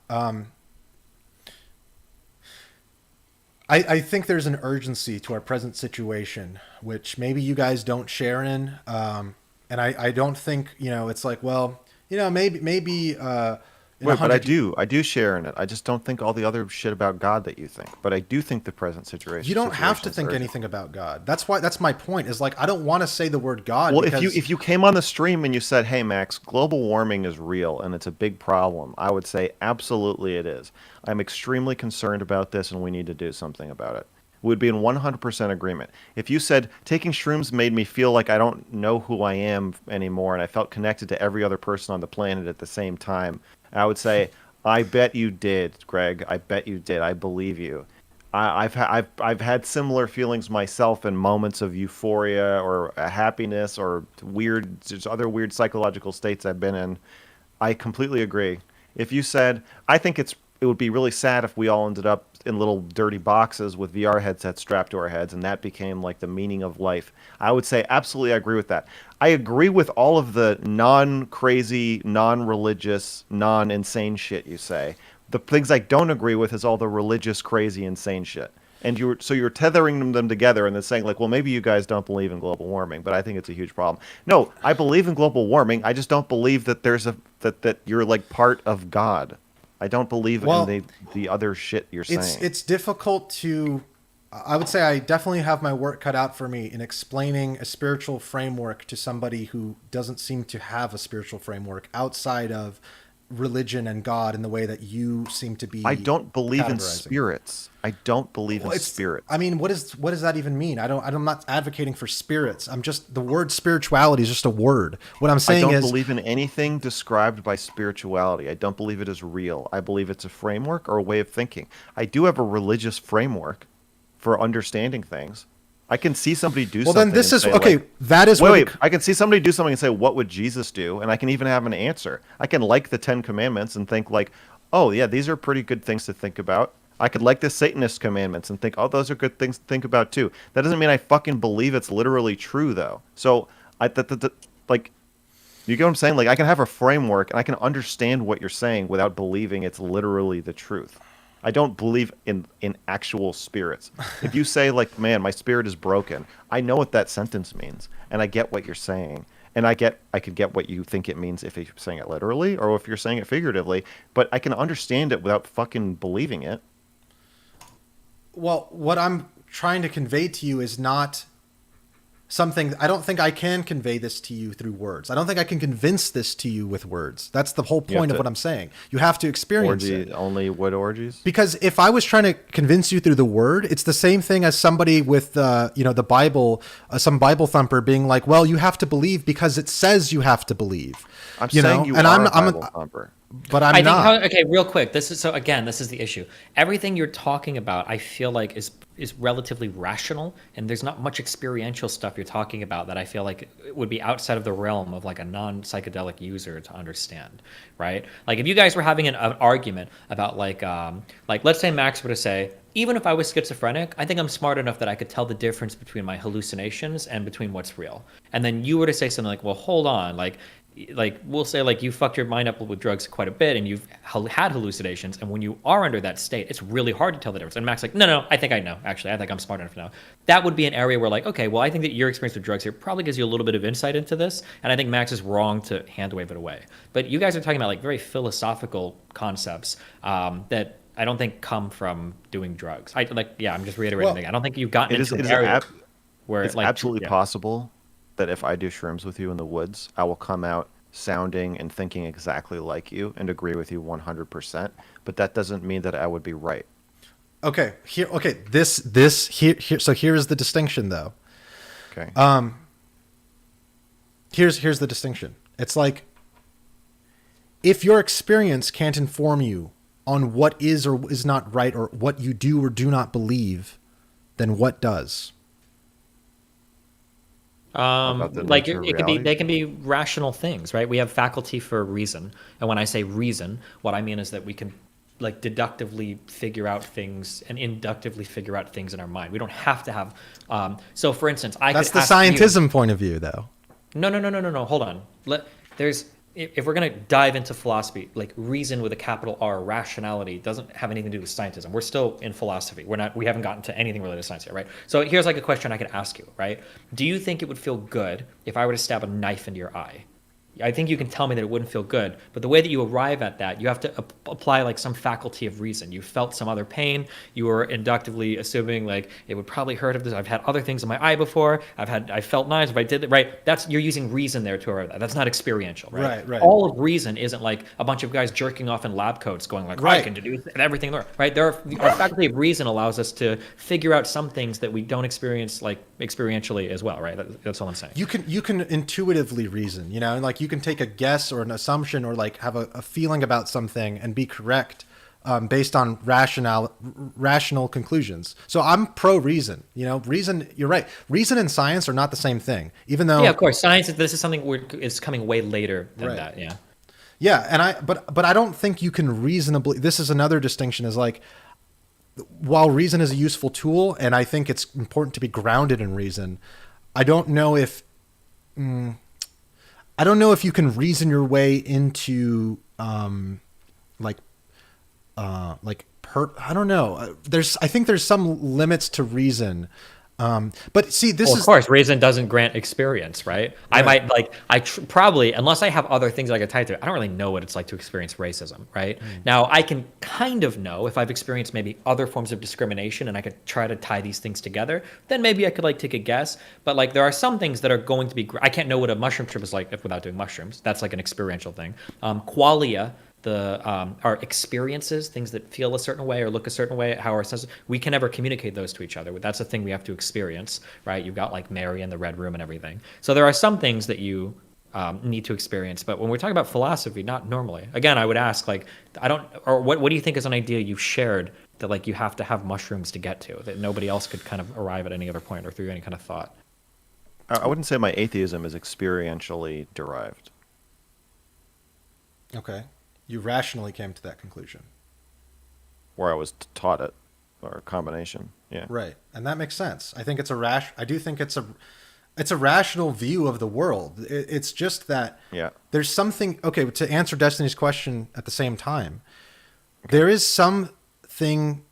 I think there's an urgency to our present situation, which maybe you guys don't share in. And I don't think, it's like, well, maybe. Wait, but I do share in it. I just don't think all the other shit about God that you think. But I do think the present situation. You don't have to situation is think urgent. anything about God. That's my point. Is like I don't want to say the word God. Well, because if you came on the stream and you said, "Hey, Max, global warming is real and it's a big problem," I would say absolutely it is. I'm extremely concerned about this and we need to do something about it. We would be in 100% agreement. If you said taking shrooms made me feel like I don't know who I am anymore and I felt connected to every other person on the planet at the same time, I would say, I bet you did, Greg. I bet you did. I believe you. I've had similar feelings myself in moments of euphoria or happiness or just other weird psychological states I've been in. I completely agree. If you said, I think it would be really sad if we all ended up in little dirty boxes with VR headsets strapped to our heads, and that became like the meaning of life. I would say absolutely I agree with that. I agree with all of the non-crazy, non-religious, non-insane shit you say. The things I don't agree with is all the religious, crazy, insane shit. And you're tethering them together and then saying like, well, maybe you guys don't believe in global warming, but I think it's a huge problem. No, I believe in global warming. I just don't believe that that you're like part of God. I don't believe in the other shit you're saying. It's difficult to. I would say I definitely have my work cut out for me in explaining a spiritual framework to somebody who doesn't seem to have a spiritual framework outside of religion and God in the way that you seem to be. I don't believe in categorizing. spirits. I don't believe in spirits. I mean, what does that even mean? I'm not advocating for spirits. I'm just, the word spirituality is just a word. What I'm saying is, I don't believe in anything described by spirituality. I don't believe it is real. I believe it's a framework or a way of thinking. I do have a religious framework for understanding things. I can see somebody do something. Well, then this is say, okay. Like, that is wait. I can see somebody do something and say, "What would Jesus do?" And I can even have an answer. I can like the 10 Commandments and think like, "Oh yeah, these are pretty good things to think about." I could like the Satanist commandments and think, "Oh, those are good things to think about too." That doesn't mean I fucking believe it's literally true though. So like, you get what I'm saying? Like, I can have a framework and I can understand what you're saying without believing it's literally the truth. I don't believe in actual spirits. If you say like, man, my spirit is broken, I know what that sentence means, and I get what you're saying, and I could get what you think it means if you're saying it literally or if you're saying it figuratively, but I can understand it without fucking believing it. Well, what I'm trying to convey to you is not something. I don't think I can convey this to you through words. I don't think I can convince this to you with words. That's the whole point of what I'm saying. You have to experience it. Only wood orgies? Because if I was trying to convince you through the word, it's the same thing as somebody with, the Bible, some Bible thumper being like, well, you have to believe because it says you have to believe. I'm saying you are a Bible thumper. But I'm not. Okay, real quick. This is the issue. Everything you're talking about, I feel like is relatively rational, and there's not much experiential stuff you're talking about that I feel like it would be outside of the realm of like a non-psychedelic user to understand, right? Like if you guys were having an argument about like let's say Max were to say, even if I was schizophrenic, I think I'm smart enough that I could tell the difference between my hallucinations and between what's real. And then you were to say something like, well, hold on, like we'll say like you fucked your mind up with drugs quite a bit and you've had hallucinations, and when you are under that state it's really hard to tell the difference. And Max like, no, I think I know, actually I think I'm smart enough now. That would be an area where like, okay, well I think that your experience with drugs here probably gives you a little bit of insight into this, and I think Max is wrong to hand wave it away. But you guys are talking about like very philosophical concepts that I don't think come from doing drugs. I'm just reiterating again. I don't think you've gotten into an area where it's like, absolutely possible that if I do shrooms with you in the woods, I will come out sounding and thinking exactly like you and agree with you 100%. But that doesn't mean that I would be right. Okay. Here. So here's the distinction, though. Okay. Here's the distinction. It's like, if your experience can't inform you on what is or is not right, or what you do or do not believe, then what does? Like they can be rational things, right? We have faculty for reason, and when I say reason, what I mean is that we can like deductively figure out things and inductively figure out things in our mind. We don't have to have. So, for instance, that's the scientism point of view, though. No. Hold on. If we're going to dive into philosophy, like reason with a capital R, rationality, doesn't have anything to do with scientism. We're still in philosophy. We haven't gotten to anything related to science yet, right? So here's like a question I could ask you, right? Do you think it would feel good if I were to stab a knife into your eye? I think you can tell me that it wouldn't feel good, but the way that you arrive at that, you have to apply like some faculty of reason. You felt some other pain. You were inductively assuming like it would probably hurt if this. I've had other things in my eye before. I felt knives if I did it, right? You're using reason there to arrive at that. That's not experiential, right? Right. All of reason isn't like a bunch of guys jerking off in lab coats going like, I can do everything there, right? Our faculty of reason allows us to figure out some things that we don't experience like experientially as well, right? That's all I'm saying. You can intuitively reason, and like you can take a guess or an assumption or like have a feeling about something and be correct based on rational conclusions. So I'm pro reason. Reason. You're right. Reason and science are not the same thing. Even though, yeah, of course, science. This is something is coming way later than that. Yeah. Yeah, but I don't think you can reasonably. This is another distinction. Is like, while reason is a useful tool, and I think it's important to be grounded in reason, I don't know if you can reason your way into I don't know. I think there's some limits to reason. But see, Of course, reason doesn't grant experience, right? I might probably, unless I have other things I could tie to it, I don't really know what it's like to experience racism, right? Now, I can kind of know if I've experienced maybe other forms of discrimination and I could try to tie these things together, then maybe I could like take a guess. But like there are some things that are going to be, I can't know what a mushroom trip is like without doing mushrooms. That's like an experiential thing. Qualia, our experiences, things that feel a certain way or look a certain way, how our senses, we can never communicate those to each other. That's a thing we have to experience, right? You've got like Mary in the red room and everything. So there are some things that you need to experience, but when we're talking about philosophy, not normally. Again, I would ask like, what do you think is an idea you've shared that like you have to have mushrooms to get to, that nobody else could kind of arrive at any other point or through any kind of thought? I wouldn't say my atheism is experientially derived. Okay. You rationally came to that conclusion. Where I was taught it, or a combination. Yeah. Right. And that makes sense. I think I do think it's a rational view of the world. It's just that there's something, okay, to answer Destiny's question at the same time, there is something,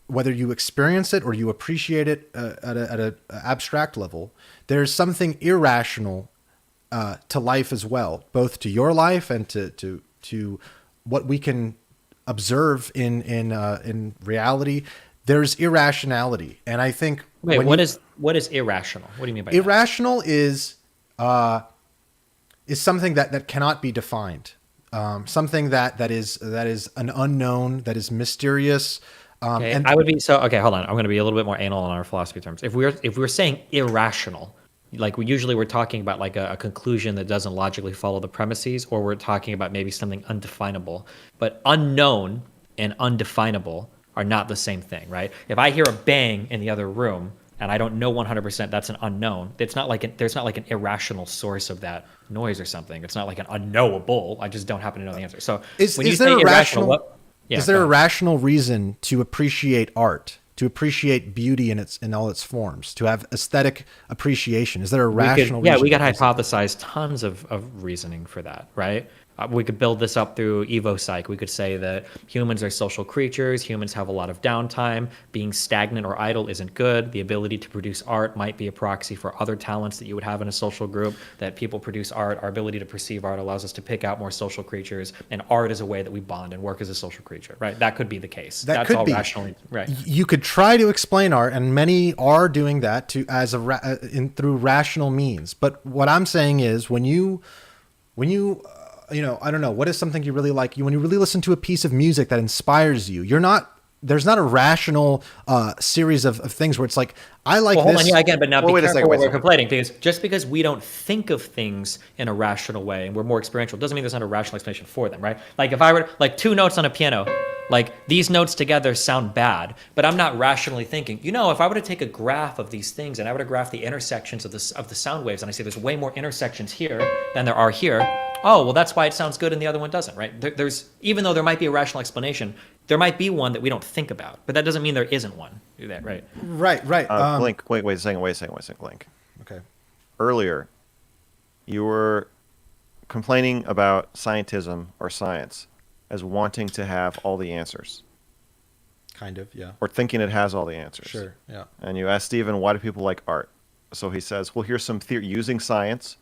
whether you experience it or you appreciate it at an abstract level, there's something irrational to life as well, both to your life and to what we can observe in reality. There's irrationality, and I think what is irrational? What do you mean by irrational? Is something that cannot be defined, something that is an unknown, that is mysterious. And I would be okay. Hold on, I'm going to be a little bit more anal on our philosophy terms. If we're saying irrational, like we're talking about like a conclusion that doesn't logically follow the premises, or we're talking about maybe something undefinable. But unknown and undefinable are not the same thing, right? If I hear a bang in the other room and I don't know 100% that's an unknown, there's not like an irrational source of that noise or something. It's not like an unknowable. I just don't happen to know the answer. So is there a rational reason to appreciate art? To appreciate beauty in all its forms, to have aesthetic appreciation? Is there a rational reason? Yeah, we could hypothesize tons of reasoning for that, right? We could build this up through evo-psych. We could say that humans are social creatures. Humans have a lot of downtime. Being stagnant or idle isn't good. The ability to produce art might be a proxy for other talents that you would have in a social group, that people produce art. Our ability to perceive art allows us to pick out more social creatures, and art is a way that we bond and work as a social creature, right? That could be the case. That's all rationally, right? You could try to explain art, and many are doing that through rational means. But what I'm saying is when you I don't know, what is something you really like? When you really listen to a piece of music that inspires you, there's not a rational series of things where it's like, I like this. Hold on, yeah, again, but now be careful what we're complaining, because just because we don't think of things in a rational way and we're more experiential doesn't mean there's not a rational explanation for them, right? Like if I were like two notes on a piano, like these notes together sound bad, but I'm not rationally thinking, if I were to take a graph of these things and I were to graph the intersections of the sound waves, and I say there's way more intersections here than there are here, oh, well, that's why it sounds good and the other one doesn't, right? There's, even though there might be a rational explanation, there might be one that we don't think about, but that doesn't mean there isn't one. Do that, right? Right. Glink, wait a second, Glink. Okay. Earlier, you were complaining about scientism or science as wanting to have all the answers. Kind of, yeah. Or thinking it has all the answers. Sure, yeah. And you asked Stephen, why do people like art? So he says, well, here's some theory using science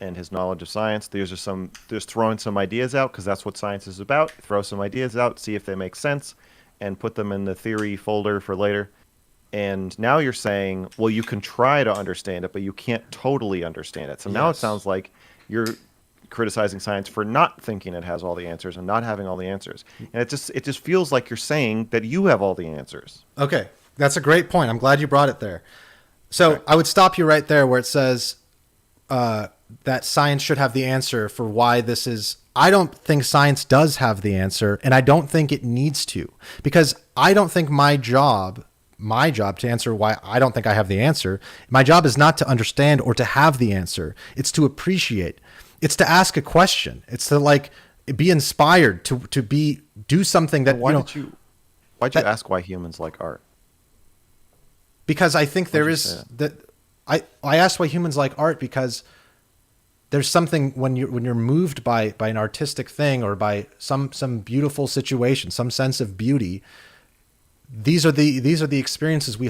and his knowledge of science. There's throwing some ideas out, because that's what science is about. Throw some ideas out, see if they make sense, and put them in the theory folder for later. And now you're saying, well, you can try to understand it, but you can't totally understand it. So now it sounds like you're criticizing science for not thinking it has all the answers and not having all the answers. And it just feels like you're saying that you have all the answers. Okay, that's a great point. I'm glad you brought it there. So I would stop you right there where it says that science should have the answer for why this is. I don't think science does have the answer, and I don't think it needs to, because I don't think my job to answer why I don't think I have the answer. My job is not to understand or to have the answer. It's to appreciate. It's to ask a question. It's to like be inspired to do something that Why'd you ask why humans like art? Because I think there Why'd you is say that? I asked why humans like art because there's something when you're moved by an artistic thing or by some beautiful situation, some sense of beauty. These are the experiences we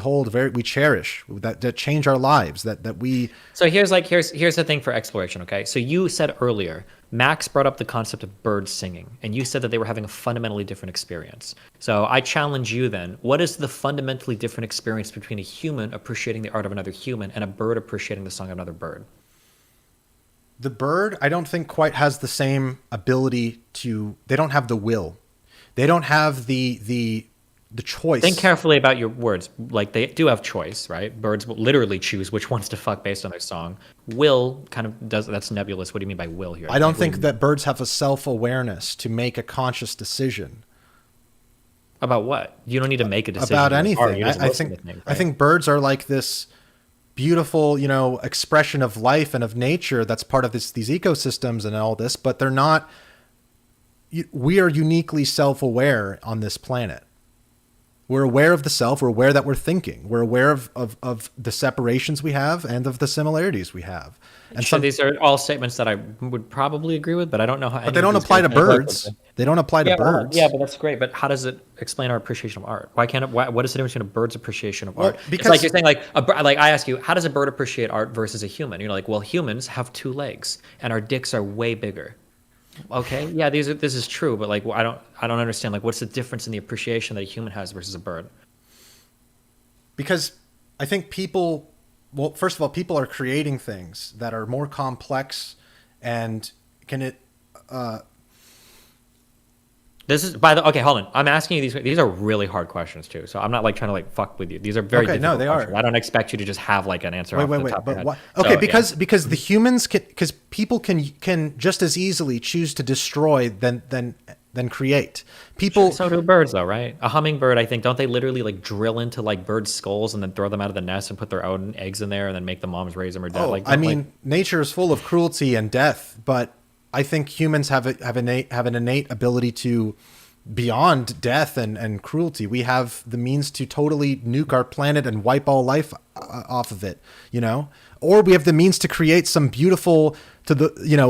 cherish that change our lives that we. So here's the thing for exploration, okay? So you said earlier, Max brought up the concept of birds singing, and you said that they were having a fundamentally different experience. So I challenge you then, what is the fundamentally different experience between a human appreciating the art of another human and a bird appreciating the song of another bird? The bird, I don't think quite has the same ability to. They don't have the will. They don't have the choice. Think carefully about your words. Like, they do have choice, right? Birds will literally choose which ones to fuck based on their song. Will kind of does, that's nebulous. What do you mean by will here? I don't think that birds have a self-awareness to make a conscious decision. About what? You don't need to make a decision About with anything. art. You just I listen think to things, I right? think birds are like this beautiful, expression of life and of nature that's part of these ecosystems and all this, but they're not. We are uniquely self-aware on this planet. We're aware of the self. We're aware that we're thinking. We're aware of the separations we have and of the similarities we have. And Sure, these are all statements that I would probably agree with, but I don't know how. but they don't apply to birds. They don't apply to birds. Yeah, but that's great. But how does it explain our appreciation of art? Why can't it? What is the difference between a bird's appreciation of art? because- It's like you're saying, like I ask you, how does a bird appreciate art versus a human? You're like, well, humans have 2 legs and our dicks are way bigger. Okay, yeah, this is true, but like, I don't understand. Like, what's the difference in the appreciation that a human has versus a bird? Because I think people, well, first of all, people are creating things that are more complex, and This is okay. Hold on. I'm asking you these. These are really hard questions too. So I'm not like trying to like fuck with you. These are very Okay, no, difficult they questions. are. I don't expect you to just have like an answer. Off the top of your but head. why? So, Okay, yeah. because the humans because people can just as easily choose to destroy than create. People. So do birds, though, right? A hummingbird, I think, don't they literally like drill into like birds' skulls and then throw them out of the nest and put their own eggs in there and then make the moms raise them or dead? Oh, Like, I mean, nature is full of cruelty and death, but I think humans have an innate ability to. Beyond death and cruelty, we have the means to totally nuke our planet and wipe all life off of it, or we have the means to create some beautiful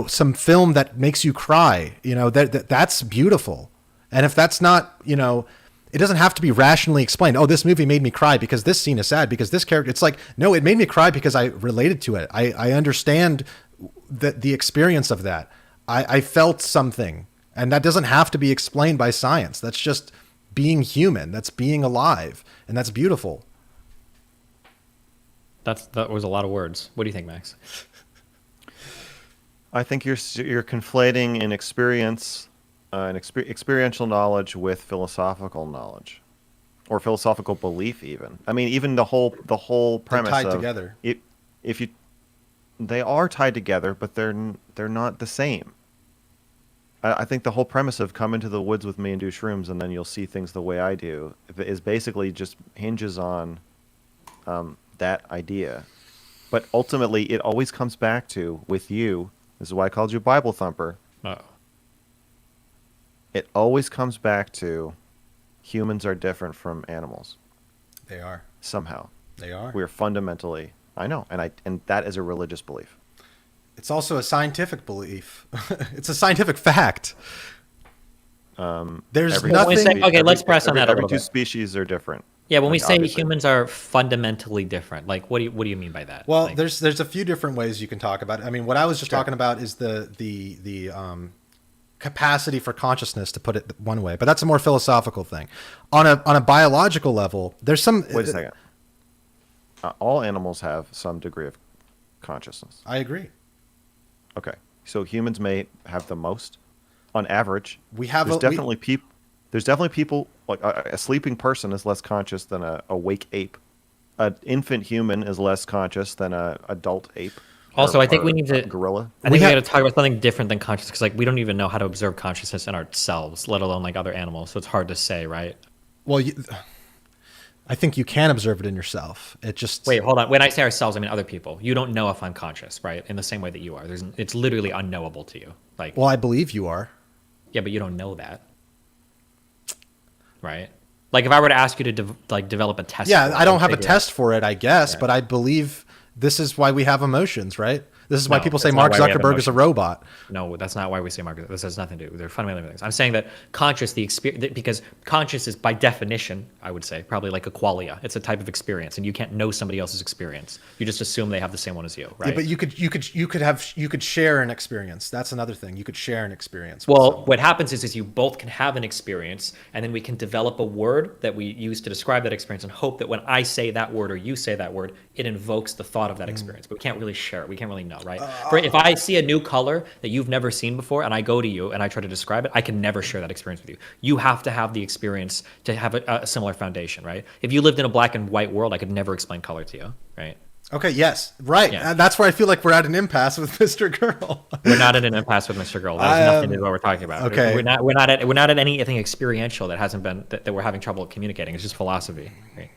some film that makes you cry, that's beautiful. And if that's not, it doesn't have to be rationally explained. Oh, this movie made me cry because this scene is sad because this character, it's like, no, it made me cry because I related to it. I understand the experience of that. I felt something. And that doesn't have to be explained by science. That's just being human. That's being alive. And that's beautiful. that was a lot of words. What do you think, Max? I think you're conflating an experiential knowledge with philosophical knowledge, or philosophical belief. Even I mean, even the whole premise They're tied of together. They are tied together, but they're not the same. I think the whole premise of come into the woods with me and do shrooms, and then you'll see things the way I do, is basically just hinges on that idea. But ultimately, it always comes back to, with you, this is why I called you Bible Thumper. Oh, It always comes back to humans are different from animals. They are. Somehow. They are. We're fundamentally, I know, and that is a religious belief. It's also a scientific belief. It's a scientific fact. There's nothing. Okay, let's press on that a every little two bit. species are different. Yeah, when we Like, say obviously. humans are fundamentally different, like what do you mean by that? Well, Like, there's a few different ways you can talk about it. I mean, what I was just talking about is the capacity for consciousness, to put it one way, but that's a more philosophical thing. On a biological level, there's some. Wait a second. All animals have some degree of consciousness. I agree. Okay, so humans may have the most, on average. We have There's definitely people like a sleeping person is less conscious than a awake ape. An infant human is less conscious than a adult ape. Also, I think or we need to gorilla. I think we got to talk about something different than consciousness, because like we don't even know how to observe consciousness in ourselves, let alone like other animals. So it's hard to say, right? Well, I think you can observe it in yourself. It just Wait, hold on. When I say ourselves, I mean other people. You don't know if I'm conscious, right? In the same way that you are. It's literally unknowable to you. Like, Well, I believe you are. yeah, but you don't know that, right? Like if I were to ask you to develop a test. Yeah, for it, I don't and have a figure test for it, I guess, Yeah. but I believe this is why we have emotions, right? This is why No, people say that's not Mark why we have Zuckerberg is a emotions. robot. No, that's not why we say market. This has nothing to do. They're fundamentally things. I'm saying that conscious, the experience, because conscious is by definition, I would say, probably like a qualia. It's a type of experience, and you can't know somebody else's experience. You just assume they have the same one as you, right? Yeah, but you could share an experience. That's another thing. You could share an experience. With Well, someone. what happens is you both can have an experience, and then we can develop a word that we use to describe that experience, and hope that when I say that word or you say that word, it invokes the thought of that experience. But we can't really share it. We can't really know, right? If I see a new color that you've never seen before, and I go to you and I try to describe it, I can never share that experience with you. You have to have the experience to have a similar foundation, right? If you lived in a black and white world, I could never explain color to you, right? Okay, yes, right. Yeah. That's where I feel like we're at an impasse with Mr. Girl. We're not at an impasse with Mr. Girl. That has nothing to do with what we're talking about. Okay. We're not at anything experiential that hasn't been that we're having trouble communicating. It's just philosophy. Right?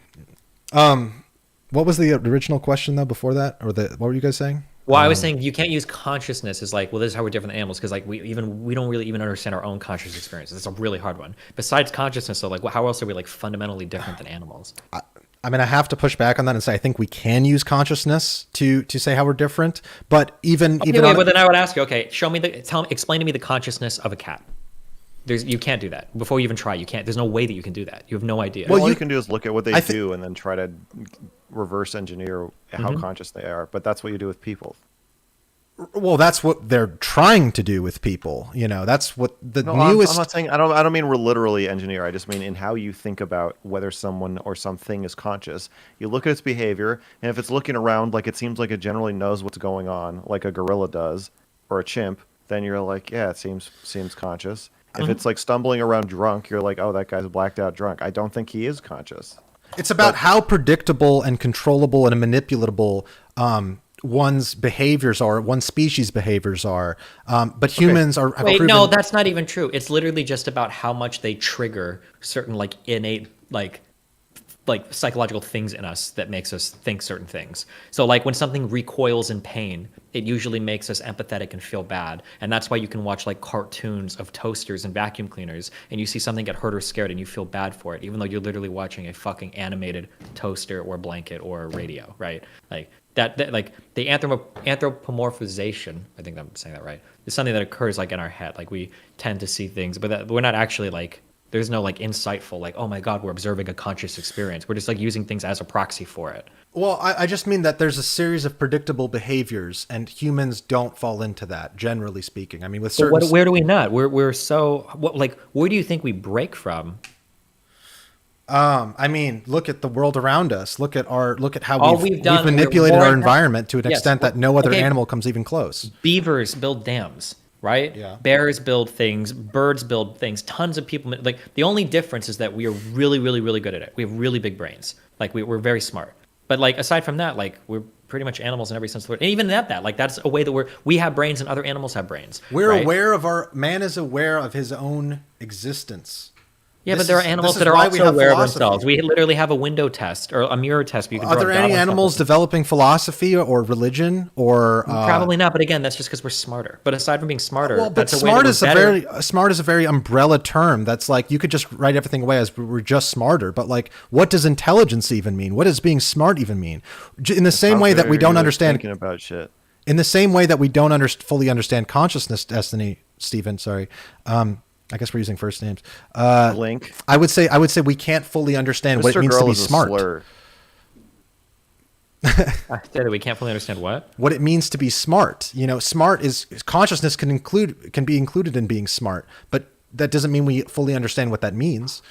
What was the original question though before that, or what were you guys saying? Well, I was saying you can't use consciousness as like, well, this is how we're different than animals, because like we don't really even understand our own conscious experiences. It's a really hard one. Besides consciousness, though, like how else are we like fundamentally different than animals? I mean, I have to push back on that and say I think we can use consciousness to say how we're different. But even Okay, wait, but then I would ask you, okay, explain to me the consciousness of a cat. You can't do that before you even try. You can't. There's no way that you can do that. You have no idea. Well, all you can do is look at what they do and then try to reverse engineer how conscious they are. But that's what you do with people. Well, that's what they're trying to do with people. You know, that's what the No, newest. I'm not saying. I don't mean we're literally engineer. I just mean in how you think about whether someone or something is conscious. You look at its behavior, and if it's looking around like it seems like it generally knows what's going on, like a gorilla does, or a chimp, then you're like, yeah, it seems conscious. If it's like stumbling around drunk, you're like, oh, that guy's blacked out drunk. I don't think he is conscious. It's about how predictable and controllable and manipulatable one's behaviors are, one species' behaviors are. But humans are. Wait, no, that's not even true. It's literally just about how much they trigger certain like innate like psychological things in us that makes us think certain things. So like when something recoils in pain, it usually makes us empathetic and feel bad. And that's why you can watch like cartoons of toasters and vacuum cleaners and you see something get hurt or scared and you feel bad for it, even though you're literally watching a fucking animated toaster or blanket or radio, right? Like that like the anthropomorphization, I think I'm saying that right, is something that occurs like in our head. Like we tend to see things, but we're not actually like, there's no like insightful, like, oh my God, we're observing a conscious experience. We're just like using things as a proxy for it. Well, I just mean that there's a series of predictable behaviors and humans don't fall into that, generally speaking. I mean, with certain... Where do we not? We're so, like, where do you think we break from? I mean, look at the world around us. Look at how All we've done, manipulated we're our more- environment to an Yes, extent that no other okay. animal comes even close. Beavers build dams, right? Yeah. Bears build things, birds build things, tons of people. Like the only difference is that we are really, really, really good at it. We have really big brains. Like we're very smart. But like aside from that, like we're pretty much animals in every sense of the word. And even that, like that's a way that we have brains and other animals have brains. We're right? aware of man is aware of his own existence. Yeah, This but there are is- animals this that is are why we also have aware of philosophy. themselves. We literally have a window test or a mirror test. Where you can Are draw there a dot any on animals something. developing philosophy or religion or Probably not, but again, that's just because we're smarter. But aside from being smarter, well, but that's a way that smart is a very umbrella term. That's like you could just write everything away as we're just smarter. But like, what does intelligence even mean? What does being smart even mean? In the same way that we don't understand, thinking about shit. in the same way that we don't fully understand consciousness, Stephen. Sorry. I guess we're using first names. Glink. I would say we can't fully understand what it Mr. means Girl to be is a smart. slur. I said that we can't fully understand what. What it means to be smart. You know, smart is consciousness can be included in being smart, but that doesn't mean we fully understand what that means.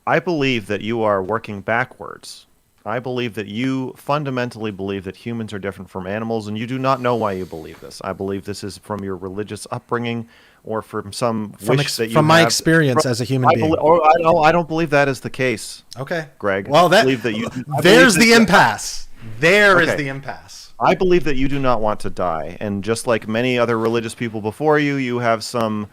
I believe that you are working backwards. I believe that you fundamentally believe that humans are different from animals, and you do not know why you believe this. I believe this is from your religious upbringing or from some wish that you from my have. experience as a human being. I don't believe that is the case. Okay, Greg. Well, I believe that you. I there's believe the that- impasse. There is Okay. the impasse. I believe that you do not want to die, and just like many other religious people before you, you have some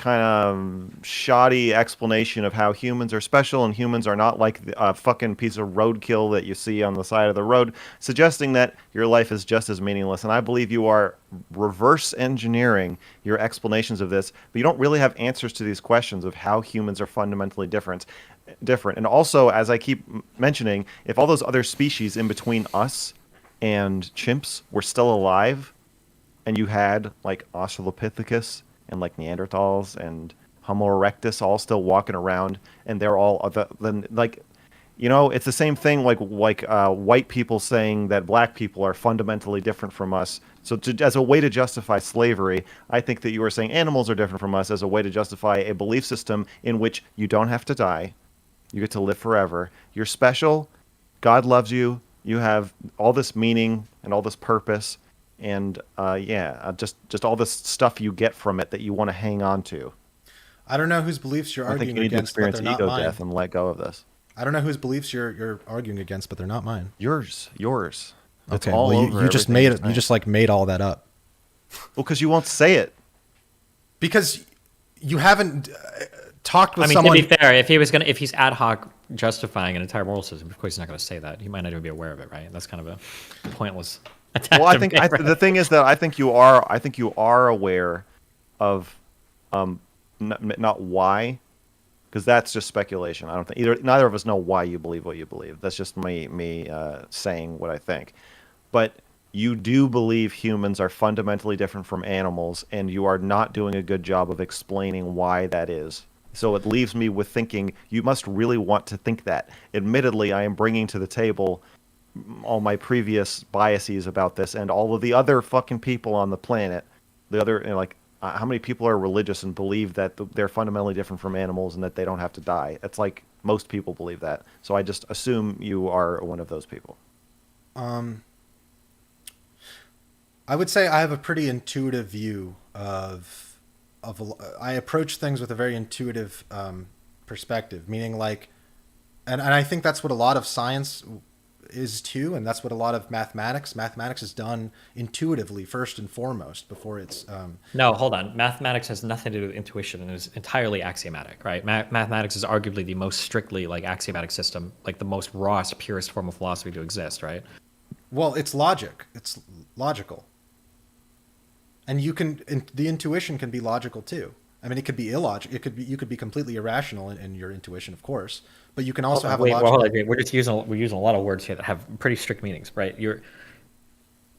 kind of shoddy explanation of how humans are special and humans are not like a fucking piece of roadkill that you see on the side of the road, suggesting that your life is just as meaningless. And I believe you are reverse engineering your explanations of this, but you don't really have answers to these questions of how humans are fundamentally different. And also, as I keep mentioning, if all those other species in between us and chimps were still alive, and you had like Australopithecus and like Neanderthals and Homo erectus all still walking around, and they're all then like, you know, it's the same thing like white people saying that black people are fundamentally different from us. So as a way to justify slavery, I think that you are saying animals are different from us as a way to justify a belief system in which you don't have to die, you get to live forever, you're special, God loves you, you have all this meaning and all this purpose. And just all this stuff you get from it that you want to hang on to. I don't know whose beliefs you're I think arguing you need to against, but experience they're not ego mine. death and let go of this. I don't know whose beliefs you're arguing against, but they're not mine. Yours. It's Okay, all well, over you just everything made you're it. You saying. just like made all that up Well, because you won't say it. because you haven't talked with I mean, someone. to be fair, if he's ad hoc justifying an entire moral system, of course he's not going to say that. He might not even be aware of it, right? That's kind of a pointless attack. Well, I to think make, right? the thing is that I think you are aware of not why, because that's just speculation. I don't think neither of us know why you believe what you believe. That's just me saying what I think. But you do believe humans are fundamentally different from animals, and you are not doing a good job of explaining why that is. So it leaves me with thinking you must really want to think that. Admittedly, I am bringing to the table all my previous biases about this and all of the other fucking people on the planet. The other, how many people are religious and believe that they're fundamentally different from animals and that they don't have to die? It's like most people believe that. So I just assume you are one of those people. I would say I have a pretty intuitive view I approach things with a very intuitive perspective, meaning like, and I think that's what a lot of science is too, and that's what a lot of mathematics is done intuitively first and foremost before it's No, hold on. Mathematics has nothing to do with intuition and is entirely axiomatic, right? Mathematics is arguably the most strictly like axiomatic system, like the most rawest, purest form of philosophy to exist, right? well, it's logic, it's logical, and the intuition can be logical too. I mean, it could be illogical. You could be completely irrational in your intuition, of course, but you can also have a logical. Hold on, we're using a lot of words here that have pretty strict meanings, right?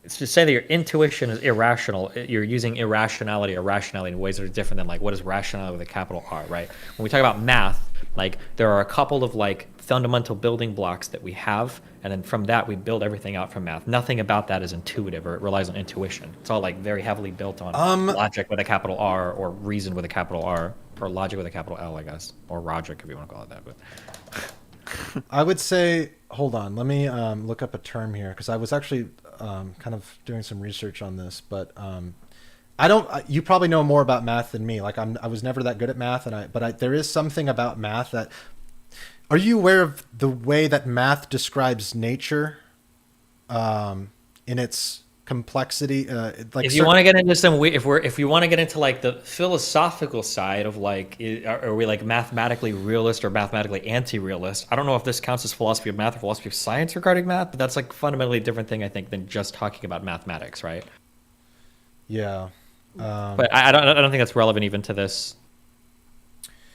It's to say that your intuition is irrational. You're using irrationality or rationality in ways that are different than like what is rationality with a capital R, right? When we talk about math, like there are a couple of like fundamental building blocks that we have, and then from that we build everything out from math. Nothing about that is intuitive or it relies on intuition. It's all like very heavily built on logic with a capital R or reason with a capital R or logic with a capital L, I guess, or logic if you want to call it that. But I would say, hold on, let me look up a term here because I was actually kind of doing some research on this, but I don't. You probably know more about math than me. Like I was never that good at math, but there is something about math that. Are you aware of the way that math describes nature, in its complexity? Like if you want to get into some, if you want to get into like the philosophical side of like, are we like mathematically realist or mathematically anti-realist? I don't know if this counts as philosophy of math or philosophy of science regarding math, but that's like fundamentally a different thing, I think, than just talking about mathematics, right? Yeah. But I don't think that's relevant even to this.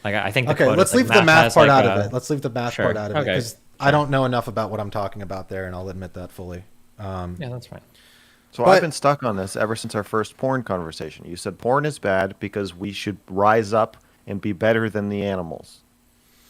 Like I think. Okay, let's leave the math part out of it. Let's leave the math part out of it because I don't know enough about what I'm talking about there, and I'll admit that fully. Yeah, that's fine. So I've been stuck on this ever since our first porn conversation. You said porn is bad because we should rise up and be better than the animals.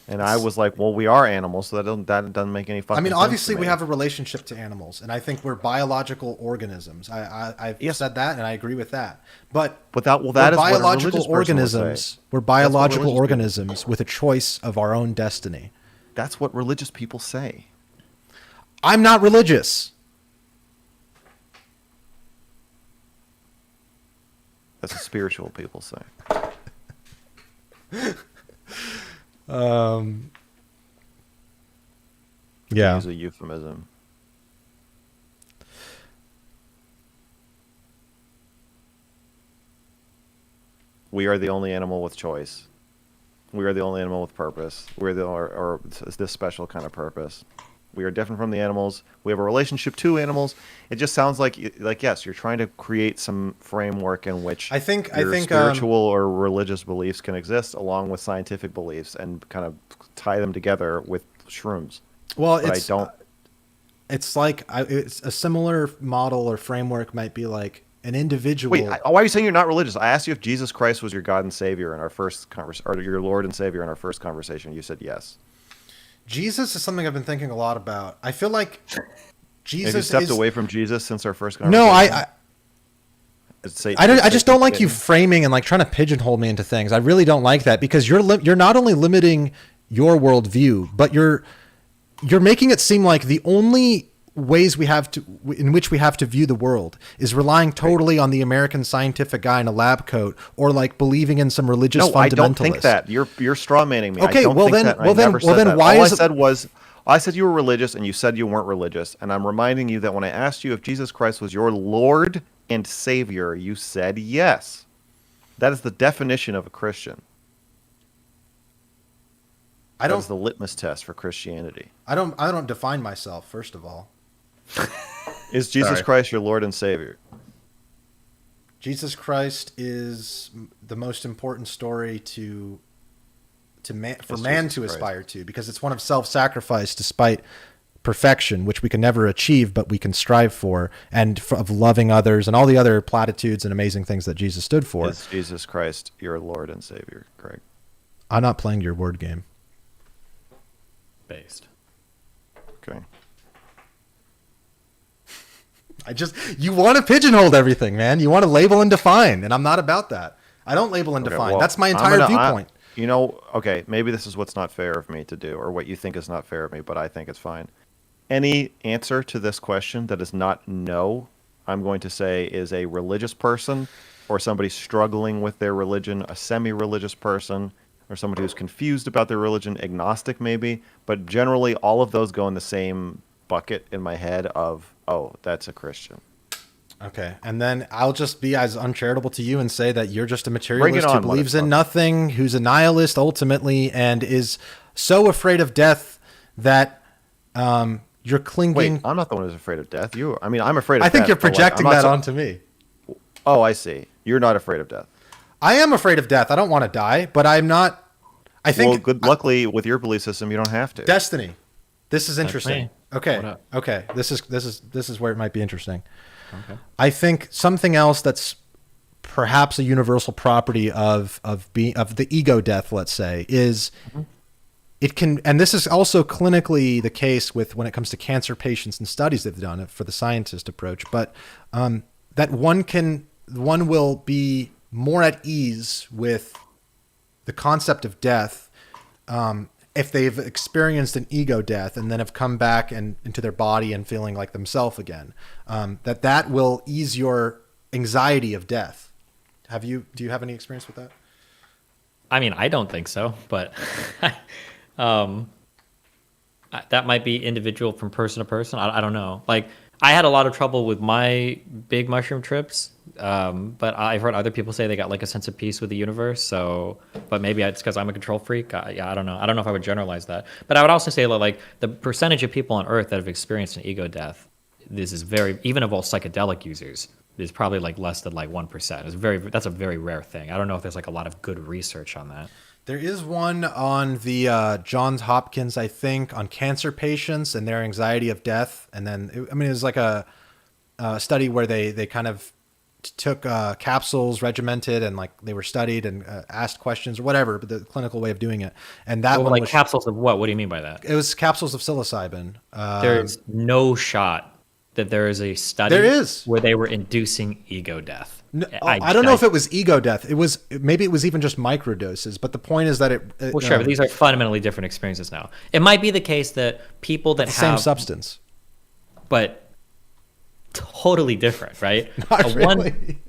And I was like, well, we are animals, so that doesn't make any fucking sense. I mean, obviously, to we me. have a relationship to animals, and I think we're biological organisms. I've said that, and I agree with that. But that is we're what a biological religious person would organisms. say. We're biological organisms with a choice of our own destiny. That's what religious people say. I'm not religious. That's what spiritual people say. Yeah. Use a euphemism. we are the only animal with choice. We are the only animal with purpose. We're the or this special kind of purpose. We are different from the animals. We have a relationship to animals. It just sounds like yes, you're trying to create some framework in which I think spiritual or religious beliefs can exist along with scientific beliefs and kind of tie them together with shrooms. well, But it's it's a similar model or framework might be like an individual. Wait, why are you saying you're not religious? I asked you if Jesus Christ was your God and Savior in our first or your Lord and Savior in our first conversation. You said yes. Jesus is something I've been thinking a lot about. I feel like Jesus Have you stepped is away from Jesus since our first conversation? no, I just don't like you framing and like trying to pigeonhole me into things. I really don't like that because you're not only limiting your worldview, but you're making it seem like the only ways in which we have to view the world is relying totally on the American scientific guy in a lab coat or like believing in some religious fundamentalist. I don't think that. You're straw manning me. Okay, I don't well think then, that. well then, well then, that. why All is I said was, I said you were religious, and you said you weren't religious, and I'm reminding you that when I asked you if Jesus Christ was your Lord and Savior, you said yes. That is the definition of a Christian. That is the litmus test for Christianity. I don't define myself, first of all. Is Jesus Christ your Lord and Savior? Jesus Christ is the most important story for man to aspire to, because it's one of self-sacrifice despite perfection, which we can never achieve, but we can strive for, and of loving others and all the other platitudes and amazing things that Jesus stood for. Is Jesus Christ your Lord and Savior, Greg? I'm not playing your word game. Based. Okay. You want to pigeonhole everything, man. You want to label and define, and I'm not about that. I don't label and define. Well, that's my entire viewpoint. Okay, maybe this is what's not fair of me to do, or what you think is not fair of me, but I think it's fine. Any answer to this question that is not no, I'm going to say is a religious person, or somebody struggling with their religion, a semi-religious person, or somebody who's confused about their religion, agnostic maybe, but generally all of those go in the same bucket in my head of, oh, that's a Christian. Okay, and then I'll just be as uncharitable to you and say that you're just a materialist on, who believes in nothing, who's a nihilist ultimately, and is so afraid of death that you're clinging. Wait, I'm not the one who's afraid of death. I'm afraid of death. I think you're projecting that onto me. Oh, I see. You're not afraid of death. I am afraid of death. I don't want to die, but I'm not. I think. Well, luckily, with your belief system, you don't have to. Destiny. This is interesting. Okay. Okay. This is where it might be interesting. Okay. I think something else that's perhaps a universal property of the ego death, let's say, is it can, and this is also clinically the case with when it comes to cancer patients and studies they've done for the scientist approach, but that one will be more at ease with the concept of death if they've experienced an ego death and then have come back into their body and feeling like themselves again. That will ease your anxiety of death. Do you have any experience with that? I mean, I don't think so, but that might be individual from person to person. I don't know. Like, I had a lot of trouble with my big mushroom trips, but I've heard other people say they got like a sense of peace with the universe. So, but maybe it's because I'm a control freak. I don't know. I don't know if I would generalize that. But I would also say that like the percentage of people on Earth that have experienced an ego death, this is even of all psychedelic users, is probably like less than like 1%. That's a very rare thing. I don't know if there's like a lot of good research on that. There is one on the Johns Hopkins, I think, on cancer patients and their anxiety of death. And then, it was like a study where they kind of took capsules, regimented, and like they were studied and asked questions or whatever, but the clinical way of doing it. And that one was capsules of what? What do you mean by that? It was capsules of psilocybin. There's no shot that there is a study where they were inducing ego death. No, I don't know if it was ego death. Maybe it was even just microdoses. But the point is that well, sure, but these are fundamentally different experiences now. It might be the case that people that have same substance, but totally different, right? Not really.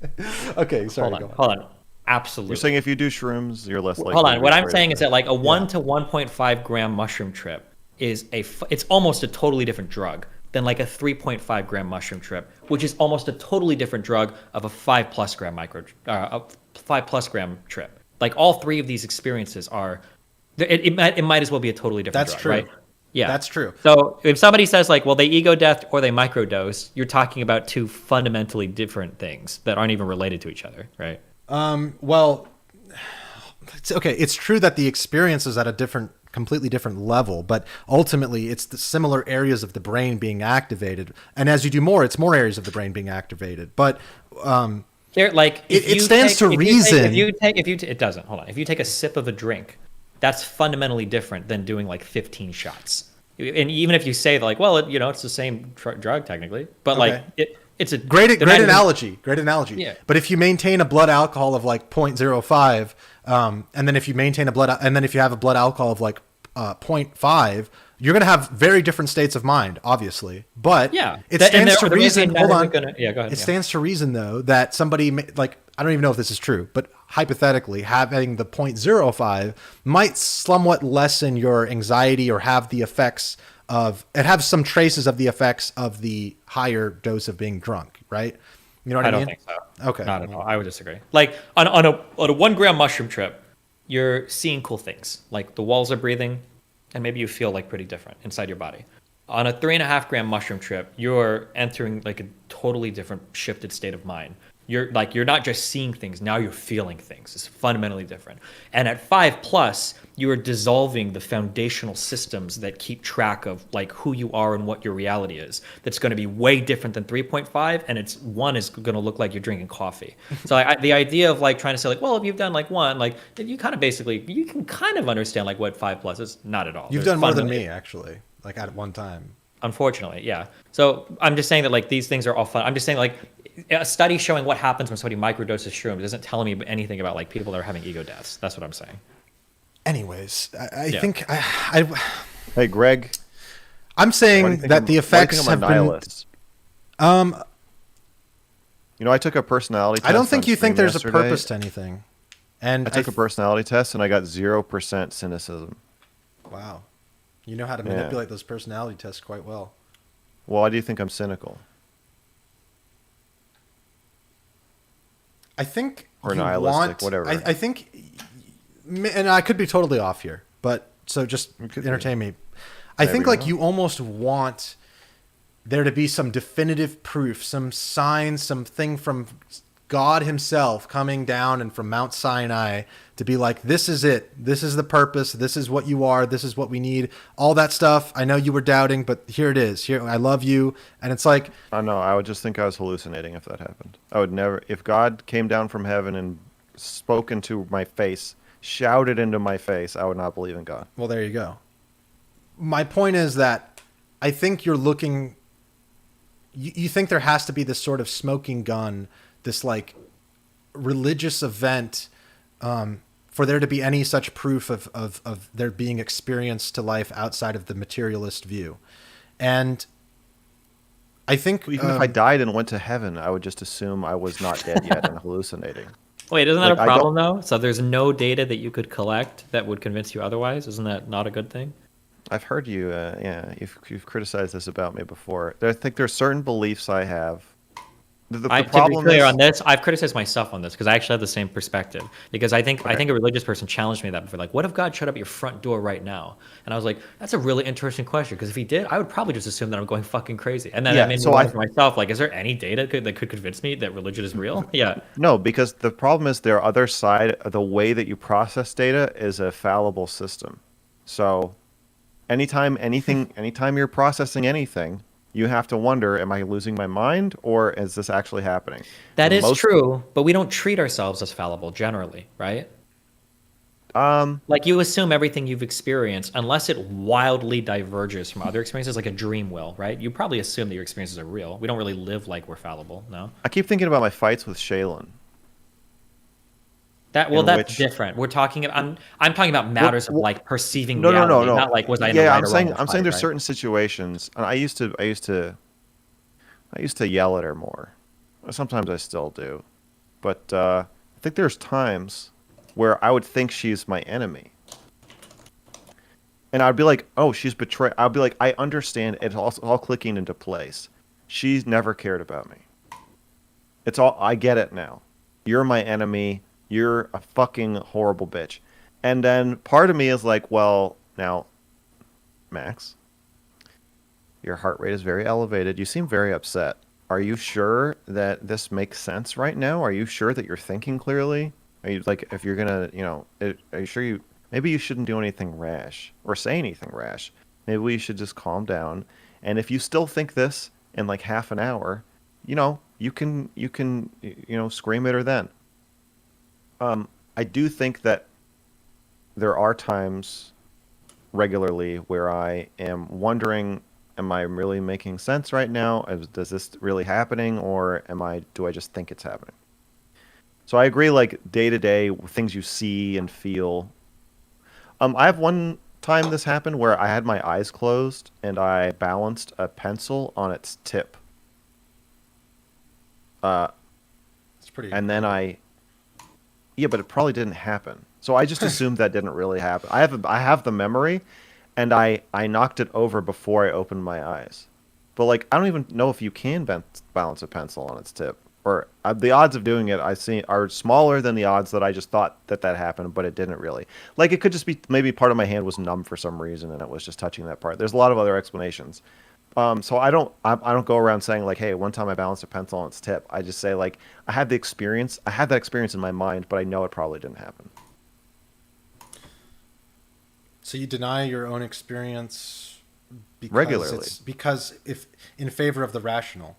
Okay, sorry. Hold on. Absolutely. You're saying if you do shrooms, you're less likely. Hold on. What I'm saying is that like a 1 to 1.5 gram mushroom trip is it's almost a totally different drug than like a 3.5 gram mushroom trip, which is almost a totally different drug of a 5+ gram a 5+ gram trip. Like all three of these experiences are, it might as well be a totally different That's drug, true. right? Yeah, That's true. So if somebody says like, well, they ego death or they microdose, you're talking about two fundamentally different things that aren't even related to each other, right? Well, it's, okay, it's true that the experience is at a completely different level, but ultimately it's the similar areas of the brain being activated. And as you do more, it's more areas of the brain being activated. But Here, like it stands to reason. It doesn't. Hold on. If you take a sip of a drink, that's fundamentally different than doing like 15 shots. And even if you say like, well, it's the same drug technically, but Okay. like it's a Great they're not even- analogy. Great analogy. Yeah. But if you maintain a blood alcohol of like 0.05, and then if you have a blood alcohol of like 0.5, you're going to have very different states of mind, obviously. But Yeah. it That- and stands to the reason. reason Hold that on. isn't gonna- yeah, go ahead, It yeah. stands to reason though that somebody like, I don't even know if this is true, but hypothetically having the 0.05 might somewhat lessen your anxiety or have the effects of it, have some traces of the effects of the higher dose of being drunk, right? You know what I I mean? don't think so. Okay. Not at all. I would disagree. Like on a 1 gram mushroom trip, you're seeing cool things. Like the walls are breathing, and maybe you feel like pretty different inside your body. On a 3.5 gram mushroom trip, you're entering like a totally different shifted state of mind. You're not just seeing things, now you're feeling things. It's fundamentally different. And at 5+, you are dissolving the foundational systems that keep track of like who you are and what your reality is. That's going to be way different than 3.5, and one is going to look like you're drinking coffee. So the idea of like trying to say like, well, if you've done like one, like you kind of basically, you can kind of understand like what 5+ is. Not at all. You've There's done more than fundamentally- me, actually, like at one time. Unfortunately, yeah. So I'm just saying that like these things are all fun. I'm just saying like a study showing what happens when somebody microdoses shrooms isn't telling me anything about like people that are having ego deaths. That's what I'm saying. Anyways, I Yeah. think Hey, Greg. I'm What do saying you think that I'm- the what do you effects think I'm have a been. nihilist? I took a personality test. I don't think on you think stream there's a yesterday. purpose to anything. And I took a personality test and I got 0% cynicism. Wow, you know how to Yeah. manipulate those personality tests quite well. Well, why do you think I'm cynical? I think Or you nihilistic, want, whatever. I think, and I could be totally off here, but so just could entertain me. I There think we like go. you almost want there to be some definitive proof, some sign, something from God himself coming down and from Mount Sinai to be like, this is it. This is the purpose. This is what you are. This is what we need. All that stuff. I know you were doubting, but here it is. Here, I love you. And it's like, I know. I would just think I was hallucinating if that happened. I would never. If God came down from heaven and spoke into my face, shouted into my face, I would not believe in God. well, there you go. My point is that I think you're looking, you think there has to be this sort of smoking gun, this like religious event, for there to be any such proof of there being experience to life outside of the materialist view. And I think Even if I died and went to heaven, I would just assume I was not dead yet and hallucinating. Wait, isn't that Like, a I don't- problem though? So there's no data that you could collect that would convince you otherwise. Isn't that not a good thing? I've heard you, you've criticized this about me before. I think there's certain beliefs I have. The To be problem clear is, on this, I've criticized myself on this because I actually have the same perspective. Because I think a religious person challenged me that before, like, what if God showed up at your front door right now? And I was like, that's a really interesting question. Because if he did, I would probably just assume that I'm going fucking crazy. And then Yeah, that made me so wonder for myself, like, is there any data that could convince me that religion is real? Yeah. no, because the problem is their other side, the way that you process data is a fallible system. So anytime you're processing anything, you have to wonder, am I losing my mind or is this actually happening? That is Most- true, but we don't treat ourselves as fallible generally, right? Like you assume everything you've experienced, unless it wildly diverges from other experiences, like a dream will, right? You probably assume that your experiences are real. We don't really live like we're fallible, no? I keep thinking about my fights with Shaylin. That's which- different. We're talking about, I'm talking about matters of like perceiving No, reality, no. not like was I in the Yeah, right I'm or wrong saying in the I'm saying fight, there's right? certain situations, and I used to yell at her more. Sometimes I still do, but I think there's times where I would think she's my enemy, And I'd be like, oh, she's betrayed. I'd be like, I understand. It's all clicking into place. She's never cared about me. It's all, I get it now. You're my enemy. You're a fucking horrible bitch. And then part of me is like, well, now, Max, your heart rate is very elevated. You seem very upset. Are you sure that this makes sense right now? Are you sure that you're thinking clearly? Are you like, if you're gonna, are you sure maybe you shouldn't do anything rash or say anything rash. Maybe we should just calm down. And if you still think this in like half an hour, you can, scream at her then. I do think that there are times regularly where I am wondering, am I really making sense right now? Is this really happening, or do I just think it's happening? So I agree, like day to day things you see and feel. I have one time this happened where I had my eyes closed and I balanced a pencil on its tip. It's pretty. And then yeah, but it probably didn't happen. So I just assumed that didn't really happen. I have the memory, and I knocked it over before I opened my eyes. But like, I don't even know if you can balance a pencil on its tip. Or the odds of doing it, I see, are smaller than the odds that I just thought that happened, but it didn't really. Like, it could just be maybe part of my hand was numb for some reason, and it was just touching that part. There's a lot of other explanations. So I don't go around saying like, hey, one time I balanced a pencil on its tip. I just say like, I had that experience in my mind, but I know it probably didn't happen. So you deny your own experience Regularly. Because if in favor of the rational.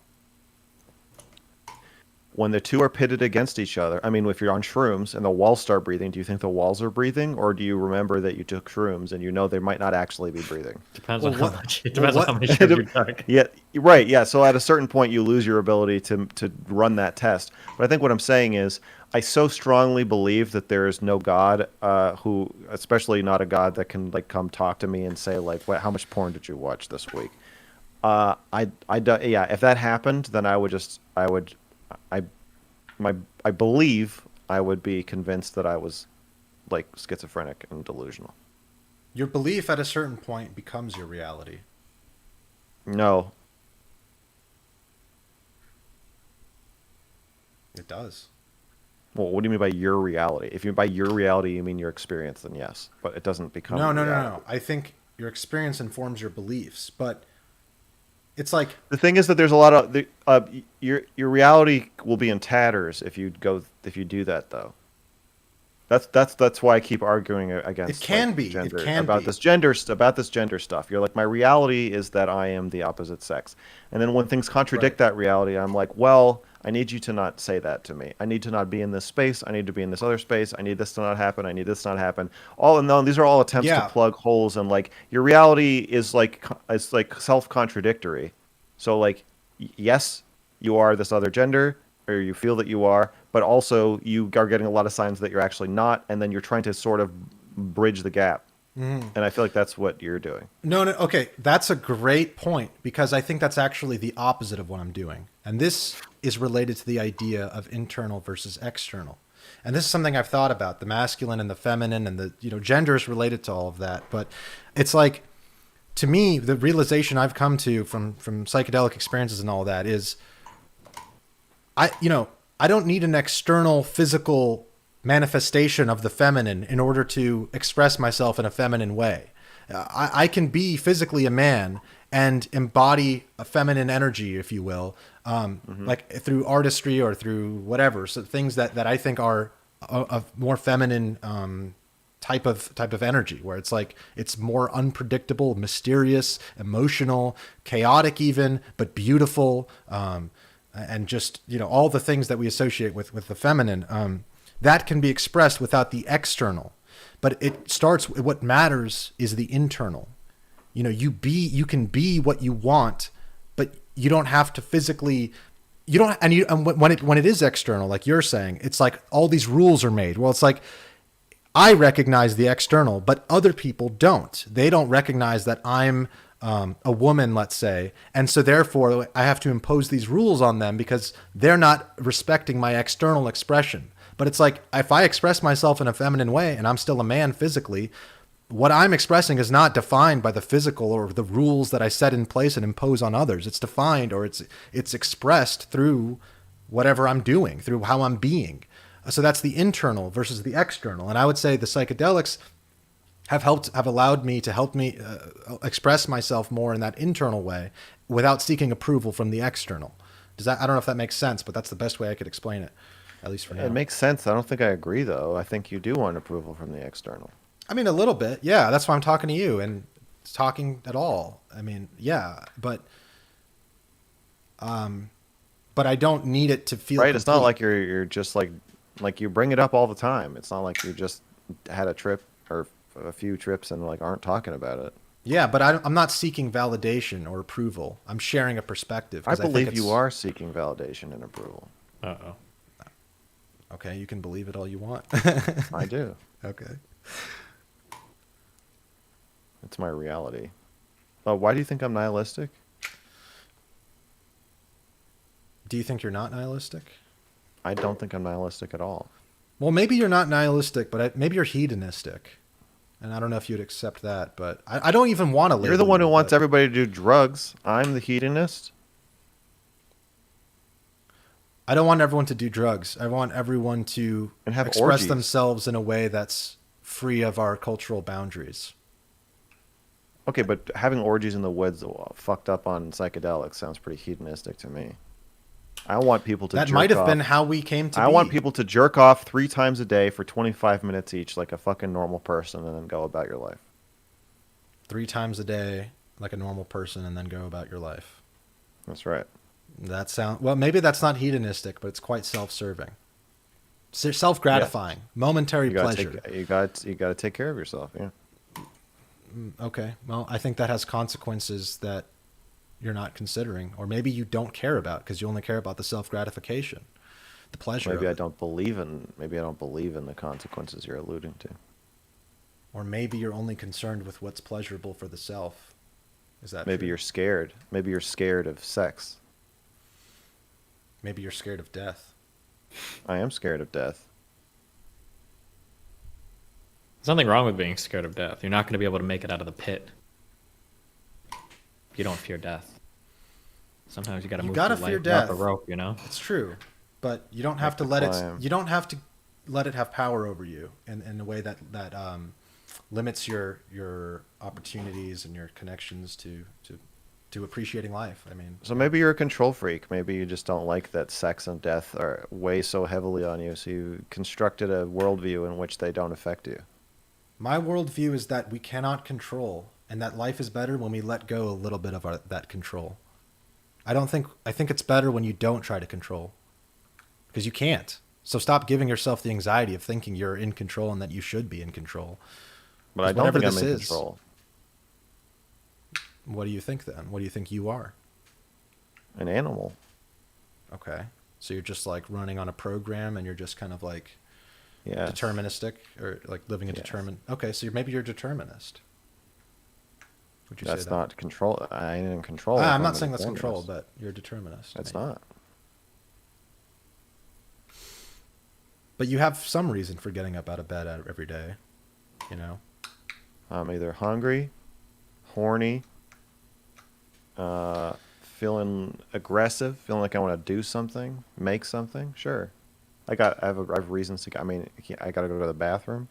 When the two are pitted against each other, I mean, if you're on shrooms and the walls start breathing, do you think the walls are breathing, or do you remember that you took shrooms and they might not actually be breathing? Depends on how much. It depends on how much you took. Yeah, right. Yeah. So at a certain point, you lose your ability to run that test. But I think what I'm saying is, I so strongly believe that there is no God, who, especially not a God that can like come talk to me and say like, how much porn did you watch this week? Yeah. If that happened, then I believe I would be convinced that I was like schizophrenic and delusional. Your belief at a certain point becomes your reality. No. It does. Well, what do you mean by your reality? If by your reality you mean your experience, then yes. But it doesn't become No. I think your experience informs your beliefs, but it's like the thing is that there's a lot of your reality will be in tatters if you do that though. That's why I keep arguing against. It can like, be gender, it can about be. this gender stuff. You're like, my reality is that I am the opposite sex, and then when things contradict that reality, I'm like, well, I need you to not say that to me. I need to not be in this space. I need to be in this other space. I need this to not happen. I need this to not happen. These are all attempts to plug holes, and like your reality is like self-contradictory. So like, yes, you are this other gender, or you feel that you are, but also you are getting a lot of signs that you're actually not, and then you're trying to sort of bridge the gap. Mm. And I feel like that's what you're doing. No, okay, that's a great point, because I think that's actually the opposite of what I'm doing. And this is related to the idea of internal versus external. And this is something I've thought about, the masculine and the feminine, and the gender is related to all of that. But it's like, to me, the realization I've come to from psychedelic experiences and all that is, I don't need an external physical manifestation of the feminine in order to express myself in a feminine way. I can be physically a man and embody a feminine energy, if you will, like through artistry or through whatever. So things that I think are a more feminine type of energy, where it's like it's more unpredictable, mysterious, emotional, chaotic even, but beautiful. And just, all the things that we associate with the feminine, that can be expressed without the external. But it starts, what matters is the internal. You can be what you want, but you don't have to physically, when it is external, like you're saying, it's like all these rules are made. Well, it's like, I recognize the external, but other people don't. They don't recognize that I'm a woman, let's say, and so therefore I have to impose these rules on them because they're not respecting my external expression. But it's like, if I express myself in a feminine way and I'm still a man physically, what I'm expressing is not defined by the physical or the rules that I set in place and impose on others. It's defined, or it's expressed through whatever I'm doing, through how I'm being. So that's the internal versus the external. And I would say the psychedelics have allowed me to help me express myself more in that internal way without seeking approval from the external. I don't know if that makes sense, but that's the best way I could explain it, at least for now. It makes sense. I don't think I agree, though. I think you do want approval from the external. I mean, a little bit. Yeah, that's why I'm talking to you and talking at all. I mean, yeah, but I don't need it to feel Right? complete. It's not like you're just like you bring it up all the time. It's not like you just had a trip or a few trips and like aren't talking about it. Yeah, but I'm not seeking validation or approval. I'm sharing a perspective. I 'cause think believe it's- you are seeking validation and approval. Uh-oh. Okay, you can believe it all you want. I do. Okay. It's my reality. Oh, why do you think I'm nihilistic? Do you think you're not nihilistic? I don't think I'm nihilistic at all. Well, maybe you're not nihilistic, but maybe you're hedonistic. And I don't know if you'd accept that, but I don't even want to live. You're the one who wants everybody to do drugs. I'm the hedonist. I don't want everyone to do drugs. I want everyone to And have express orgies. themselves in a way that's free of our cultural boundaries. Okay, but having orgies in the woods fucked up on psychedelics sounds pretty hedonistic to me. I want people to That jerk might have off. been how we came to I be. want people to jerk off 3 times a day for 25 minutes each like a fucking normal person and then go about your life. 3 times a day like a normal person and then go about your life. That's right. Well, maybe that's not hedonistic, but it's quite self-serving. Self-gratifying, momentary You gotta pleasure. you got to take care of yourself, yeah. Okay. Well, I think that has consequences that you're not considering, or maybe you don't care about because you only care about the self-gratification, the pleasure. Maybe of I it. don't believe in the consequences you're alluding to. Or maybe you're only concerned with what's pleasurable for the self. Is that Maybe true? you're scared. Maybe you're scared of sex. Maybe you're scared of death. I am scared of death. There's nothing wrong with being scared of death. You're not going to be able to make it out of the pit. You don't fear death. Sometimes you got to move gotta through fear life without the death. rope, you know? It's true, but you don't have to to let it. climb. You don't have to let it have power over you in a way that limits your opportunities and your connections to appreciating life. I mean, So maybe you're a control freak. Maybe you just don't like that sex and death are weigh so heavily on you, so you constructed a worldview in which they don't affect you. my worldview is that we cannot control, and that life is better when we let go a little bit of that control. I think it's better when you don't try to control, because you can't. So stop giving yourself the anxiety of thinking you're in control and that you should be in control. But I 'Cause don't whatever think I'm this in is- control. What do you think then? What do you think you are? An animal. Okay. So you're just like running on a program and you're just kind of like Yeah. deterministic, or like living a Yes. Okay, so maybe you're a determinist. Would you That's say that? not control. I ain't in control. if I'm a not saying that's control, determinist. but you're a determinist. That's maybe. not. But you have some reason for getting up out of bed every day, you know? I'm either hungry, horny, feeling aggressive, feeling like I want to do something, make something. Sure, I have reasons to. I mean, I got to go to the bathroom.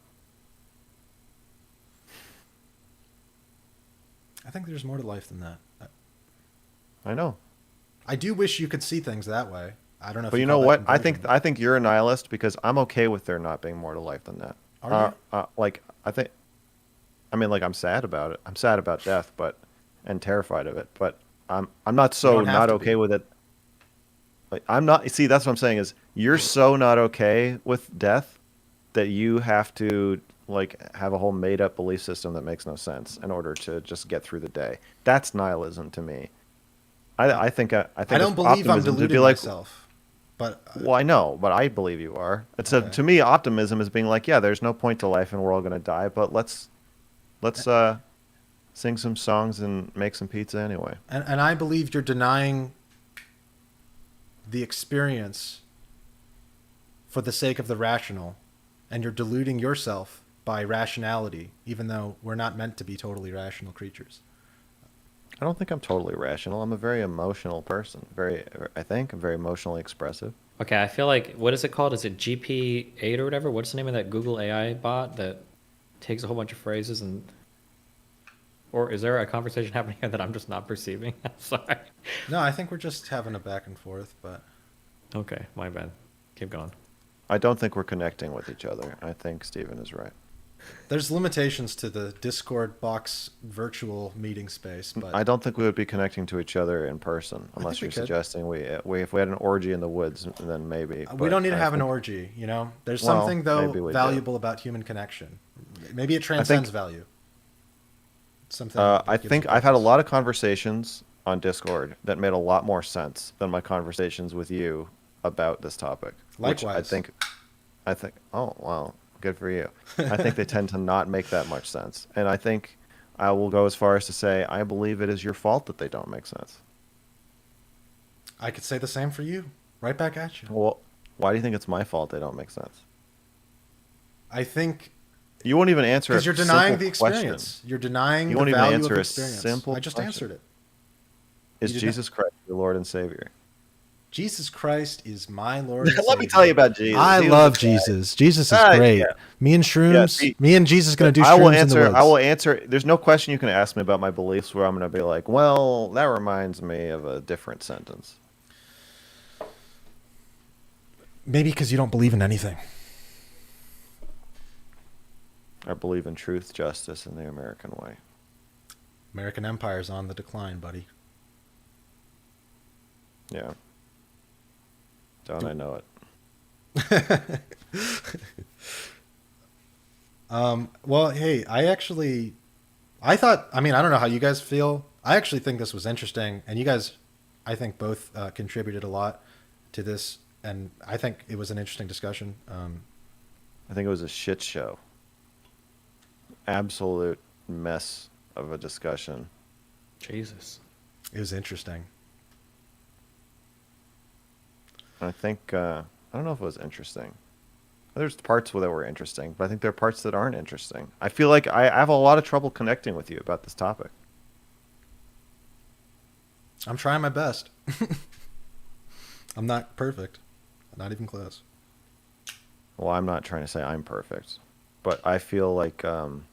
I think there's more to life than that. I know, I do wish you could see things that way. I don't know if but you call know that what? conversion. I think you're a nihilist because I'm okay with there not being more to life than that. Are you? Like I mean, like I'm sad about it. I'm sad about death, and terrified of it. But I'm not so don't have not to okay be. with it. Like, I'm not. See, that's what I'm saying is you're so not okay with death that you have to like have a whole made up belief system that makes no sense in order to just get through the day. That's nihilism to me. I think I it's don't believe I'm optimism to be deluding like, myself. But well, I know, but I believe you are. It's Okay. to me, optimism is being like, yeah, there's no point to life and we're all gonna die, but let's sing some songs and make some pizza anyway. and I believe you're denying the experience for the sake of the rational, and you're deluding yourself by rationality, even though we're not meant to be totally rational creatures. I don't think I'm totally rational. I'm a very emotional person. I think I'm very emotionally expressive. Okay, I feel like, what is it called? Is it GP8 or whatever? What's the name of that Google AI bot that takes a whole bunch of phrases and... Or is there a conversation happening here that I'm just not perceiving? I'm sorry. No, I think we're just having a back and forth, but Okay, my bad. Keep going. I don't think we're connecting with each other. I think Stephen is right. there's limitations to the Discord box virtual meeting space. But I don't think we would be connecting to each other in person unless we you're could. suggesting if we had an orgy in the woods, then maybe. we But don't need to I have an think- orgy, you know? There's Well, something, maybe though, we do. valuable about human connection. Maybe it transcends value. Something. I that gives think it I've had a purpose. lot of conversations on Discord that made a lot more sense than my conversations with you about this topic. Which Likewise. I think. Oh wow, good for you. I think they tend to not make that much sense, and I think I will go as far as to say I believe it is your fault that they don't make sense. I could say the same for you. Right back at you. Well, why do you think it's my fault they don't make sense? I think You won't even answer because a you're denying simple the experience. question. You're denying You the won't even value answer of a experience. simple I just question. answered it. Is You did Jesus Christ your Lord and Savior? Jesus Christ is my Lord and Let me Savior. tell you about Jesus. I He was love the guy. Jesus. Jesus is Ah, great. yeah. Me and shrooms. see, me and Jesus gonna do shrooms I will in the answer. woods. I will answer. There's no question you can ask me about my beliefs where I'm going to be like, well, that reminds me of a different sentence. Maybe because you don't believe in anything. I believe in truth, justice, and the American way. American Empire's on the decline, buddy. Yeah. Don't I know it? Well, hey, I thought, I mean, I don't know how you guys feel. I actually think this was interesting, and you guys, I think, both contributed a lot to this, and I think it was an interesting discussion. I think it was a shit show. Absolute mess of a discussion. Jesus. It was interesting. I think I don't know if it was interesting. There's parts that were interesting, but I think there are parts that aren't interesting. I feel like I have a lot of trouble connecting with you about this topic. I'm trying my best. I'm not perfect. Not even close. Well, I'm not trying to say I'm perfect, but I feel like I'm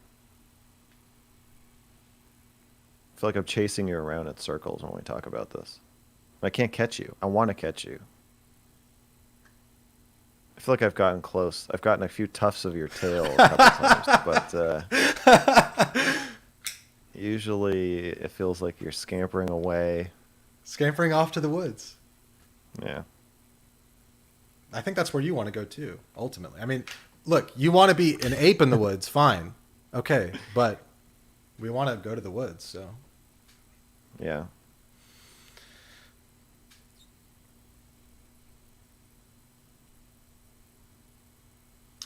chasing you around in circles when we talk about this. I can't catch you. I want to catch you. I feel like I've gotten close. I've gotten a few tufts of your tail a couple times, but usually it feels like you're scampering away. Scampering off to the woods. Yeah. I think that's where you want to go too, ultimately. I mean, look, you want to be an ape in the woods, fine. Okay, but we want to go to the woods, so. Yeah.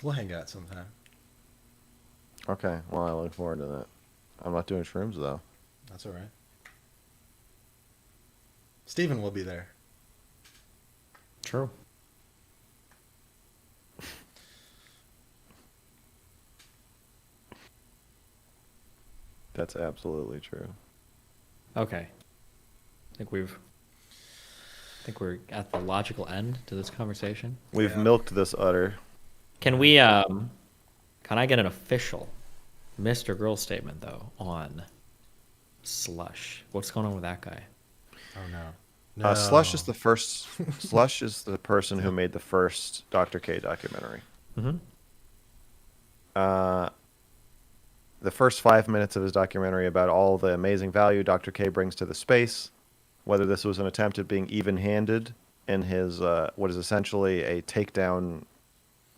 We'll hang out sometime. Okay. Well, I look forward to that. I'm not doing shrooms, though. That's all right. Steven will be there. True. That's absolutely true. Okay. I think we're at the logical end to this conversation. We've Yeah. milked this udder. Can I get an official Mr. Girl statement though on Slush? What's going on with that guy? Oh no. Slush is the first. Slush is the person who made the first Dr. K documentary. Mm-hmm. The first 5 minutes of his documentary about all the amazing value Dr. K brings to the space, whether this was an attempt at being even-handed in his what is essentially a takedown,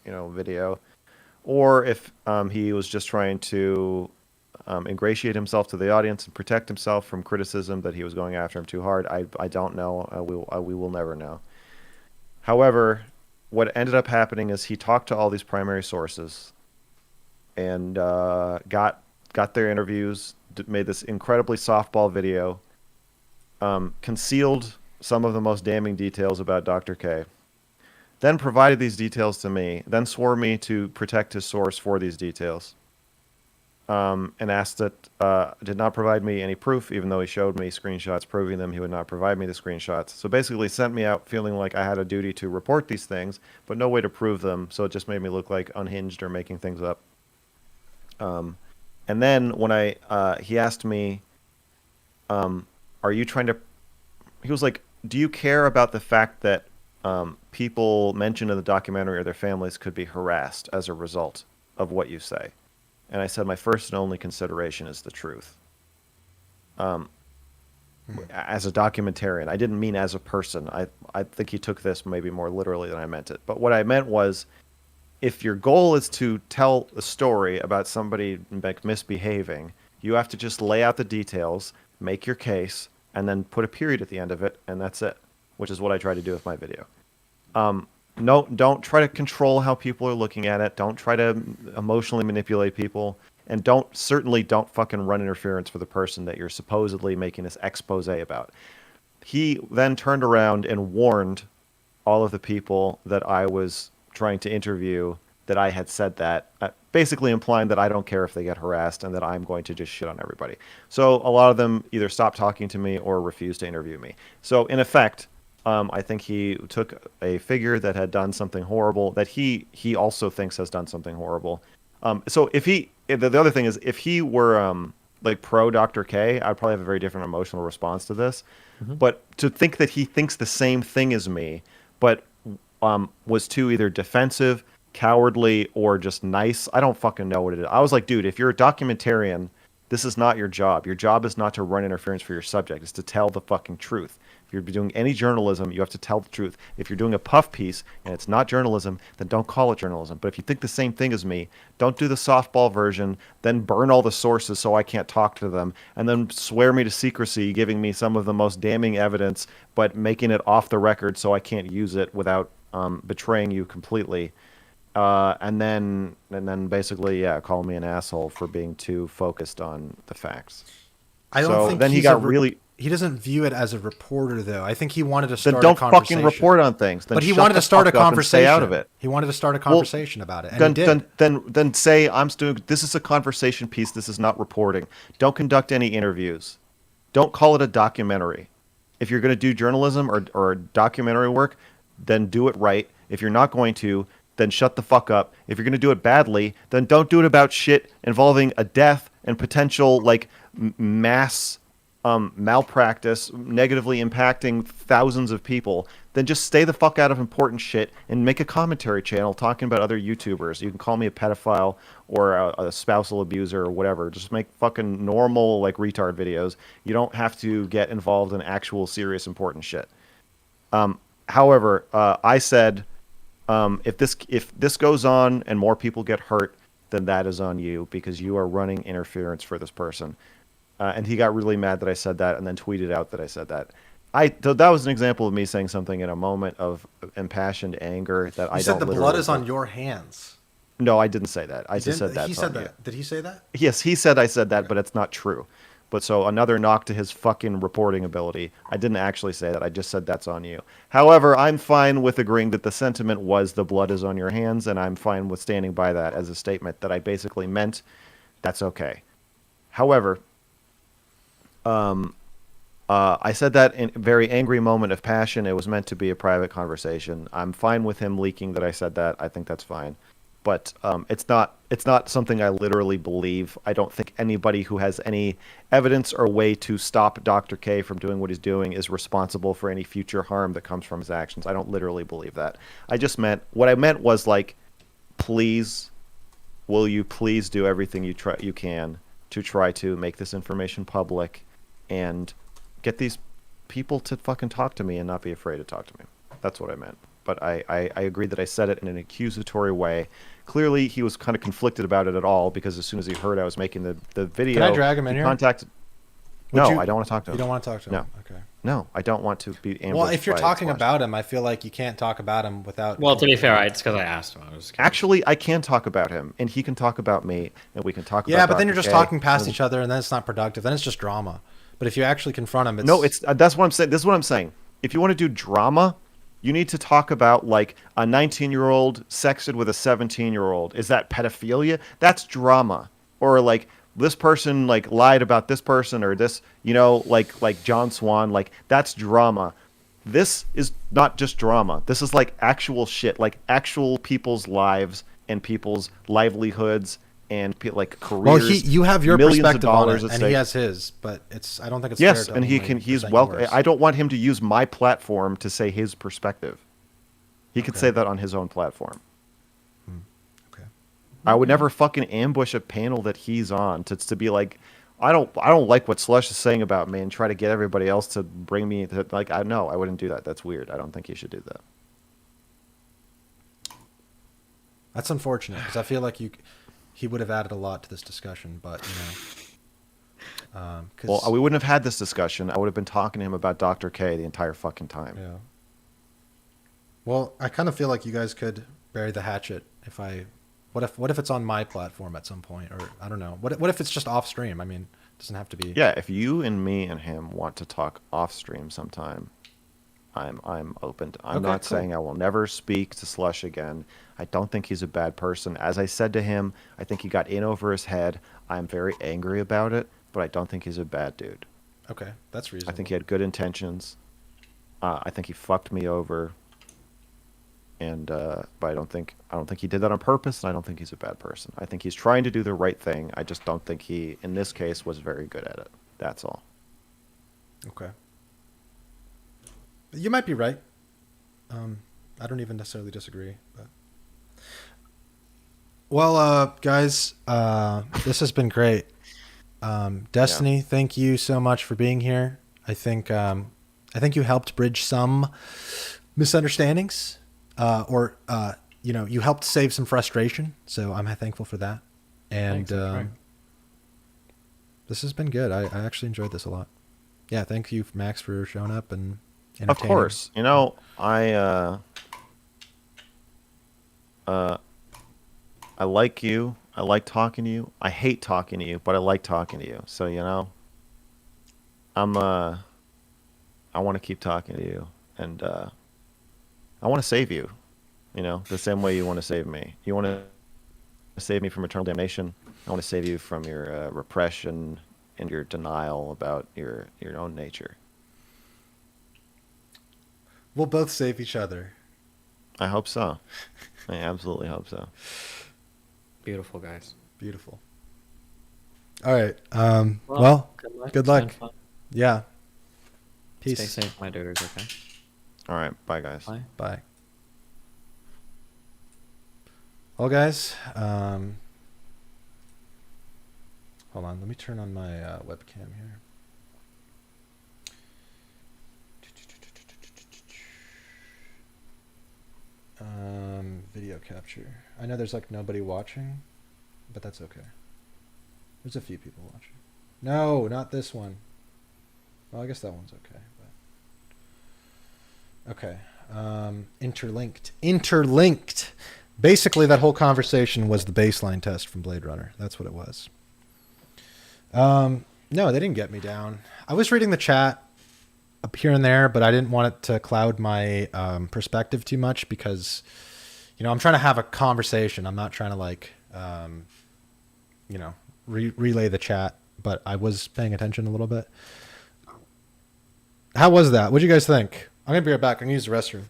video, or if he was just trying to ingratiate himself to the audience and protect himself from criticism that he was going after him too hard. I don't know. We will never know. However, what ended up happening is he talked to all these primary sources and got their interviews, made this incredibly softball video, concealed some of the most damning details about Dr. K, then provided these details to me, then swore me to protect his source for these details. and asked that did not provide me any proof, even though he showed me screenshots proving them. He would not provide me the screenshots. So basically, sent me out feeling like I had a duty to report these things, but no way to prove them. So it just made me look like unhinged or making things up. And then when he asked me, "Are you trying to?" He was like, "Do you care about the fact that people mentioned in the documentary or their families could be harassed as a result of what you say?" And I said, "My first and only consideration is the truth." As a documentarian, I didn't mean as a person. I think he took this maybe more literally than I meant it. But what I meant was, if your goal is to tell a story about somebody like misbehaving, you have to just lay out the details, make your case, and then put a period at the end of it, and that's it, which is what I try to do with my video. No, don't try to control how people are looking at it. Don't try to emotionally manipulate people. And certainly don't fucking run interference for the person that you're supposedly making this expose about. He then turned around and warned all of the people that I was trying to interview that I had said that, basically implying that I don't care if they get harassed and that I'm going to just shit on everybody. So a lot of them either stopped talking to me or refused to interview me. So in effect, I think he took a figure that had done something horrible that he also thinks has done something horrible. So the other thing is, if he were like pro Dr. K, I'd probably have a very different emotional response to this. Mm-hmm. But to think that he thinks the same thing as me, but was too either defensive, cowardly, or just nice, I don't fucking know what it is. I was like, dude, if you're a documentarian, this is not your job. Your job is not to run interference for your subject. It's to tell the fucking truth. If you're doing any journalism, you have to tell the truth. If you're doing a puff piece and it's not journalism, then don't call it journalism. But if you think the same thing as me, don't do the softball version, then burn all the sources so I can't talk to them, and then swear me to secrecy, giving me some of the most damning evidence, but making it off the record so I can't use it without betraying you completely. And then basically, call me an asshole for being too focused on the facts. I don't think then he got really. He doesn't view it as a reporter, though. I think he wanted to start then don't a conversation. fucking report on things. Then but he wanted to start a conversation. Stay out of it. He wanted to start a conversation about it. And then say, I'm doing. This is a conversation piece. This is not reporting. Don't conduct any interviews. Don't call it a documentary. If you're going to do journalism or documentary work, then do it right. If you're not going to, then shut the fuck up. If you're going to do it badly, then don't do it about shit involving a death and potential like mass malpractice negatively impacting thousands of people. Then just stay the fuck out of important shit and make a commentary channel talking about other YouTubers. You can call me a pedophile or a spousal abuser or whatever. Just make fucking normal like retard videos. You don't have to get involved in actual serious important shit. However, I said, if this goes on and more people get hurt, then that is on you because you are running interference for this person. And he got really mad that I said that and then tweeted out that I said that. That was an example of me saying something in a moment of impassioned anger that I don't. You said the blood is on your hands. No, I didn't say that. I just said that. He said that. Did he say that? Yes, he said I said that, but it's not true. But so another knock to his fucking reporting ability. I didn't actually say that. I just said that's on you. However, I'm fine with agreeing that the sentiment was the blood is on your hands, and I'm fine with standing by that as a statement that I basically meant. That's okay. However, I said that in a very angry moment of passion. It was meant to be a private conversation. I'm fine with him leaking that I said that. I think that's fine. But it's not something I literally believe. I don't think anybody who has any evidence or way to stop Dr. K from doing what he's doing is responsible for any future harm that comes from his actions. I don't literally believe that. What I meant was like, please, will you please do everything you can to try to make this information public and get these people to fucking talk to me and not be afraid to talk to me. That's what I meant. But I agree that I said it in an accusatory way. Clearly, he was kind of conflicted about it at all because as soon as he heard I was making the video... Can I drag him in here? I don't want to talk to him. You don't want to talk to him? No. Okay. No, I don't want to be ambushed. Well, if you're talking about him, I feel like you can't talk about him without... Well, to be fair, it's because I asked him. Actually, I can talk about him, and he can talk about me, and we can talk about... Yeah, but then you're just talking past each other, and then it's not productive. Then it's just drama. But if you actually confront him, it's... No, that's what I'm saying. This is what I'm saying. If you want to do drama, you need to talk about like a 19-year-old sexted with a 17-year-old. Is that pedophilia? That's drama. or like this person like lied about this person, or this, you know, like John Swan, like that's drama. This is not just drama. This is like actual shit, like actual people's lives and people's livelihoods and like Well, careers. you have your millions of perspective on dollars it, at and stake. he has his, but I don't think it's fair Yes, to and only he's present welcome. yours. I don't want him to use my platform to say his perspective. He could Okay. say that on his own platform. Okay. I would never fucking ambush a panel that he's on to be like, I don't like what Slush is saying about me and try to get everybody else to bring me to, like, I know I wouldn't do that. That's weird. I don't think he should do that. That's unfortunate because I feel like he would have added a lot to this discussion, but Well, we wouldn't have had this discussion. I would have been talking to him about Dr. K the entire fucking time. yeah. Well, I kind of feel like you guys could bury the hatchet if I. What if it's on my platform at some point, or I don't know. What if it's just off stream? I mean, it doesn't have to be. Yeah, if you and me and him want to talk off stream sometime, I'm open. I'm Okay, not cool. saying I will never speak to Slush again. I don't think he's a bad person. As I said to him, I think he got in over his head. I'm very angry about it, but I don't think he's a bad dude. Okay, that's reasonable. I think he had good intentions. I think he fucked me over. And but I don't think he did that on purpose, and I don't think he's a bad person. I think he's trying to do the right thing. I just don't think he, in this case, was very good at it. That's all. Okay. You might be right. I don't even necessarily disagree. But. Well, guys, this has been great. Destiny, Thank you so much for being here. I think you helped bridge some misunderstandings, or you helped save some frustration. So I'm thankful for that. And Thanks, this has been good. I actually enjoyed this a lot. Yeah, thank you, Max, for showing up and Of entertaining. course, I like you. I like talking to you. I hate talking to you, but I like talking to you. So I want to keep talking to you, and I want to save you. The same way you want to save me. You want to save me from eternal damnation. I want to save you from your repression and your denial about your own nature. We'll both save each other. I hope so. I absolutely hope so. Beautiful, guys. Beautiful. All right. Well, good luck. It's been fun. Yeah. Peace. Stay safe, my dudes, okay? All right. Bye, guys. Bye. Bye. Well, guys, hold on. Let me turn on my webcam here. Video capture. I know there's like nobody watching, but that's okay. There's a few people watching. No, not this one. Well, I guess that one's okay. But... Okay. Interlinked. Basically, that whole conversation was the baseline test from Blade Runner. That's what it was. No, they didn't get me down. I was reading the chat up here and there, but I didn't want it to cloud my perspective too much because, I'm trying to have a conversation. I'm not trying to relay the chat, but I was paying attention a little bit. How was that? What do you guys think? I'm going to be right back. I'm going to use the restroom.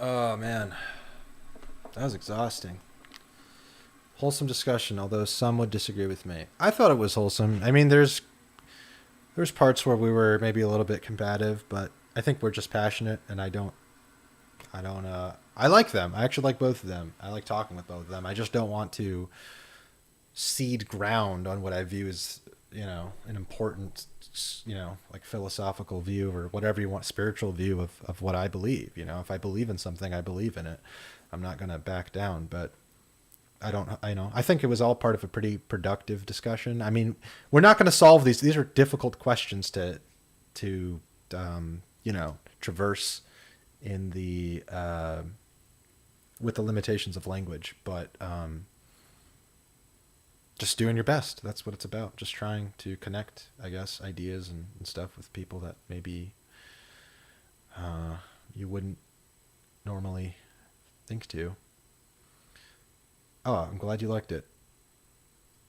Oh man, that was exhausting. Wholesome discussion, although some would disagree with me. I thought it was wholesome. I mean, there's parts where we were maybe a little bit combative, but I think we're just passionate, and I like them. I actually like both of them. I like talking with both of them. I just don't want to cede ground on what I view as, an important, like philosophical view or whatever you want, spiritual view of what I believe. If I believe in something, I believe in it. I'm not going to back down, but I think it was all part of a pretty productive discussion. I mean, we're not going to solve these. These are difficult questions to traverse in the, with the limitations of language, but, just doing your best. That's what it's about. Just trying to connect, I guess, ideas and stuff with people that maybe you wouldn't normally think to. Oh, I'm glad you liked it.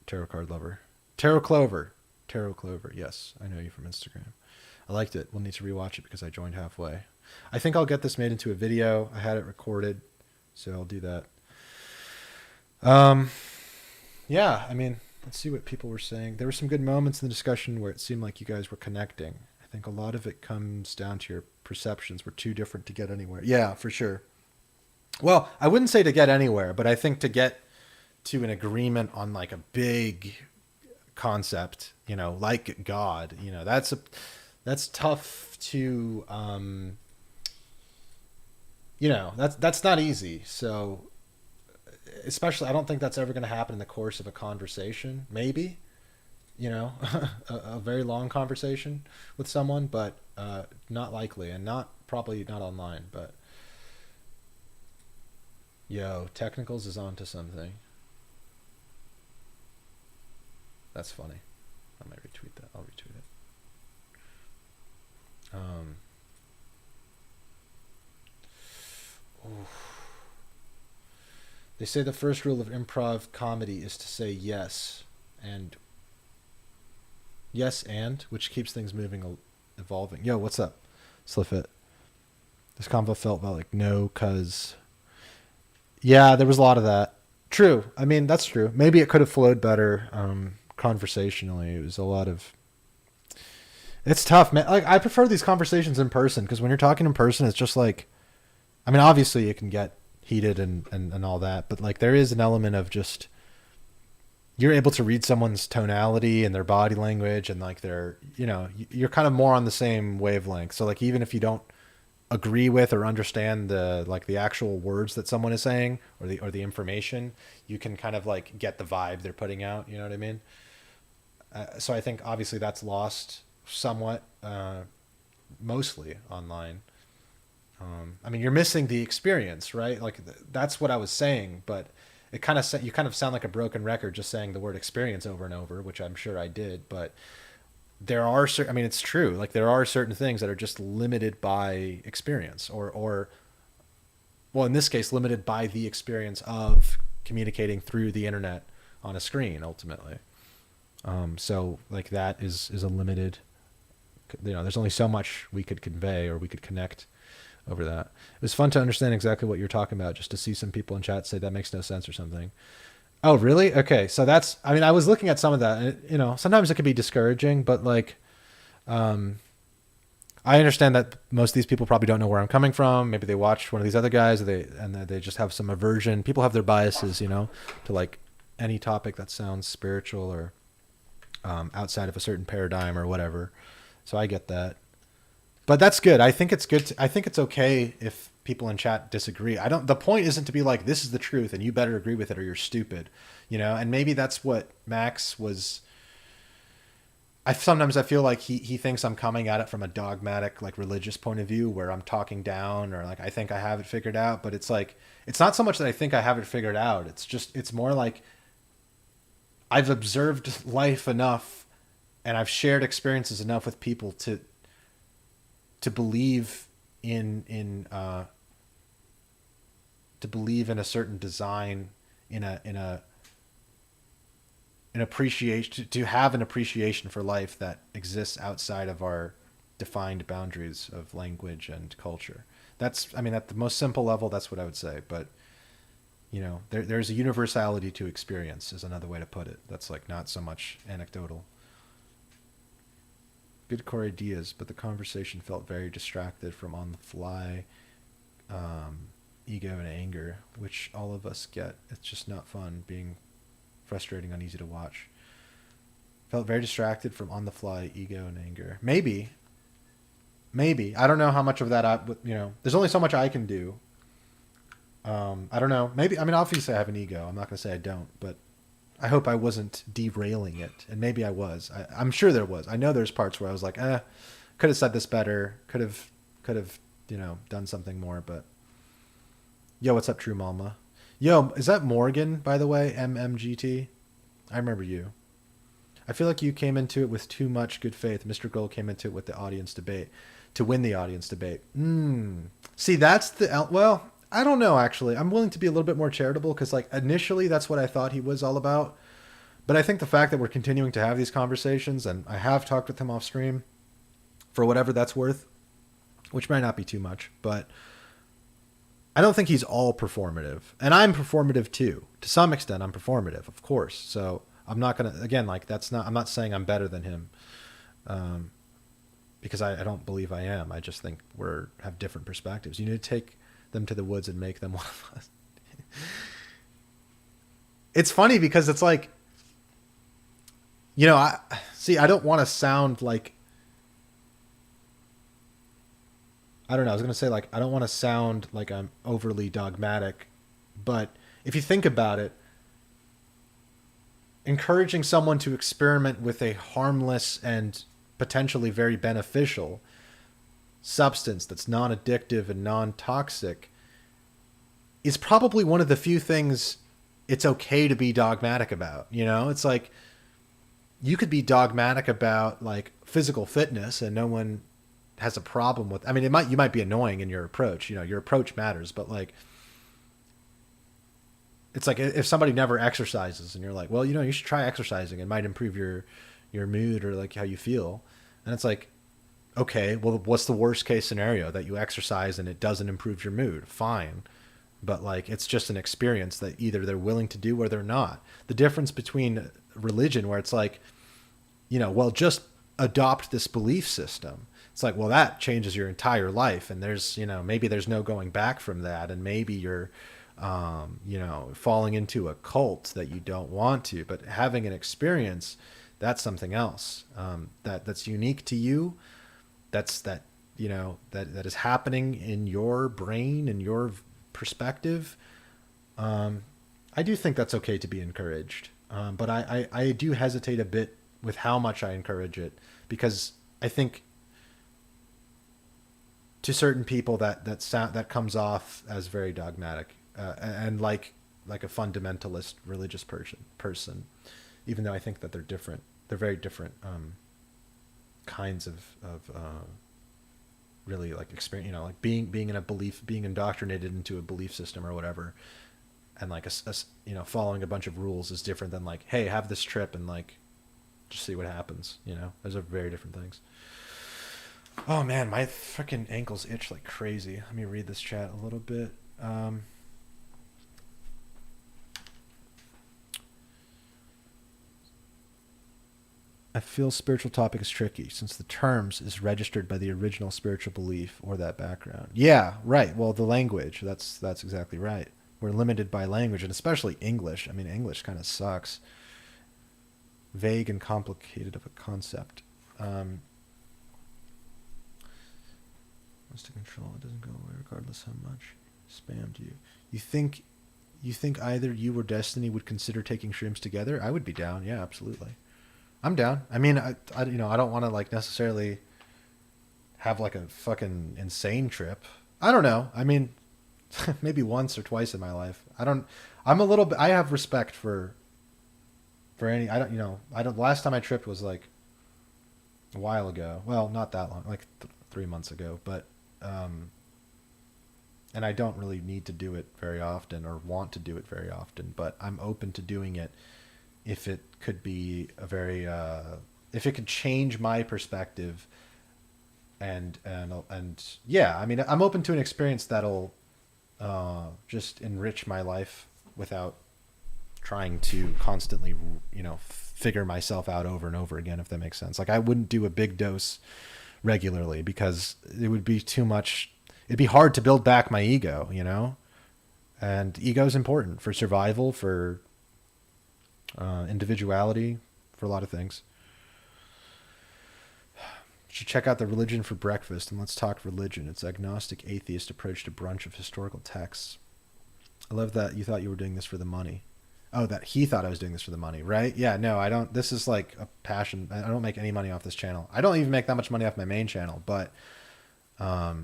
Tarot card lover. Tarot Clover. Tarot Clover. Yes, I know you from Instagram. I liked it. We'll need to rewatch it because I joined halfway. I think I'll get this made into a video. I had it recorded, so I'll do that. Yeah, I mean, let's see what people were saying. There were some good moments in the discussion where it seemed like you guys were connecting. I think a lot of it comes down to your perceptions were too different to get anywhere. Yeah, for sure. Well, I wouldn't say to get anywhere, but I think to get to an agreement on like a big concept, like God, that's tough to, that's not easy. So, especially, I don't think that's ever going to happen in the course of a conversation. Maybe, a very long conversation with someone, but not likely, and probably not online. But yo, Technicals is onto something. That's funny. I might retweet that. I'll retweet it. Oof. They say the first rule of improv comedy is to say yes, which keeps things moving, evolving. Yo, what's up, Sliffit? This convo felt like no, cause yeah, there was a lot of that. True. I mean, that's true. Maybe it could have flowed better conversationally. It was a lot of. It's tough, man. Like I prefer these conversations in person because when you're talking in person, it's just like, I mean, obviously you can get heated and all that, but like there is an element of just you're able to read someone's tonality and their body language and like their you're kind of more on the same wavelength. So like even if you don't agree with or understand the actual words that someone is saying or the information, you can kind of like get the vibe they're putting out, you know what I mean? So I think obviously that's lost somewhat, mostly online. I mean, you're missing the experience, right? Like that's what I was saying, but you kind of sound like a broken record just saying the word experience over and over, which I'm sure I did. But there are I mean, it's true. Like there are certain things that are just limited by experience, or well, in this case, limited by the experience of communicating through the internet on a screen, ultimately. So like that is a limited. There's only so much we could convey or we could connect over that. It was fun to understand exactly what you're talking about, just to see some people in chat say that makes no sense or something. Oh, really? Okay. So I mean, I was looking at some of that and sometimes it could be discouraging, but like, I understand that most of these people probably don't know where I'm coming from. Maybe they watched one of these other guys and they just have some aversion. People have their biases, to like any topic that sounds spiritual or, outside of a certain paradigm or whatever. So I get that. But that's good. I think it's good. I think it's okay if people in chat disagree. The point isn't to be like, this is the truth and you better agree with it or you're stupid, and maybe that's what Max was. Sometimes I feel like he thinks I'm coming at it from a dogmatic, like religious point of view where I'm talking down or like, I think I have it figured out, but it's like, it's not so much that I think I have it figured out. It's more like I've observed life enough and I've shared experiences enough with people to believe in a certain design, in an appreciation, to have an appreciation for life that exists outside of our defined boundaries of language and culture. That's, I mean, at the most simple level, that's what I would say. But there's a universality to experience is another way to put it. That's like not so much anecdotal. Good core ideas, but the conversation felt very distracted from on the fly ego and anger, which all of us get. It's just not fun, being frustrating, uneasy to watch. Felt very distracted from on the fly ego and anger. Maybe. I don't know how much of that there's only so much I can do. I don't know. Maybe, I mean, obviously I have an ego. I'm not going to say I don't, but I hope I wasn't derailing it. And maybe I was. I'm sure there was. I know there's parts where I was like, could have said this better. Could have, done something more, but yo, what's up, True Mama? Yo, is that Morgan, by the way? MMGT? I remember you. I feel like you came into it with too much good faith. Mr. Gold came into it with the audience debate to win the audience debate. See, that's well, I don't know, actually. I'm willing to be a little bit more charitable because, like, initially that's what I thought he was all about. But I think the fact that we're continuing to have these conversations, and I have talked with him off stream for whatever that's worth, which might not be too much, but I don't think he's all performative. And I'm performative too. To some extent, I'm performative, of course. So I'm not going to, again, like, I'm not saying I'm better than him. Because I don't believe I am. I just think have different perspectives. You need to take them to the woods and make them one of us. It's funny because it's like, I don't want to sound like, I don't know. I was going to say, like, I don't want to sound like I'm overly dogmatic, but if you think about it, encouraging someone to experiment with a harmless and potentially very beneficial substance that's non-addictive and non-toxic is probably one of the few things it's okay to be dogmatic about. It's like you could be dogmatic about like physical fitness and no one has a problem with, I mean, you might be annoying in your approach, your approach matters, but like, it's like if somebody never exercises and you're like, well, you should try exercising. It might improve your mood or like how you feel. And it's like, okay, well, what's the worst case scenario? That you exercise and it doesn't improve your mood? Fine. But like, it's just an experience that either they're willing to do or they're not. The difference between religion, where it's like, well, just adopt this belief system. It's like, well, that changes your entire life. And there's, maybe there's no going back from that. And maybe you're, falling into a cult that you don't want to, but having an experience, that's something else. That's unique to you. That is happening in your brain and your perspective. I do think that's okay to be encouraged. But I do hesitate a bit with how much I encourage it, because I think to certain people that comes off as very dogmatic, and like a fundamentalist religious person, even though I think that they're different. They're very different kinds of really like experience, like being in a belief, being indoctrinated into a belief system or whatever, and like following a bunch of rules is different than like, hey, have this trip and like just see what happens. Those are very different things. Oh man, my freaking ankles itch like crazy. Let me read this chat a little bit. I feel spiritual topic is tricky since the terms is registered by the original spiritual belief or that background. Yeah, right. Well, the language, that's exactly right. We're limited by language, and especially English. I mean, English kind of sucks. Vague and complicated of a concept. Wants to control, it doesn't go away regardless how much spammed you. You think either you or Destiny would consider taking shrooms together? I would be down. Yeah, absolutely. I'm down. I mean, I don't want to like necessarily have like a fucking insane trip. I don't know. I mean, maybe once or twice in my life. I have respect for any, last time I tripped was like a while ago. Well, not that long, like 3 months ago, but, and I don't really need to do it very often or want to do it very often, but I'm open to doing it if it could be if it could change my perspective And yeah, I mean, I'm open to an experience that'll just enrich my life without trying to constantly, figure myself out over and over again, if that makes sense. Like, I wouldn't do a big dose regularly because it would be too much. It'd be hard to build back my ego, and ego is important for survival, for individuality, for a lot of things. You should check out The Religion for Breakfast and Let's Talk Religion. It's agnostic atheist approach to brunch of historical texts. I love that you thought you were doing this for the money. Oh, that he thought I was doing this for the money, right? Yeah, no, I don't. This is like a passion. I don't make any money off this channel. I don't even make that much money off my main channel, but I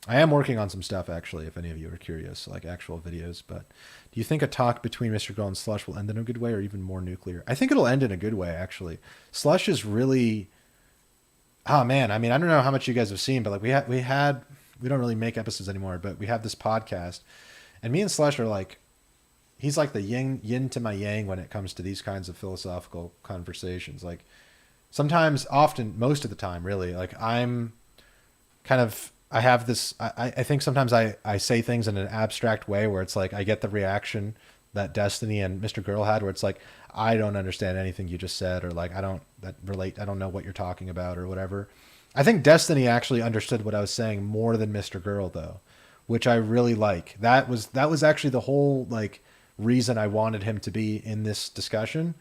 am working on some stuff, actually, if any of you are curious, like actual videos. But do you think a talk between Mr. Girl and Slush will end in a good way or even more nuclear? I think it'll end in a good way, actually. Slush is really... Oh man, I mean, I don't know how much you guys have seen, but like we don't really make episodes anymore, but we have this podcast, and me and Slush are like, he's like the yin to my yang when it comes to these kinds of philosophical conversations. Like sometimes, often, most of the time, really, like I'm kind of, I have this, I think sometimes I say things in an abstract way where it's like, I get the reaction that Destiny and Mr. Girl had, where it's like, I don't understand anything you just said, or like, I don't know what you're talking about or whatever. I think Destiny actually understood what I was saying more than Mr. Girl though, which I really like. That was actually the whole like reason I wanted him to be in this discussion.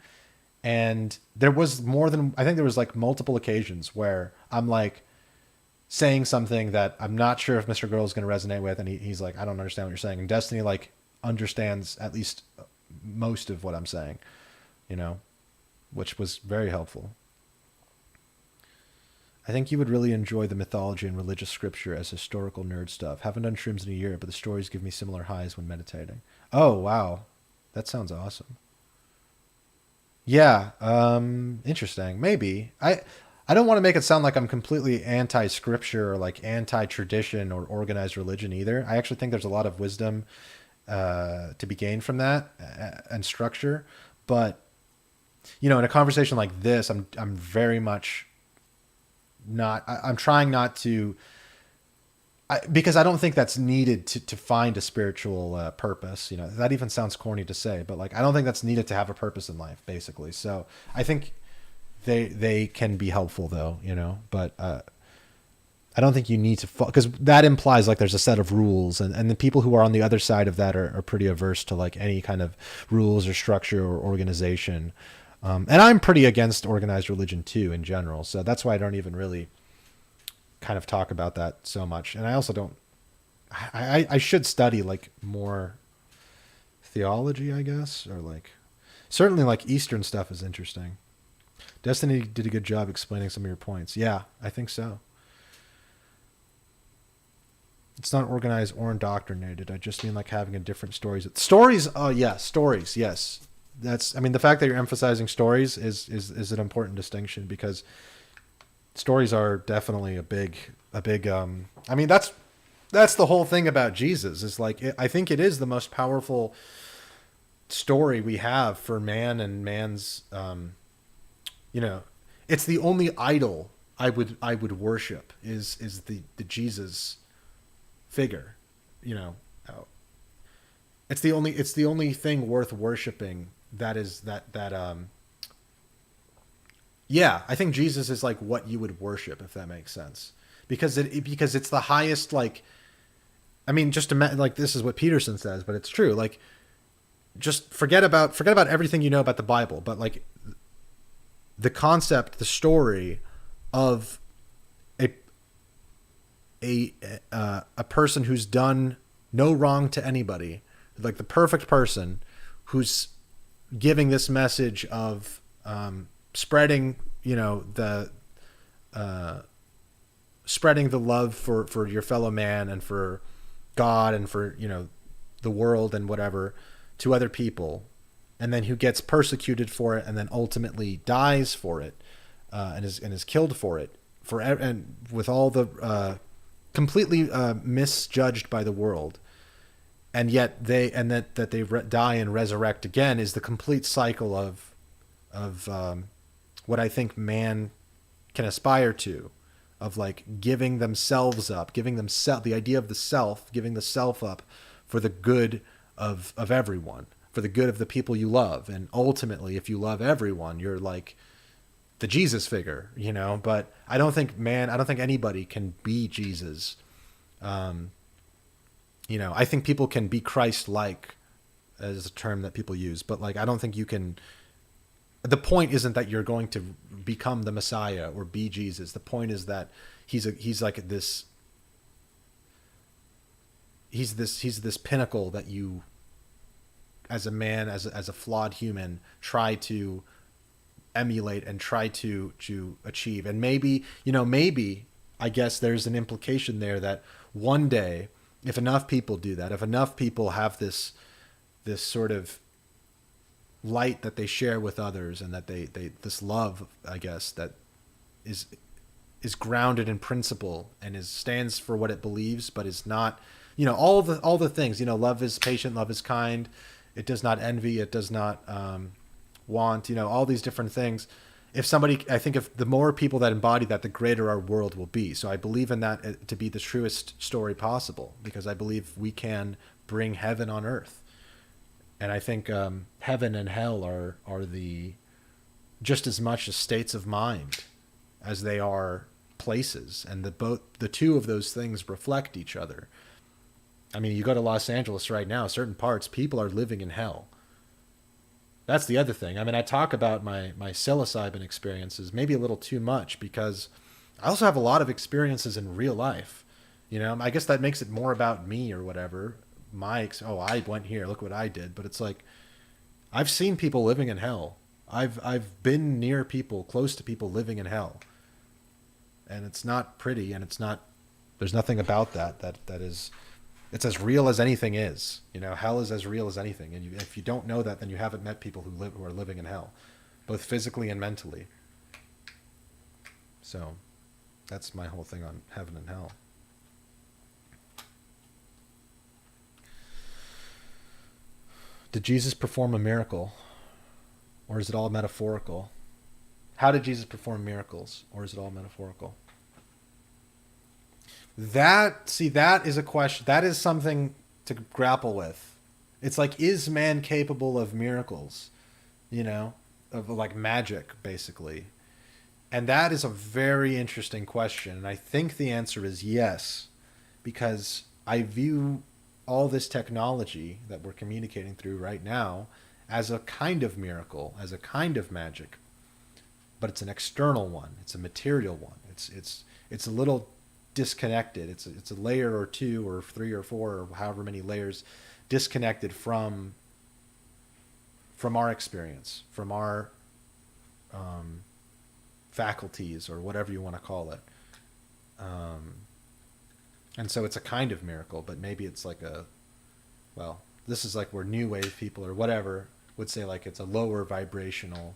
And there was I think there was like multiple occasions where I'm like saying something that I'm not sure if Mr. Girl is going to resonate with. And he's like, I don't understand what you're saying. And Destiny like understands at least most of what I'm saying, which was very helpful. I think you would really enjoy the mythology and religious scripture as historical nerd stuff. Haven't done shrooms in a year, but the stories give me similar highs when meditating. Oh, wow. That sounds awesome. Yeah, interesting. Maybe. I don't want to make it sound like I'm completely anti-scripture or like anti-tradition or organized religion either. I actually think there's a lot of wisdom to be gained from that and structure. But, in a conversation like this, I'm very much not, I'm trying not to, because I don't think that's needed to find a spiritual purpose. That even sounds corny to say, but like, I don't think that's needed to have a purpose in life, basically. So I think they can be helpful though, but I don't think you need to, because that implies like there's a set of rules, and the people who are on the other side of that are pretty averse to like any kind of rules or structure or organization. And I'm pretty against organized religion too in general. So that's why I don't even really kind of talk about that so much. And I also don't, I should study like more theology, I guess, or like certainly like Eastern stuff is interesting. Destiny did a good job explaining some of your points. Yeah, I think so. It's not organized or indoctrinated. I just mean like having a different stories. Stories. Oh yeah. Stories. Yes. The fact that you're emphasizing stories is an important distinction, because stories are definitely a big, that's the whole thing about Jesus is like, I think it is the most powerful story we have for man and man's, it's the only idol I would worship is the Jesus figure, it's the only thing worth worshiping. Yeah, I think Jesus is like what you would worship, if that makes sense, because it's the highest, like, just imagine, like, this is what Peterson says, but it's true. Like, just forget about everything you know about the Bible, but like the concept, the story of a person who's done no wrong to anybody, like the perfect person who's giving this message of spreading, spreading the love for your fellow man and for God and for, the world and whatever to other people, and then who gets persecuted for it and then ultimately dies for it, and is killed for it, and with all the completely misjudged by the world. And yet they die and resurrect again is the complete cycle of what I think man can aspire to, of like giving themselves up, giving themselves the idea of the self, giving the self up for the good of everyone, for the good of the people you love. And ultimately, if you love everyone, you're like the Jesus figure, you know. But I don't think anybody can be Jesus. You know, I think people can be Christ-like, as a term that people use, but like I don't think you can. The point isn't that you're going to become the Messiah or be Jesus. The point is that he's this pinnacle that you, as a man, as a flawed human, try to emulate and try to achieve. And maybe, you know, maybe I guess there's an implication there that one day, if enough people do that, if enough people have this sort of light that they share with others, and that they this love, I guess, that is grounded in principle and stands for what it believes, but is not, you know, all the things, you know, love is patient, love is kind, it does not envy, it does not want, you know, all these different things. I think if the more people that embody that, the greater our world will be. So I believe in that to be the truest story possible, because I believe we can bring heaven on earth. And I think heaven and hell are the just as much as states of mind as they are places, and the two of those things reflect each other. I mean, you go to Los Angeles right now, certain parts, people are living in hell. That's the other thing. I mean, I talk about my psilocybin experiences maybe a little too much, because I also have a lot of experiences in real life. You know, I guess that makes it more about me or whatever. I went here, look what I did. But it's like, I've seen people living in hell. I've been near people, close to people living in hell. And it's not pretty, and there's nothing about that is, it's as real as anything is. You know, hell is as real as anything. And if you don't know that, then you haven't met people who are living in hell, both physically and mentally. So that's my whole thing on heaven and hell. Did Jesus perform a miracle, or is it all metaphorical? How did Jesus perform miracles, or is it all metaphorical? That is a question. That is something to grapple with. It's like, is man capable of miracles? You know, of like magic, basically. And that is a very interesting question. And I think the answer is yes, because I view all this technology that we're communicating through right now as a kind of miracle, as a kind of magic. But it's an external one. It's a material one. It's a little disconnected. It's a layer or two or three or four or however many layers disconnected from our experience, from our faculties, or whatever you want to call it. And so it's a kind of miracle, but maybe it's like this is like where new wave people or whatever would say, like, it's a lower vibrational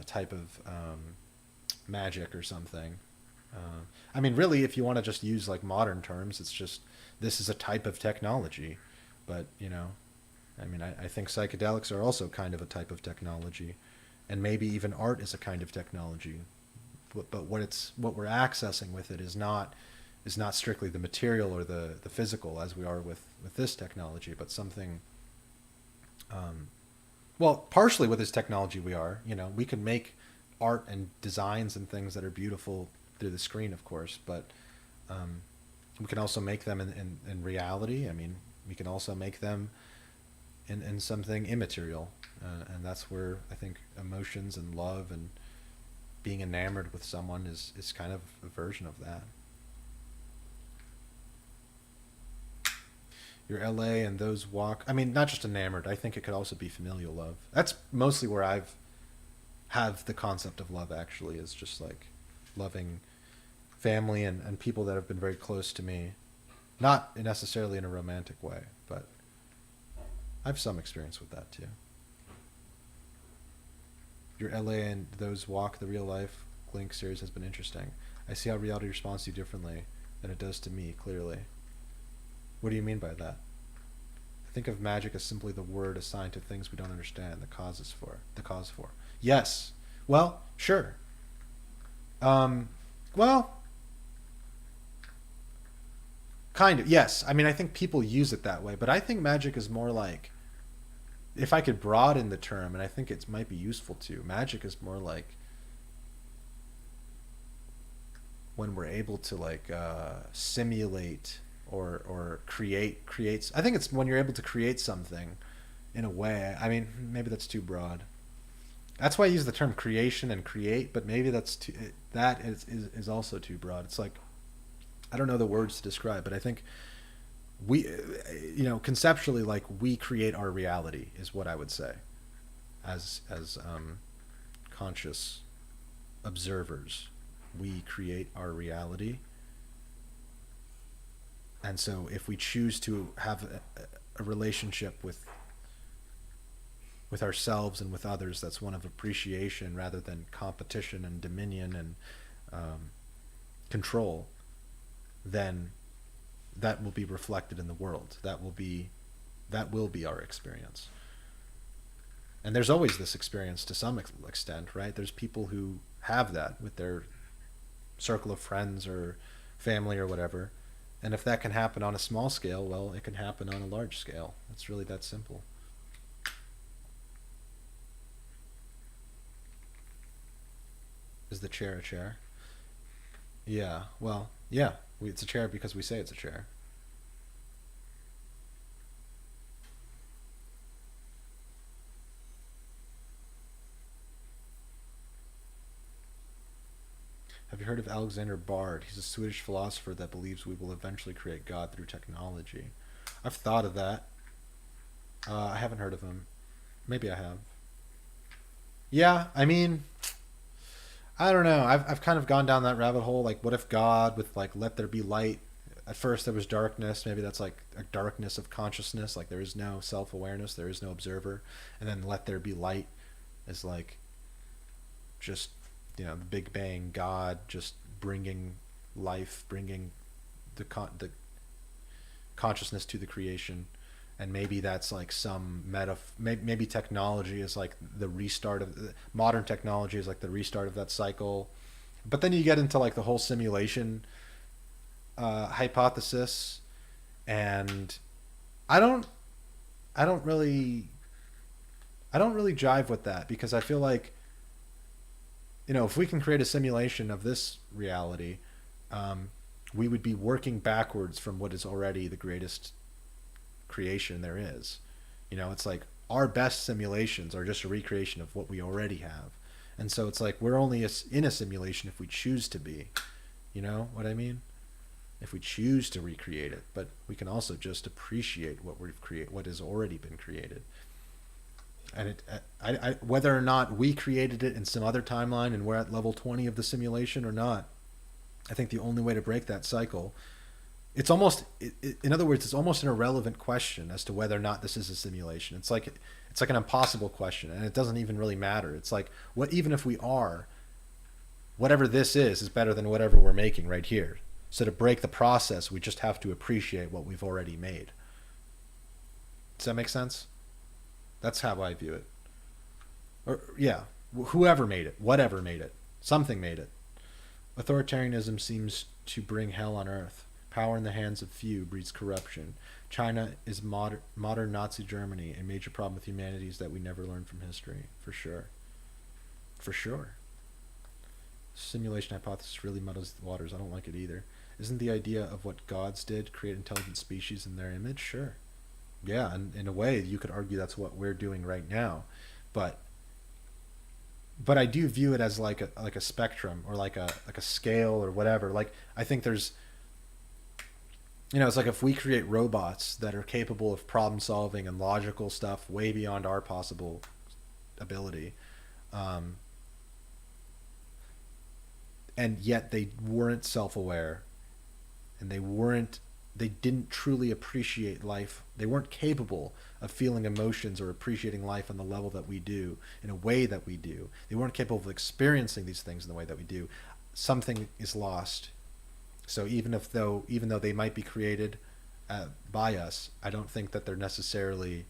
type of magic or something. I mean, really, if you want to just use like modern terms, it's just, this is a type of technology. But, you know, I mean, I think psychedelics are also kind of a type of technology, and maybe even art is a kind of technology. But what we're accessing with it is not strictly the material or the physical, as we are with this technology, but something. Well, partially with this technology we are. You know, we can make art and designs and things that are beautiful through the screen, of course, but we can also make them in reality. I mean, we can also make them in something immaterial, and that's where I think emotions and love and being enamored with someone is kind of a version of that. Your LA and those walk. I mean, not just enamored. I think it could also be familial love. That's mostly where have the concept of love, actually, is just like loving family and people that have been very close to me. Not necessarily in a romantic way, but I have some experience with that too. Your LA and those walk the real life Glink series has been interesting. I see how reality responds to you differently than it does to me, clearly. What do you mean by that? I think of magic as simply the word assigned to things we don't understand, the cause for. Yes. Well, sure. Well, Kind of, yes. I mean, I think people use it that way, but I think magic is more like, if I could broaden the term, and I think it might be useful too, magic is more like when we're able to like simulate or creates. I think it's when you're able to create something in a way. I mean, maybe that's too broad. That's why I use the term creation and create, but maybe that's too, that is also too broad. It's like, I don't know the words to describe, but I think we, conceptually, like, we create our reality is what I would say, as conscious observers. We create our reality, and so if we choose to have a relationship with ourselves and with others, that's one of appreciation rather than competition and dominion and control, then that will be reflected in the world. That will be our experience. And there's always this experience to some extent, right? There's people who have that with their circle of friends or family or whatever. And if that can happen on a small scale, well, it can happen on a large scale. It's really that simple. Is the chair a chair? Yeah, well, yeah, it's a chair because we say it's a chair. Have you heard of Alexander Bard? He's a Swedish philosopher that believes we will eventually create God through technology. I've thought of that. I haven't heard of him. Maybe I have. Yeah, I mean, I don't know. I've kind of gone down that rabbit hole. Like, what if God, with like, let there be light? At first, there was darkness. Maybe that's like a darkness of consciousness. Like, there is no self awareness, there is no observer. And then let there be light is like just, the Big Bang, God just bringing life, bringing the consciousness to the creation. And maybe that's like some maybe technology is like the restart of modern technology is like the restart of that cycle. But then you get into like the whole simulation hypothesis, and I don't I don't really I don't really jive with that, because I feel like, if we can create a simulation of this reality, um, we would be working backwards from what is already the greatest creation there is. It's like our best simulations are just a recreation of what we already have. And so it's like we're only in a simulation if we choose to be. You know what I mean? If we choose to recreate it, but we can also just appreciate what has already been created. And whether or not we created it in some other timeline and we're at level 20 of the simulation or not, I think the only way to break that cycle, in other words, it's almost an irrelevant question as to whether or not this is a simulation. It's like an impossible question, and it doesn't even really matter. It's like, what even if we are, whatever this is better than whatever we're making right here. So to break the process, we just have to appreciate what we've already made. Does that make sense? That's how I view it. Or yeah, whoever made it, whatever made it, something made it. Authoritarianism seems to bring hell on earth. Power in the hands of few breeds corruption. China is modern Nazi Germany. A major problem with humanity is that we never learn from history. For sure. For sure. Simulation hypothesis really muddles the waters. I don't like it either. Isn't the idea of what gods did, create intelligent species in their image? Sure. Yeah, and in a way, you could argue that's what we're doing right now. But I do view it as like a spectrum, or like a scale or whatever. Like, I think there's, it's like if we create robots that are capable of problem solving and logical stuff way beyond our possible ability, and yet they weren't self-aware, and they didn't truly appreciate life. They weren't capable of feeling emotions or appreciating life on the level that we do, in a way that we do. They weren't capable of experiencing these things in the way that we do. Something is lost. So even though they might be created by us, I don't think that they're necessarily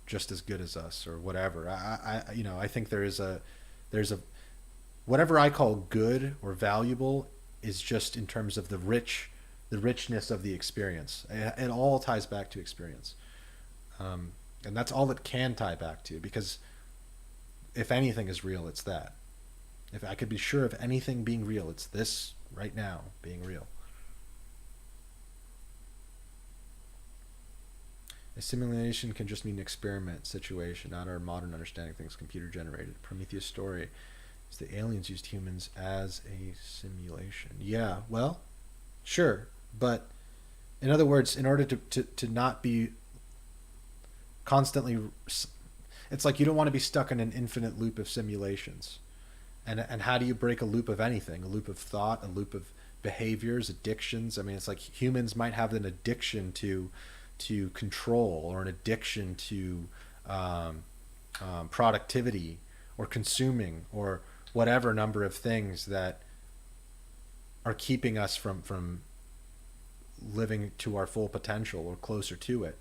just as good as us or whatever. I think there's a whatever I call good or valuable is just in terms of the richness of the experience. It all ties back to experience, and that's all it can tie back to. Because if anything is real, it's that. If I could be sure of anything being real, it's this right now being real. A simulation can just mean experiment situation, not our modern understanding of things computer generated. Prometheus story is the aliens used humans as a simulation. Yeah, well, sure. But in other words, in order to not be constantly, it's like you don't want to be stuck in an infinite loop of simulations. And how do you break a loop of anything? A loop of thought, a loop of behaviors, addictions. I mean, it's like humans might have an addiction to control, or an addiction to productivity, or consuming, or whatever number of things that are keeping us from living to our full potential or closer to it.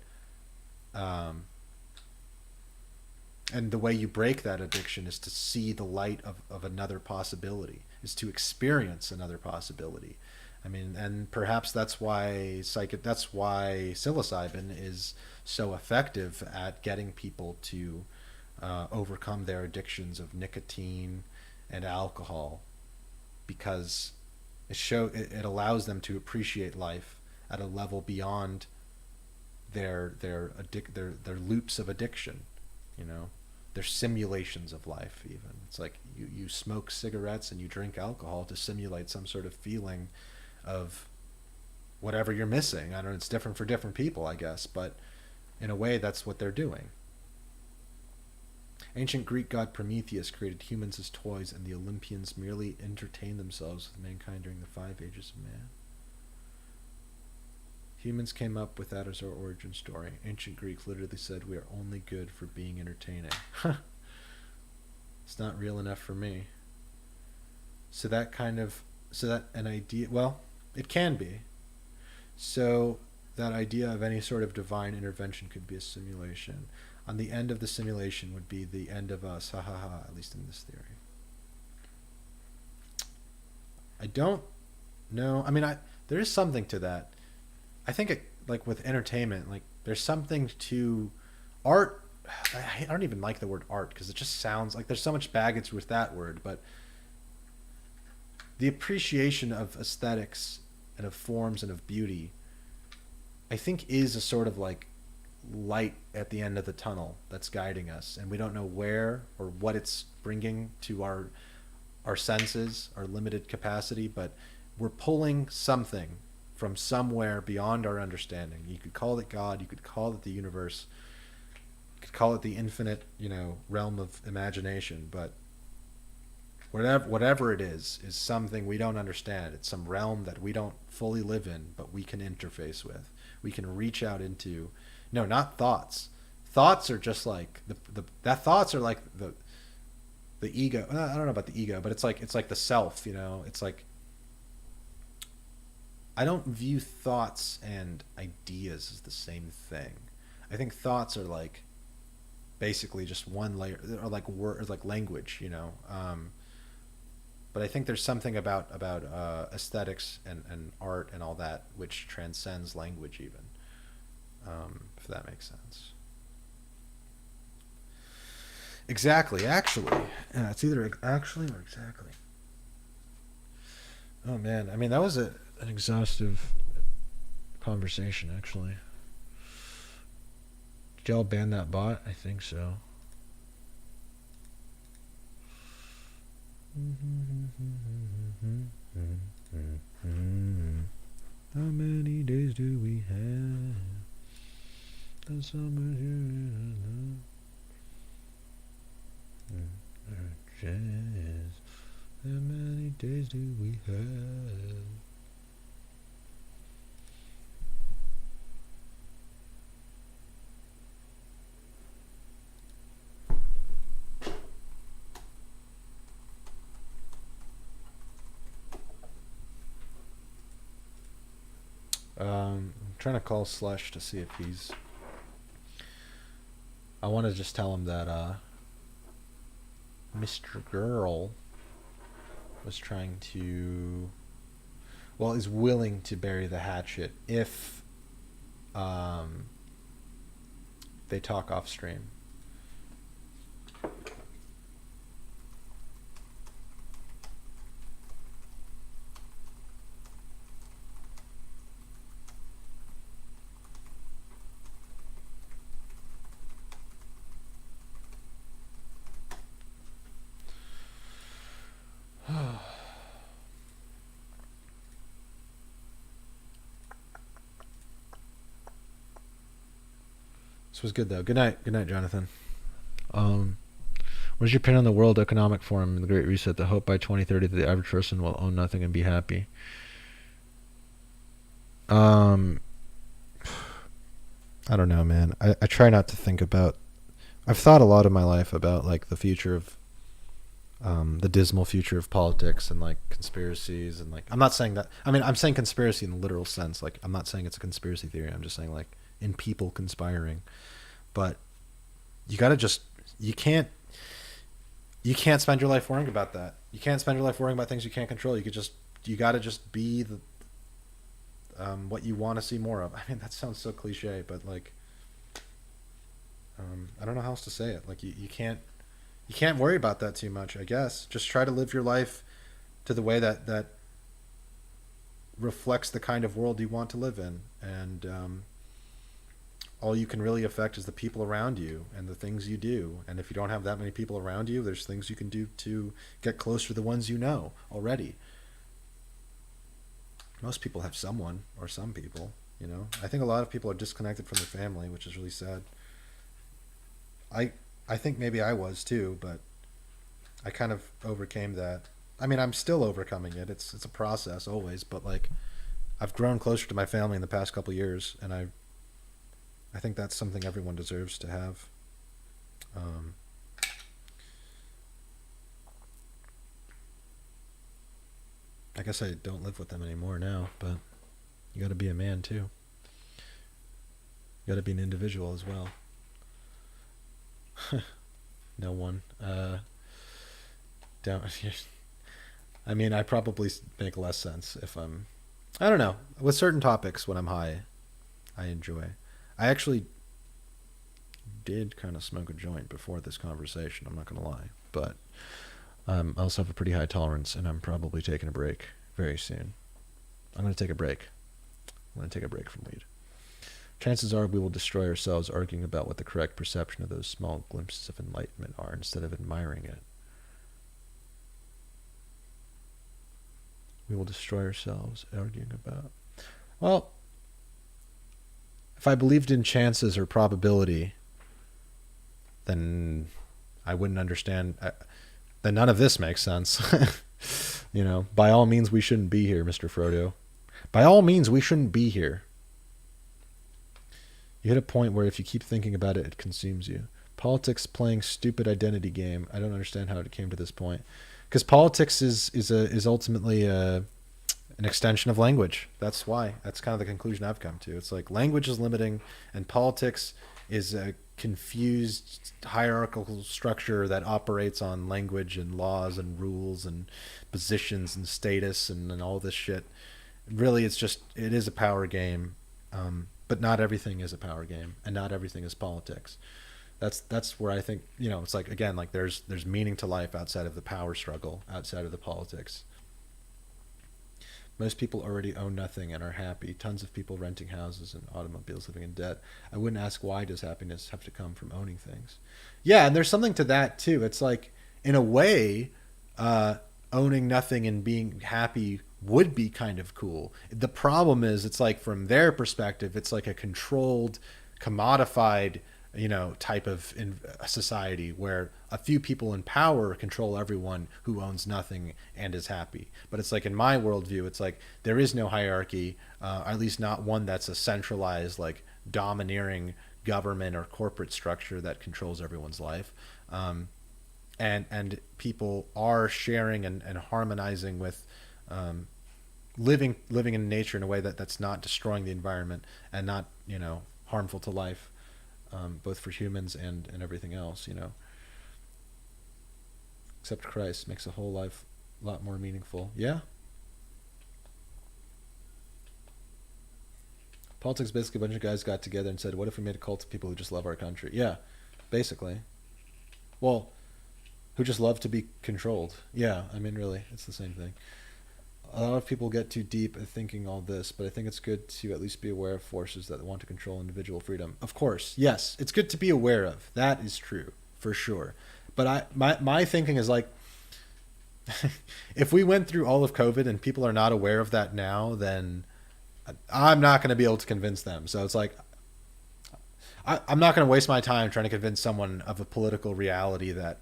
And the way you break that addiction is to see the light of another possibility, is to experience another possibility. I mean, and perhaps that's why psilocybin is so effective at getting people to overcome their addictions of nicotine and alcohol, because it allows them to appreciate life at a level beyond their loops of addiction, you know, their simulations of life. Even it's like you smoke cigarettes and you drink alcohol to simulate some sort of feeling of whatever you're missing. I don't know, it's different for different people, I guess, but in a way that's what they're doing. Ancient Greek god Prometheus created humans as toys, and the Olympians merely entertained themselves with mankind during the 5 ages of man. Humans came up with that as our origin story. Ancient Greeks literally said we are only good for being entertaining. It's not real enough for me. So that an idea, well, it can be. So that idea of any sort of divine intervention could be a simulation. On the end of the simulation would be the end of us, ha ha ha, at least in this theory. I don't know. I mean, there is something to that. I think like with entertainment, like there's something to art. I don't even like the word art because it just sounds like there's so much baggage with that word, but the appreciation of aesthetics and of forms and of beauty, I think, is a sort of like light at the end of the tunnel that's guiding us, and we don't know where or what it's bringing to our senses, our limited capacity, but we're pulling something from somewhere beyond our understanding. You could call it God, you could call it the universe, you could call it the infinite, realm of imagination, but whatever it is something we don't understand. It's some realm that we don't fully live in, but we can interface with. We can reach out into. No, not thoughts. Thoughts are just like thoughts are like the ego. I don't know about the ego, but it's like the self. It's like I don't view thoughts and ideas as the same thing. I think thoughts are like basically just one layer, or like word, like language. But I think there's something about aesthetics and art and all that which transcends language even, if that makes sense. Exactly, actually. Yeah, it's either actually or exactly. Oh man, I mean that was an exhaustive conversation actually. Did y'all ban that bot? I think so. How many days do we have? The summer jazz. How many days do we have? I'm trying to call Slush to see if he's. I want to just tell him that Mr. Girl was trying to well, is willing to bury the hatchet if um, they talk off stream. This was good though. Good night. Good night, Jonathan. What is your opinion on the World Economic Forum and the Great Reset? The hope by 2030 that the average person will own nothing and be happy. I don't know, man. I try not to think about. I've thought a lot of my life about like the future of, the dismal future of politics and like conspiracies and like. I'm not saying that. I mean, I'm saying conspiracy in the literal sense. Like, I'm not saying it's a conspiracy theory. I'm just saying like in people conspiring. But you gotta just. You can't spend your life worrying about that. You can't spend your life worrying about things you can't control. You gotta just be the what you want to see more of. I mean, that sounds so cliche, but like, I don't know how else to say it. Like, you can't worry about that too much. I guess just try to live your life to the way that reflects the kind of world you want to live in, and all you can really affect is the people around you and the things you do. And if you don't have that many people around you, there's things you can do to get closer to the ones you know already. Most people have someone or some people, you know. I think a lot of people are disconnected from their family, which is really sad. I think maybe I was too, but I kind of overcame that. I mean, I'm still overcoming it. It's a process always, but like I've grown closer to my family in the past couple of years, and I think that's something everyone deserves to have. I guess I don't live with them anymore now, but you got to be a man too. You got to be an individual as well. No one. Don't. I mean, I probably make less sense if I'm. I don't know. With certain topics, when I'm high, I enjoy. I actually did kind of smoke a joint before this conversation. I'm not gonna lie, but I also have a pretty high tolerance, and I'm probably taking a break very soon. I'm gonna take a break. I'm gonna take a break from weed. Chances are we will destroy ourselves arguing about what the correct perception of those small glimpses of enlightenment are instead of admiring it. We will destroy ourselves arguing about. Well, if I believed in chances or probability, then I wouldn't understand. Then none of this makes sense. You know, by all means, we shouldn't be here, Mr. Frodo. By all means, we shouldn't be here. You hit a point where if you keep thinking about it, it consumes you. Politics playing stupid identity game. I don't understand how it came to this point. Because politics is ultimately an extension of language. That's why. That's kind of the conclusion I've come to. It's like language is limiting, and politics is a confused hierarchical structure that operates on language and laws and rules and positions and status and all this shit. Really, it is a power game, but not everything is a power game, and not everything is politics. That's where I think, you know, it's like, again, like there's meaning to life outside of the power struggle, outside of the politics. Most people already own nothing and are happy. Tons of people renting houses and automobiles, living in debt. I wouldn't ask, why does happiness have to come from owning things? Yeah, and there's something to that too. It's like, in a way, owning nothing and being happy would be kind of cool. The problem is, it's like, from their perspective, it's like a controlled, commodified, you know, type of society where a few people in power control everyone who owns nothing and is happy. But it's like, in my worldview, it's like there is no hierarchy, at least not one that's a centralized, like, domineering government or corporate structure that controls everyone's life. And people are sharing and harmonizing with, living in nature in a way that's not destroying the environment and not, you know, harmful to life. Both for humans and everything else, you know. Except Christ makes a whole life a lot more meaningful. Yeah. Politics basically a bunch of guys got together and said, "What if we made a cult of people who just love our country?" Yeah, basically. Well, who just love to be controlled. Yeah, I mean, really, it's the same thing. A lot of people get too deep at thinking all this, but I think it's good to at least be aware of forces that want to control individual freedom. Of course, yes, it's good to be aware of. That is true, for sure. But my thinking is like, if we went through all of COVID and people are not aware of that now, then I'm not going to be able to convince them. So it's like, I'm not going to waste my time trying to convince someone of a political reality that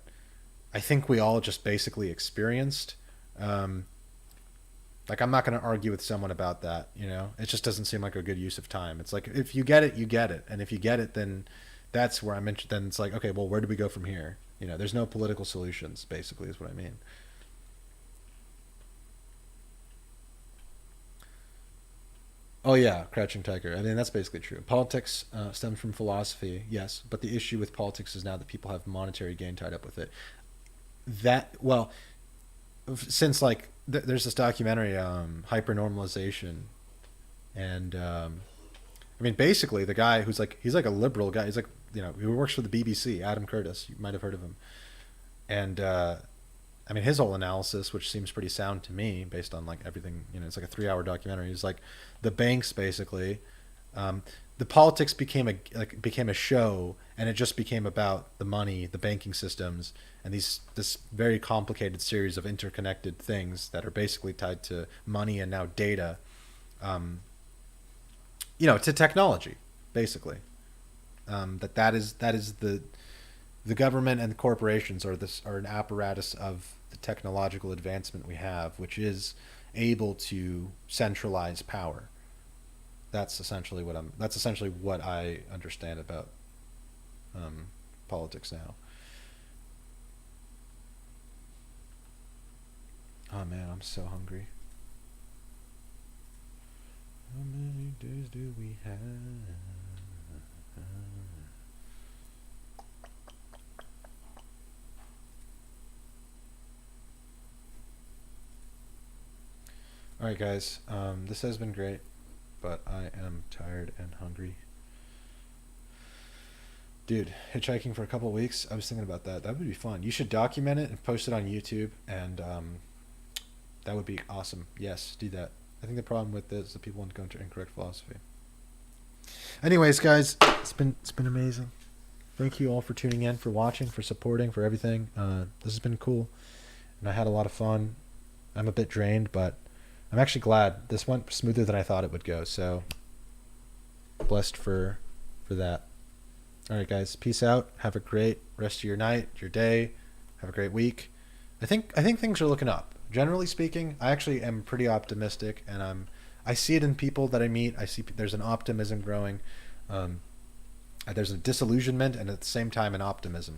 I think we all just basically experienced. Like, I'm not going to argue with someone about that, you know? It just doesn't seem like a good use of time. It's like, if you get it, you get it. And if you get it, then that's where I'm interested. Then it's like, okay, well, where do we go from here? You know, there's no political solutions, basically, is what I mean. Oh, yeah, Crouching Tiger. I mean, that's basically true. Politics stems from philosophy, yes. But the issue with politics is now that people have monetary gain tied up with it. Well, since like there's this documentary hypernormalization, and I mean basically the guy who's like, he's like a liberal guy, he's like, you know, he works for the BBC, Adam Curtis, you might have heard of him. And I mean his whole analysis, which seems pretty sound to me based on like everything, you know, it's like a 3 hour documentary. He's like, the banks basically, the politics became a show, and it just became about the money, the banking systems, and this very complicated series of interconnected things that are basically tied to money and now data, you know, to technology, basically. That is the government and the corporations are an apparatus of the technological advancement we have, which is able to centralize power. That's essentially what I understand about politics now. Oh man, I'm so hungry. How many days do we have? All right, guys. This has been great, but I am tired and hungry. Dude, hitchhiking for a couple of weeks. I was thinking about that. That would be fun. You should document it and post it on YouTube, and that would be awesome. Yes, do that. I think the problem with this is that people want to go into incorrect philosophy. Anyways, guys, it's been amazing. Thank you all for tuning in, for watching, for supporting, for everything. This has been cool, and I had a lot of fun. I'm a bit drained, but I'm actually glad this went smoother than I thought it would go. So blessed for that. All right, guys. Peace out. Have a great rest of your night, your day. Have a great week. I think things are looking up. Generally speaking, I actually am pretty optimistic, and I see it in people that I meet. I see there's an optimism growing. There's a disillusionment, and at the same time an optimism.